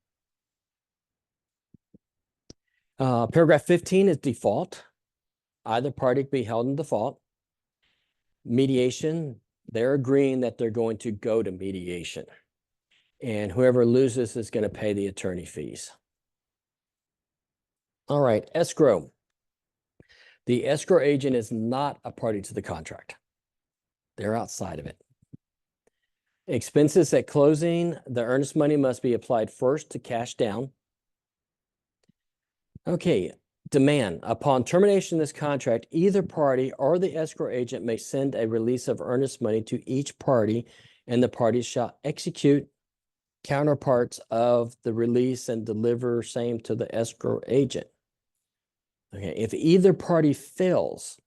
Paragraph 15 is default. Either party can be held in default. Mediation, they're agreeing that they're going to go to mediation. And whoever loses is going to pay the attorney fees. All right, escrow. The escrow agent is not a party to the contract. They're outside of it. Expenses at closing, the earnest money must be applied first to cash down. Okay, demand. Upon termination of this contract, either party or the escrow agent may send a release of earnest money to each party, and the parties shall execute counterparts of the release and deliver same to the escrow agent. Okay, if either party fails,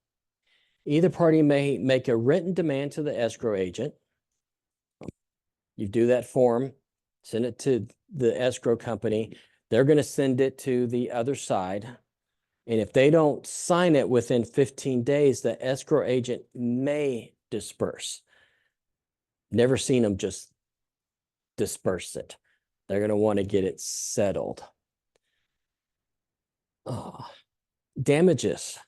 either party may make a written demand to the escrow agent. You do that form, send it to the escrow company. They're going to send it to the other side. And if they don't sign it within 15 days, the escrow agent may disperse. Never seen them just disperse it. They're going to want to get it settled. Damages.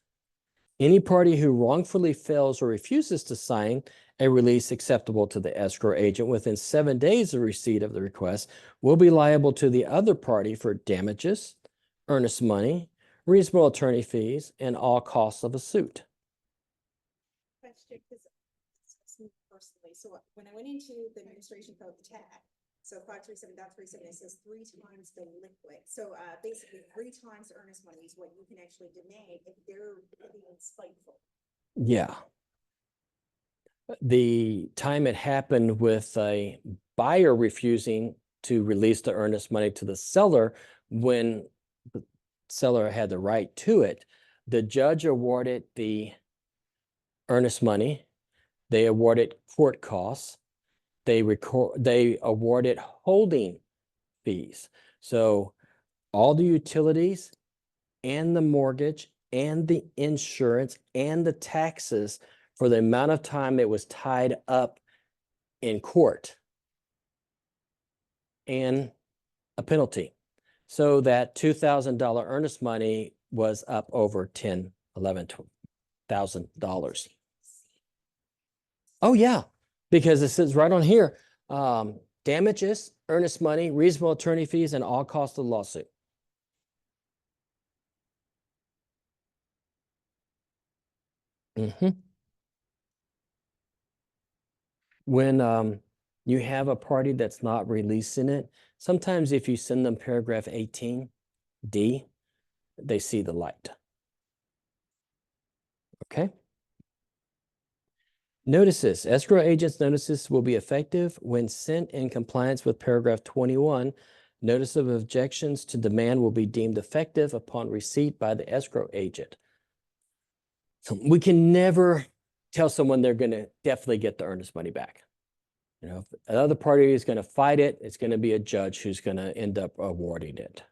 Any party who wrongfully fails or refuses to sign a release acceptable to the escrow agent within 7 days of receipt of the request will be liable to the other party for damages, earnest money, reasonable attorney fees, and all costs of a suit. Question, because me personally, so when I went into the administration code, the tag, so 537.37, it says 3 times the liquid. So basically 3 times the earnest money is what you can actually demand if they're being spiteful. Yeah. The time it happened with a buyer refusing to release the earnest money to the seller when the seller had the right to it, the judge awarded the earnest money. They awarded court costs. They awarded holding fees. So all the utilities and the mortgage and the insurance and the taxes for the amount of time it was tied up in court and a penalty. So that $2,000 earnest money was up over $10,000, $11,000. Oh yeah, because it says right on here, damages, earnest money, reasonable attorney fees, and all costs of the lawsuit. When you have a party that's not releasing it, sometimes if you send them paragraph 18D, they see the light. Okay. Notices. Escrow agents' notices will be effective when sent in compliance with paragraph 21. Notice of objections to demand will be deemed effective upon receipt by the escrow agent. So we can never tell someone they're going to definitely get the earnest money back. You know, if the other party is going to fight it, it's going to be a judge who's going to end up awarding it.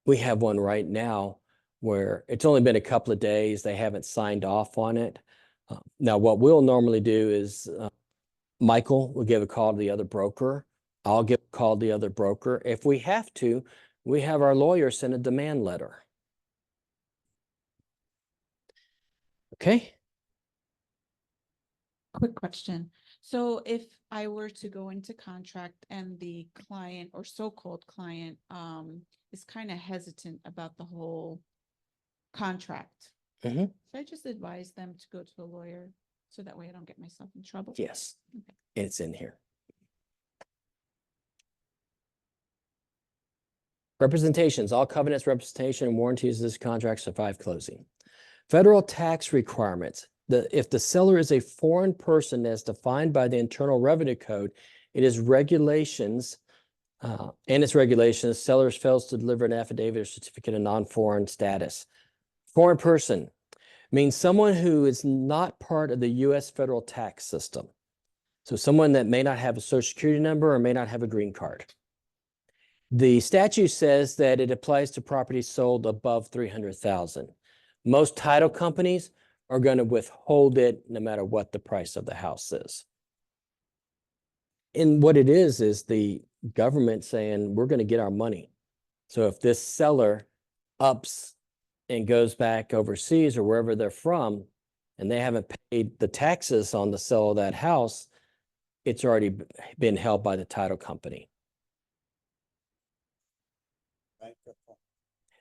We have one right now where it's only been a couple of days. They haven't signed off on it. Now, what we'll normally do is Michael will give a call to the other broker. I'll give a call to the other broker. If we have to, we have our lawyer send a demand letter. Okay. Quick question. So if I were to go into contract and the client or so-called client is kind of hesitant about the whole contract, should I just advise them to go to a lawyer so that way I don't get myself in trouble? Yes, Okay. it's in here. Representations, all covenants, representation, and warranties of this contract survive closing. Federal tax requirements. If the seller is a foreign person as defined by the Internal Revenue Code, it is regulations, and its regulations, sellers fails to deliver an affidavit or certificate of non-foreign status. Foreign person means someone who is not part of the U.S. federal tax system. So someone that may not have a social security number or may not have a green card. The statute says that it applies to properties sold above $300,000. Most title companies are going to withhold it no matter what the price of the house is. And what it is the government saying, we're going to get our money. So if this seller ups and goes back overseas or wherever they're from, and they haven't paid the taxes on the sale of that house, it's already been held by the title company. Bank account.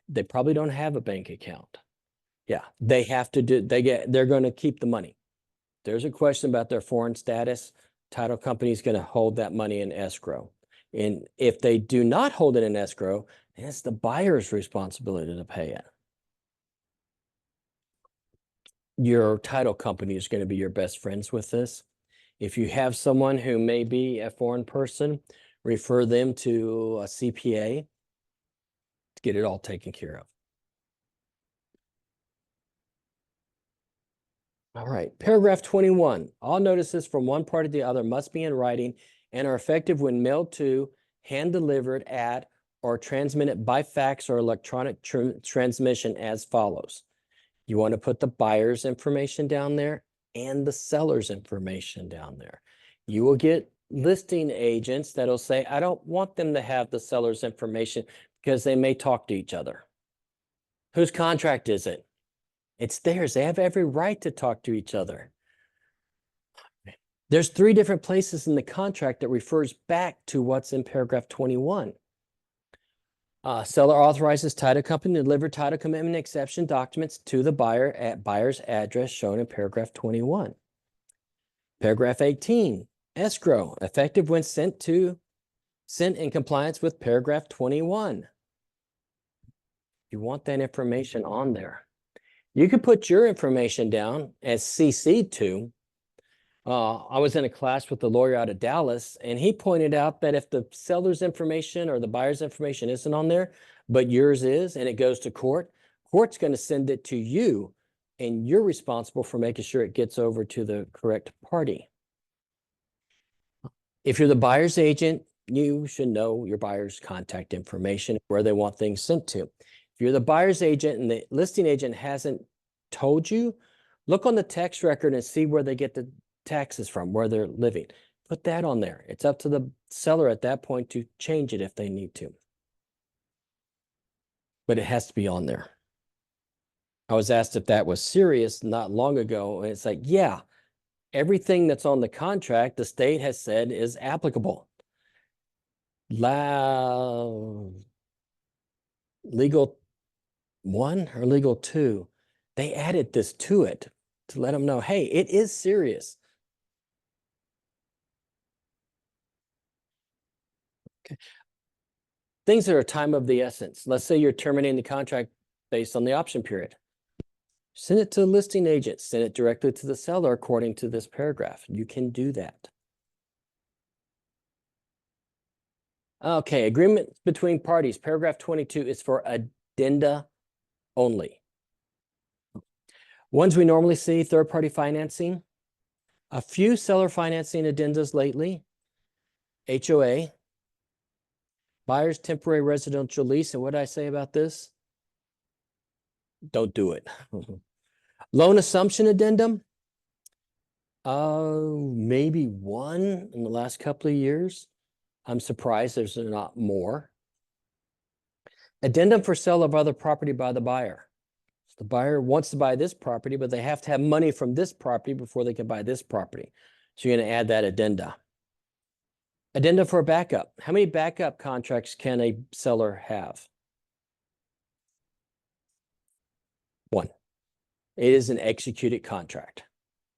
They probably don't have a bank account. Yeah, they have to do, they're going to keep the money. there's a question about their foreign status, title company is going to hold that money in escrow. And if they do not hold it in escrow, then it's the buyer's responsibility to pay it. Your title company is going to be your best friends with this. If you have someone who may be a foreign person, refer them to a CPA to get it all taken care of. All right, paragraph 21. All notices from one party to the other must be in writing and are effective when mailed to, hand delivered at, or transmitted by fax or electronic transmission as follows. You want to put the buyer's information down there and the seller's information down there. You will get listing agents that'll say, I don't want them to have the seller's information because they may talk to each other. Whose contract is it? It's theirs. They have every right to talk to each other. There's 3 different places in the contract that refers back to what's in paragraph 21. Seller authorizes title company to deliver title commitment exception documents to the buyer at buyer's address shown in paragraph 21. Paragraph 18, escrow, effective when sent in compliance with paragraph 21. You want that information on there. You could put your information down as CC'd to. I was in a class with a lawyer out of Dallas, and he pointed out that if the seller's information or the buyer's information isn't on there, but yours is, and it goes to court, court's going to send it to you, and you're responsible for making sure it gets over to the correct party. If you're the buyer's agent, you should know your buyer's contact information, where they want things sent to. If you're the buyer's agent and the listing agent hasn't told you, look on the tax record and see where they get the taxes from, where they're living. Put that on there. It's up to the seller at that point to change it if they need to. But it has to be on there. I was asked if that was serious not long ago, and it's like, yeah, everything that's on the contract, the state has said is applicable. Legal 1 or legal 2, they added this to it to let them know, hey, it is serious. Okay. Things that are time of the essence. Let's say you're terminating the contract based on the option period. Send it to the listing agent. Send it directly to the seller according to this paragraph. You can do that. Okay, agreement between parties. Paragraph 22 is for addenda only. Ones we normally see, third-party financing. A few seller financing addendas lately. HOA. Buyer's temporary residential lease. And what did I say about this? Don't do it. Loan assumption addendum. Maybe 1 in the last couple of years. I'm surprised there's not more. Addendum for sale of other property by the buyer. So the buyer wants to buy this property, but they have to have money from this property before they can buy this property. So you're going to add that addenda. Addenda for a backup. How many backup contracts can a seller have? 1. It is an executed contract.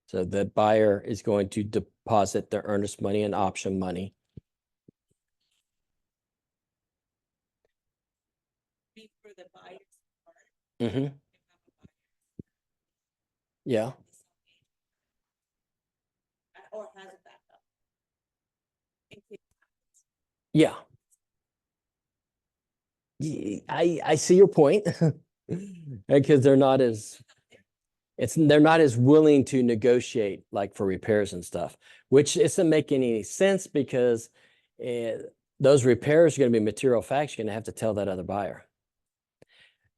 So the buyer is going to deposit their earnest money and option money. For the buyer's part. Mm-hmm. Yeah. Or has a backup. Yeah. I see your point. Because they're not as willing to negotiate like for repairs and stuff, which doesn't make any sense because those repairs are going to be material facts. You're going to have to tell that other buyer.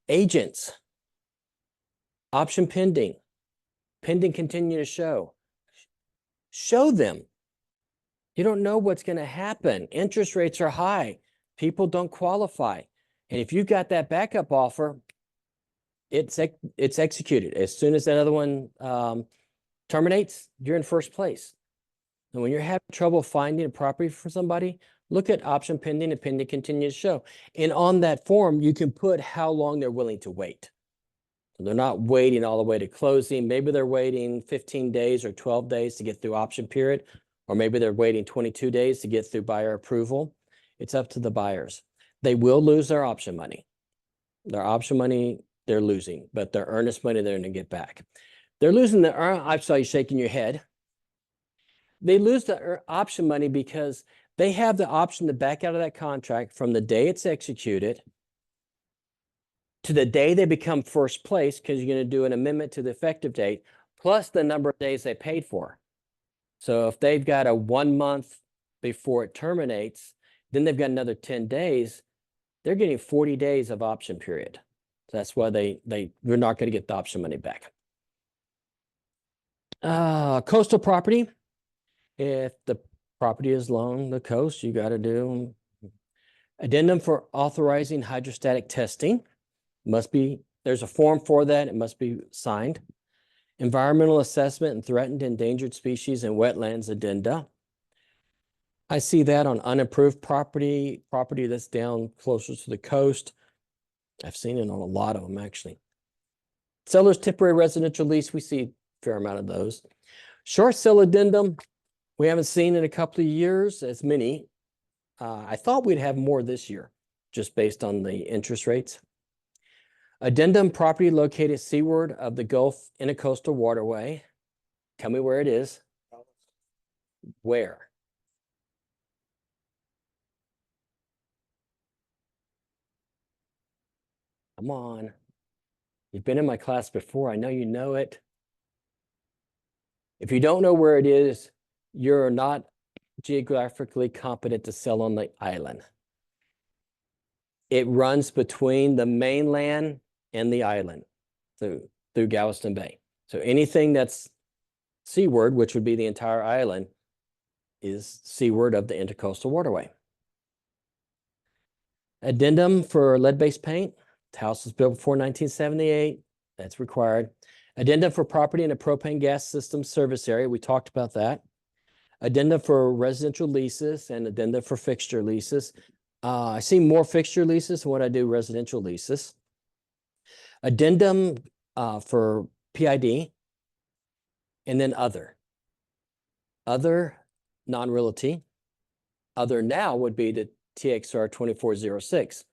Agents, option pending continue to show. Show them. You don't know what's going to happen. Interest rates are high. People don't qualify. And if you've got that backup offer, it's executed. As soon as that other one terminates, you're in first place. And when you're having trouble finding a property for somebody, look at option pending and pending continue to show. And on that form, you can put how long they're willing to wait. They're not waiting all the way to closing. Maybe they're waiting 15 days or 12 days to get through option period, or maybe they're waiting 22 days to get through buyer approval. It's up to the buyers. They will lose their option money. Their option money, they're losing, but their earnest money, they're going to get back. They're losing the, I saw you shaking your head. They lose the option money because they have the option to back out of that contract from the day it's executed to the day they become first place, because you're going to do an amendment to the effective date, plus the number of days they paid for. So if they've got a 1 month before it terminates, then they've got another 10 days, they're getting 40 days of option period. So that's why they're not going to get the option money back. Coastal property. If the property is along the coast, you got to do addendum for authorizing hydrostatic testing. Must be, there's a form for that. It must be signed. Environmental assessment and threatened endangered species and wetlands addenda. I see that on unapproved property that's down closer to the coast. I've seen it on a lot of them, actually. Seller's temporary residential lease, we see a fair amount of those. Short sale addendum, we haven't seen in a couple of years as many. I thought we'd have more this year, just based on the interest rates. Addendum property located seaward of the Gulf Intercoastal Waterway. Tell me where it is. Where? Come on. You've been in my class before. I know you know it. If you don't know where it is, you're not geographically competent to sell on the island. It runs between the mainland and the island through Galveston Bay. So anything that's seaward, which would be the entire island, is seaward of the Intercoastal Waterway. Addendum for lead-based paint. The house was built before 1978. That's required. Addendum for property in a propane gas system service area. We talked about that. Addendum for residential leases and addendum for fixture leases. I see more fixture leases than what I do residential leases. Addendum for PID, and then other. Other non-realty. Other now would be the TXR 2406,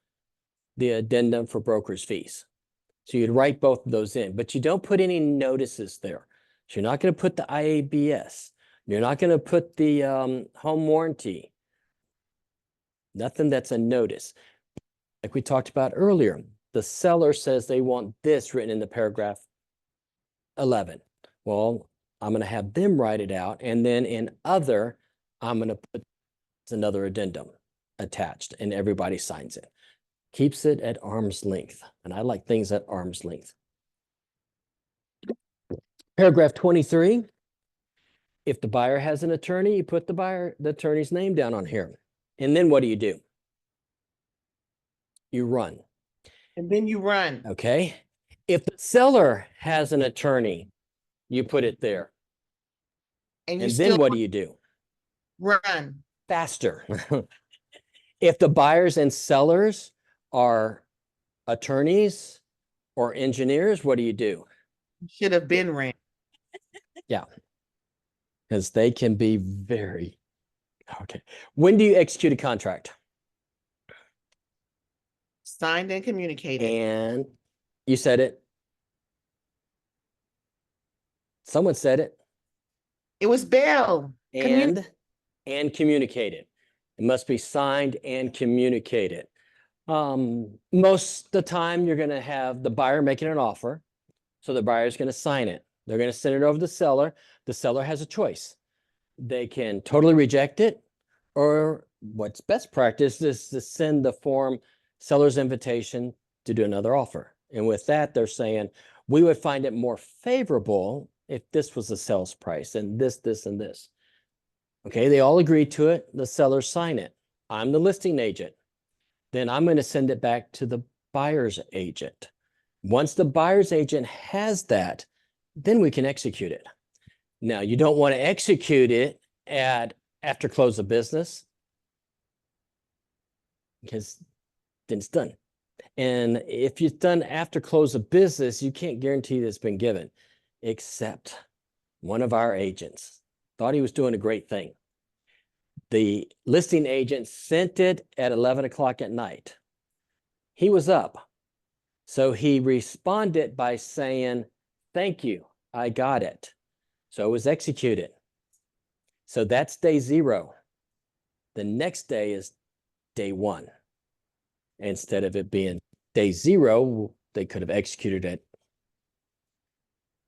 the addendum for broker's fees. So you'd write both of those in, but you don't put any notices there. So you're not going to put the IABS. You're not going to put the home warranty. Nothing that's a notice. Like we talked about earlier, the seller says they want this written in the paragraph 11. Well, I'm going to have them write it out. And then in other, I'm going to put another addendum attached and everybody signs it. Keeps it at arm's length. And I like things at arm's length. Paragraph 23. If the buyer has an attorney, you put the attorney's name down on here. And then what do? You run. And then you run. Okay. If the seller has an attorney, you put it there. And And then what do? Run. Faster. If the buyers and sellers are attorneys or engineers, what do? Should have been ran. Yeah. Because they can be very, okay. When do you execute a contract? Signed and communicated. And you said it. Someone said it. It was Bill. And communicated. It must be signed and communicated. Most of the time, you're going to have the buyer making an offer. So the buyer is going to sign it. They're going to send it over to the seller. The seller has a choice. They can totally reject it, or what's best practice is to send the form seller's invitation to do another offer. And with that, they're saying, we would find it more favorable if this was the sales price and this, and this. Okay, they all agree to it. The sellers sign it. I'm the listing agent. Then I'm going to send it back to the buyer's agent. Once the buyer's agent has that, then we can execute it. Now, you don't want to execute it after close of business, because then it's done. And if you've done after close of business, you can't guarantee that it's been given, except one of our agents thought he was doing a great thing. The listing agent sent it at 11 o'clock at night. He was up. So he responded by saying, "Thank you, I got it." So it was executed. So that's day 0. The next day is day 1. Instead of it being day 0, they could have executed it.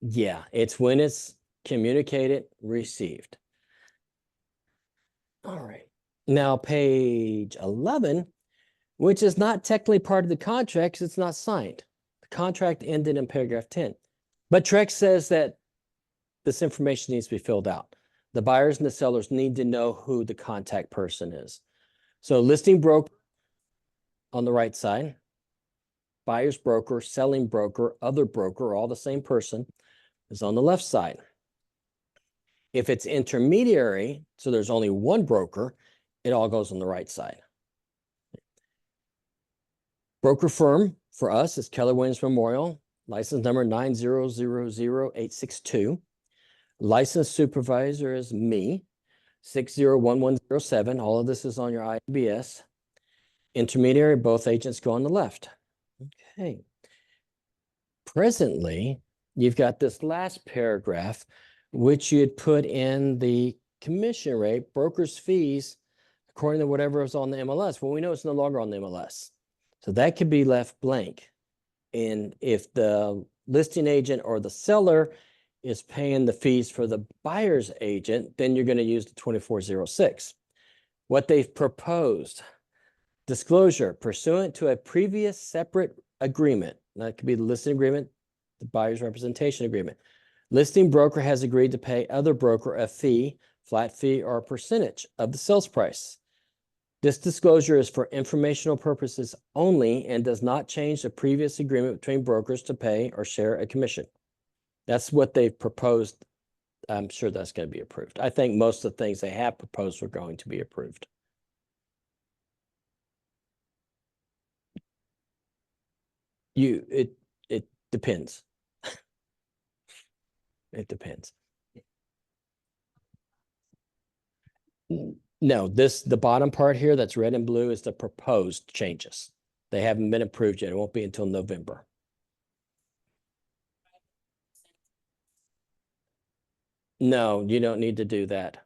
Yeah, it's when it's communicated, received. All right. Now page 11, which is not technically part of the contract because it's not signed. The contract ended in paragraph 10. But Trex says that this information needs to be filled out. The buyers and the sellers need to know who the contact person is. So listing broker on the right side, buyer's broker, selling broker, other broker, all the same person, is on the left side. If it's intermediary, so there's only one broker, it all goes on the right side. Broker firm for us is Keller Williams Memorial, license number 9000862. Licensed supervisor is me, 601107. All of this is on your IBS. Intermediary, both agents go on the left. Okay. Presently, you've got this last paragraph, which you had put in the commission rate, broker's fees, according to whatever is on the MLS. Well, we know it's no longer on the MLS. So that could be left blank. And if the listing agent or the seller is paying the fees for the buyer's agent, then you're going to use the 2406. What they've proposed, disclosure pursuant to a previous separate agreement. That could be the listing agreement, the buyer's representation agreement. Listing broker has agreed to pay other broker a fee, flat fee, or a percentage of the sales price. This disclosure is for informational purposes only and does not change the previous agreement between brokers to pay or share a commission. That's what they've proposed. I'm sure that's going to be approved. I think most of the things they have proposed are going to be approved. It depends. It depends. No, the bottom part here that's red and blue is the proposed changes. They haven't been approved yet. It won't be until November. No, you don't need to do that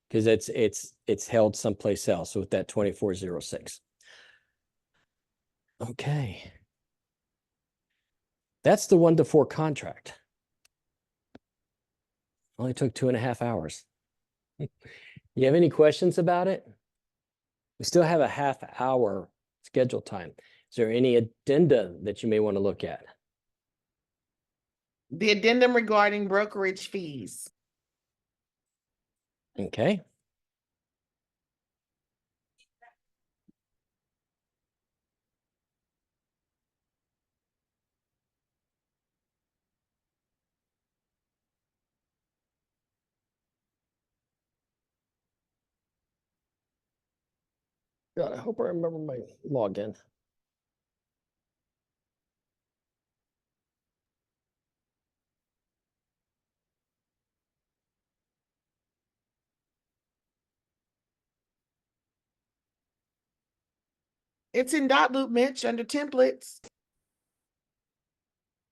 because it's held someplace else with that 2406. Okay. That's the 1-to-4 contract. Only took 2.5 hours. You have any questions about it? We still have a half-hour schedule time. Is there any addenda that you may want to look at? The addendum regarding brokerage fees. Okay. God, I hope I remember my login. It's in Dotloop, Mitch, under templates.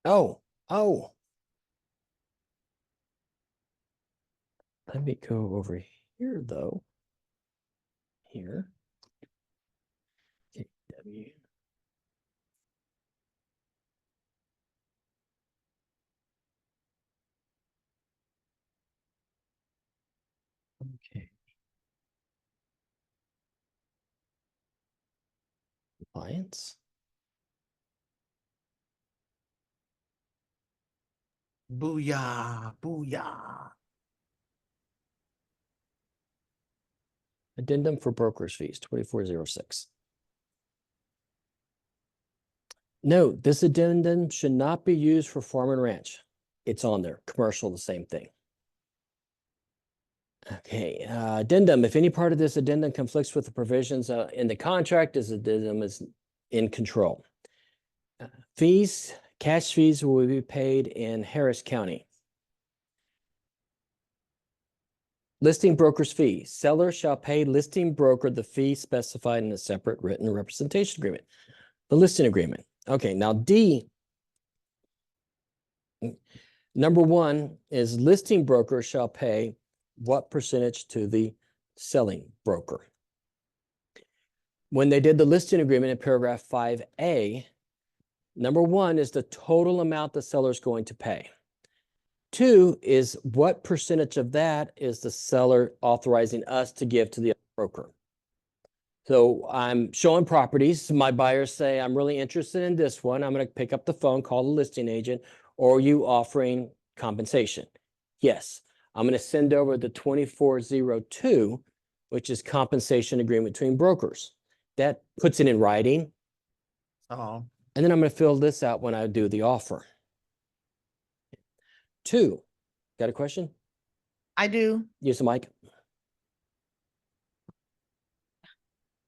Oh. Let me go over here, though. Here. KW. Okay. Compliance. Booyah, booyah. Addendum for broker's fees, 2406. No, this addendum should not be used for farm and ranch. It's on there. Commercial, the same thing. Okay, addendum. If any part of this addendum conflicts with the provisions in the contract, this addendum is in control. Fees, cash fees will be paid in Harris County. Listing broker's fee. Seller shall pay listing broker the fee specified in a separate written representation agreement. The listing agreement. Okay, now D. Number one is listing broker shall pay what percentage to the selling broker. When they did the listing agreement in paragraph 5A, number one is the total amount the seller is going to pay. Two is what percentage of that is the seller authorizing us to give to the broker. So I'm showing properties. My buyers say, I'm really interested in this one. I'm going to pick up the phone, call the listing agent, or are you offering compensation? Yes. I'm going to send over the 2402, which is compensation agreement between brokers. That puts it in writing. Oh, And then I'm going to fill this out when I do the offer. Two, got a question? I do. Use the mic.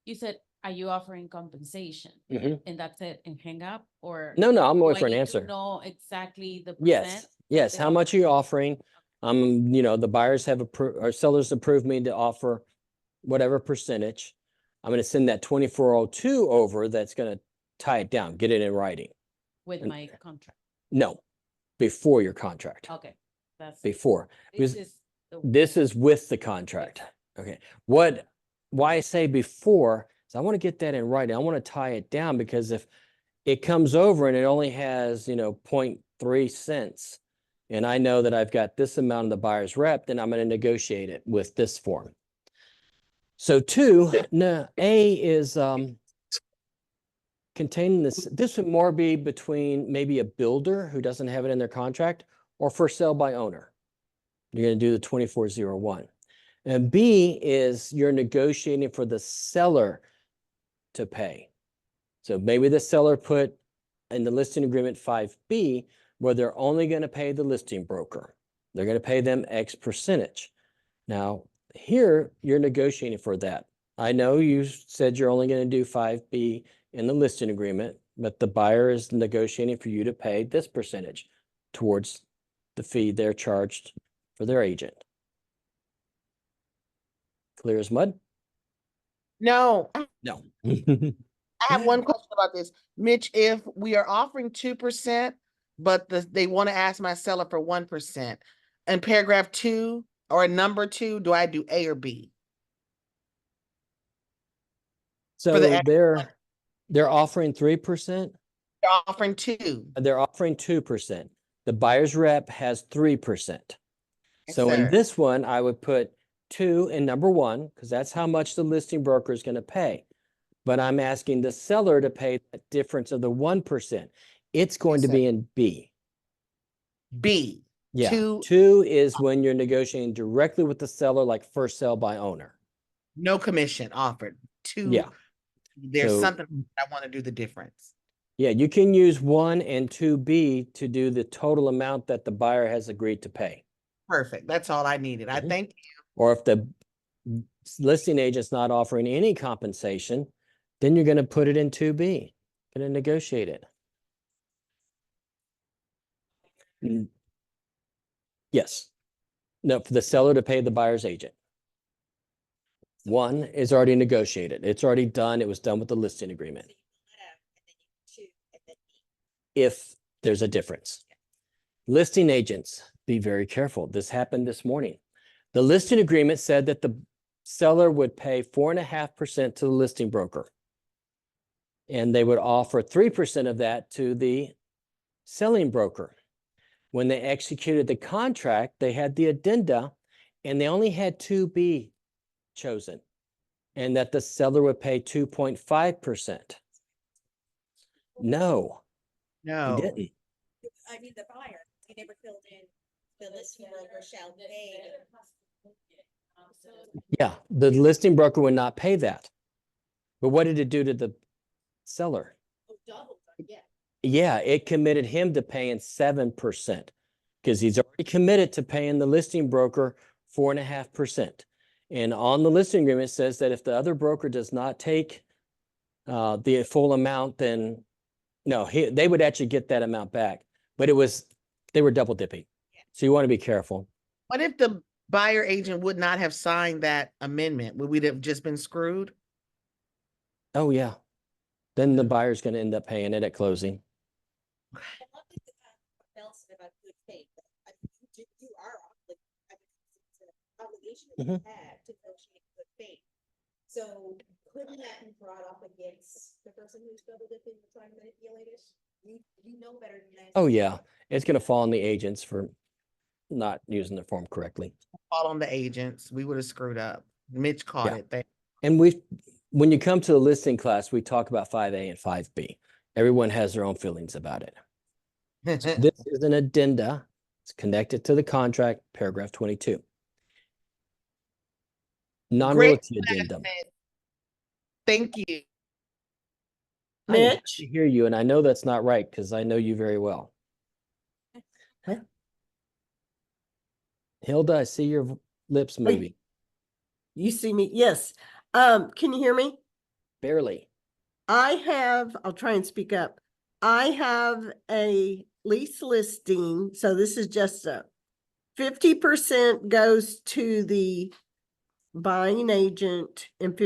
You said, are you offering compensation? Mhm. And that's it, and hang up, or? No, I'm do waiting I for an need to answer. Know exactly the percent? Yes, yes. they How offer? much are you offering? The buyers have approved, or sellers approved me to offer whatever percentage. I'm going to send that 2402 over. That's going to tie it down, get it in writing. With and- my contract, No, before your contract, okay, that's. before. This Because is the- this is with the contract. Okay. Why I say before is I want to get that in writing. I want to tie it down because if it comes over and it only has, 0.3 cents, and I know that I've got this amount of the buyer's rep, then I'm going to negotiate it with this form. So two, no, A is containing this would more be between maybe a builder who doesn't have it in their contract or for sale by owner. You're going to do the 2401. And B is you're negotiating for the seller to pay. So maybe the seller put in the listing agreement 5B where they're only going to pay the listing broker. They're going to pay them X percentage. Now, here you're negotiating for that. I know you said you're only going to do 5B in the listing agreement, but the buyer is negotiating for you to pay this percentage towards the fee they're charged for their agent. Clear as mud? No, No. I have one question about this. Mitch, if we are offering 2%, but they want to ask my seller for 1%, in paragraph 2 or number 2, do I do A or B? So the they're offering 3%. They're offering 2. They're offering 2%. The buyer's rep has 3%. Yes, So in sir. this one, I would put 2 in number 1, because that's how much the listing broker is going to pay. But I'm asking the seller to pay that difference of the 1%. It's going Yes, to sir. be in B. B. Yeah. 2, 2 is when you're negotiating directly with the seller, like first sale by owner. no commission offered. 2, Yeah. there's So- something I want to do the difference. Yeah, you can use 1 and 2B to do the total amount that the buyer has agreed to pay. Perfect. That's all I needed. I Mhm. thank you. Or if the listing agent's not offering any compensation, then you're going to put it in 2B, going to negotiate it. Yes. No, for the seller to pay the buyer's agent. 1 is already negotiated. It's already done. It was done with the listing agreement. If there's a difference. Listing agents, be very careful. This happened this morning. The listing agreement said that the seller would pay 4.5% to the listing broker. And they would offer 3% of that to the selling broker. When they executed the contract, they had the addenda and they only had 2B chosen, and that the seller would pay 2.5%. No, he No. didn't. I mean, the buyer, they never filled in the listing broker shall pay. Yeah, the listing broker would not pay that. But what did it do to the seller? Oh, double, yeah. Yeah, it committed him to paying 7% because he's already committed to paying the listing broker 4.5%. And on the listing agreement, it says that if the other broker does not take the full amount, then No, they would actually get that amount back, but they were double dipping. So you want to be careful. What if the buyer agent would not have signed that amendment? Would we have just been screwed? Oh, yeah. Then the buyer's going to end up paying it at closing. Nelson about good faith. I mean, you are it's an obligation that Mhm. you have to negotiate good faith. So couldn't that be brought up against the person who's double dipping or trying to manipulate it? You know better than that. Oh, yeah. It's going to fall on the agents for not using the form correctly. Fall on the agents. We would have screwed up. Mitch caught Yeah. it. Thank And when you come to the listing class, we talk about 5A and 5B. Everyone has their own feelings about it. So this is an addenda. It's connected to the contract, paragraph 22. Non-realty addendum. Thank you. I am happy to hear you, and I know that's not right because I know you very well. Hilda, I see your lips moving. You see me? Yes. Can you hear me? Barely. I'll try and speak up. I have a lease listing, so this is just 50% goes to the buying agent and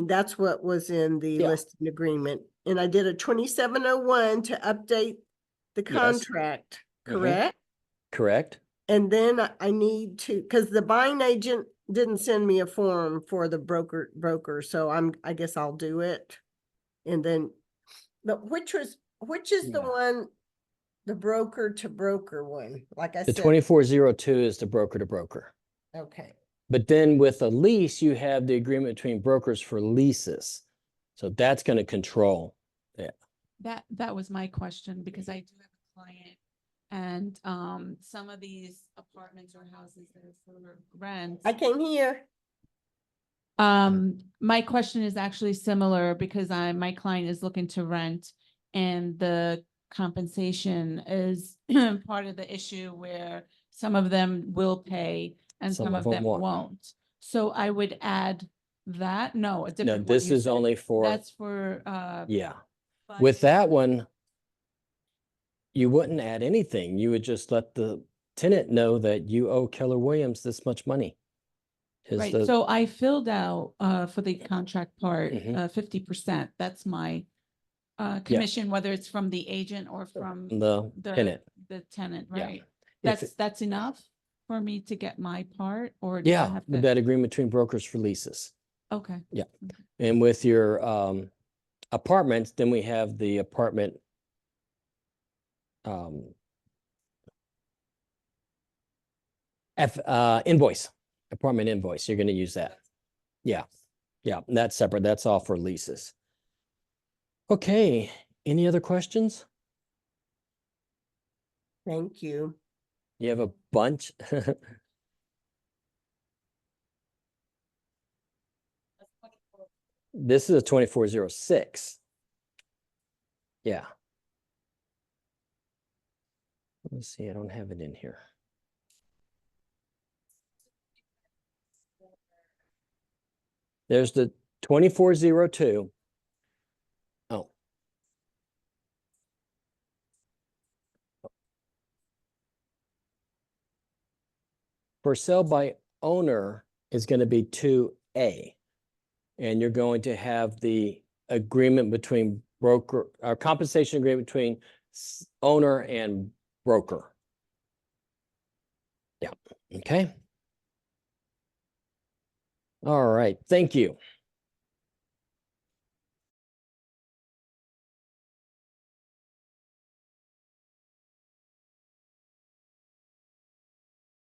that's what was in the listing agreement. And I did a 2701 to update the Yes. contract, correct? Correct. And then I need to, because the buying agent didn't send me a form for the broker, so I guess I'll do it. And then, but which is the one, the broker to broker one, like I The said? 2402 is the broker to broker. Okay, But then with a lease, you have the agreement between brokers for leases. So that's going to control. Yeah. That was my question, because I do have a client and some of these apartments or houses that are for rent. I came here. My question is actually similar because my client is looking to rent and the compensation is part of the issue where some of them will pay and some of them won't. So I would add that. No, a different one. This you is said. only for. That's for. Yeah. With that one, you wouldn't add anything. You would just let the tenant know that you owe Keller Williams this much money. Right, so I filled out for the contract part, Mhm. 50%. That's my commission, whether it's from the agent or from the tenant. The tenant, Yeah. right? If That's enough for me to get my part, or do I Yeah, have with to? that agreement between brokers for leases. Okay. Yeah. And with your apartments, then we have the apartment invoice, apartment invoice. You're going to use that. Yeah. Yeah. That's separate. That's all for leases. Okay. Any other questions? Thank you. You have a bunch. This is a 2406. Yeah. Let's see. I don't have it in here. There's the 2402. Oh. For sale by owner is going to be 2A. And you're going to have the agreement between broker, or compensation agreement between owner and broker. Yeah. Okay. All right. Thank you.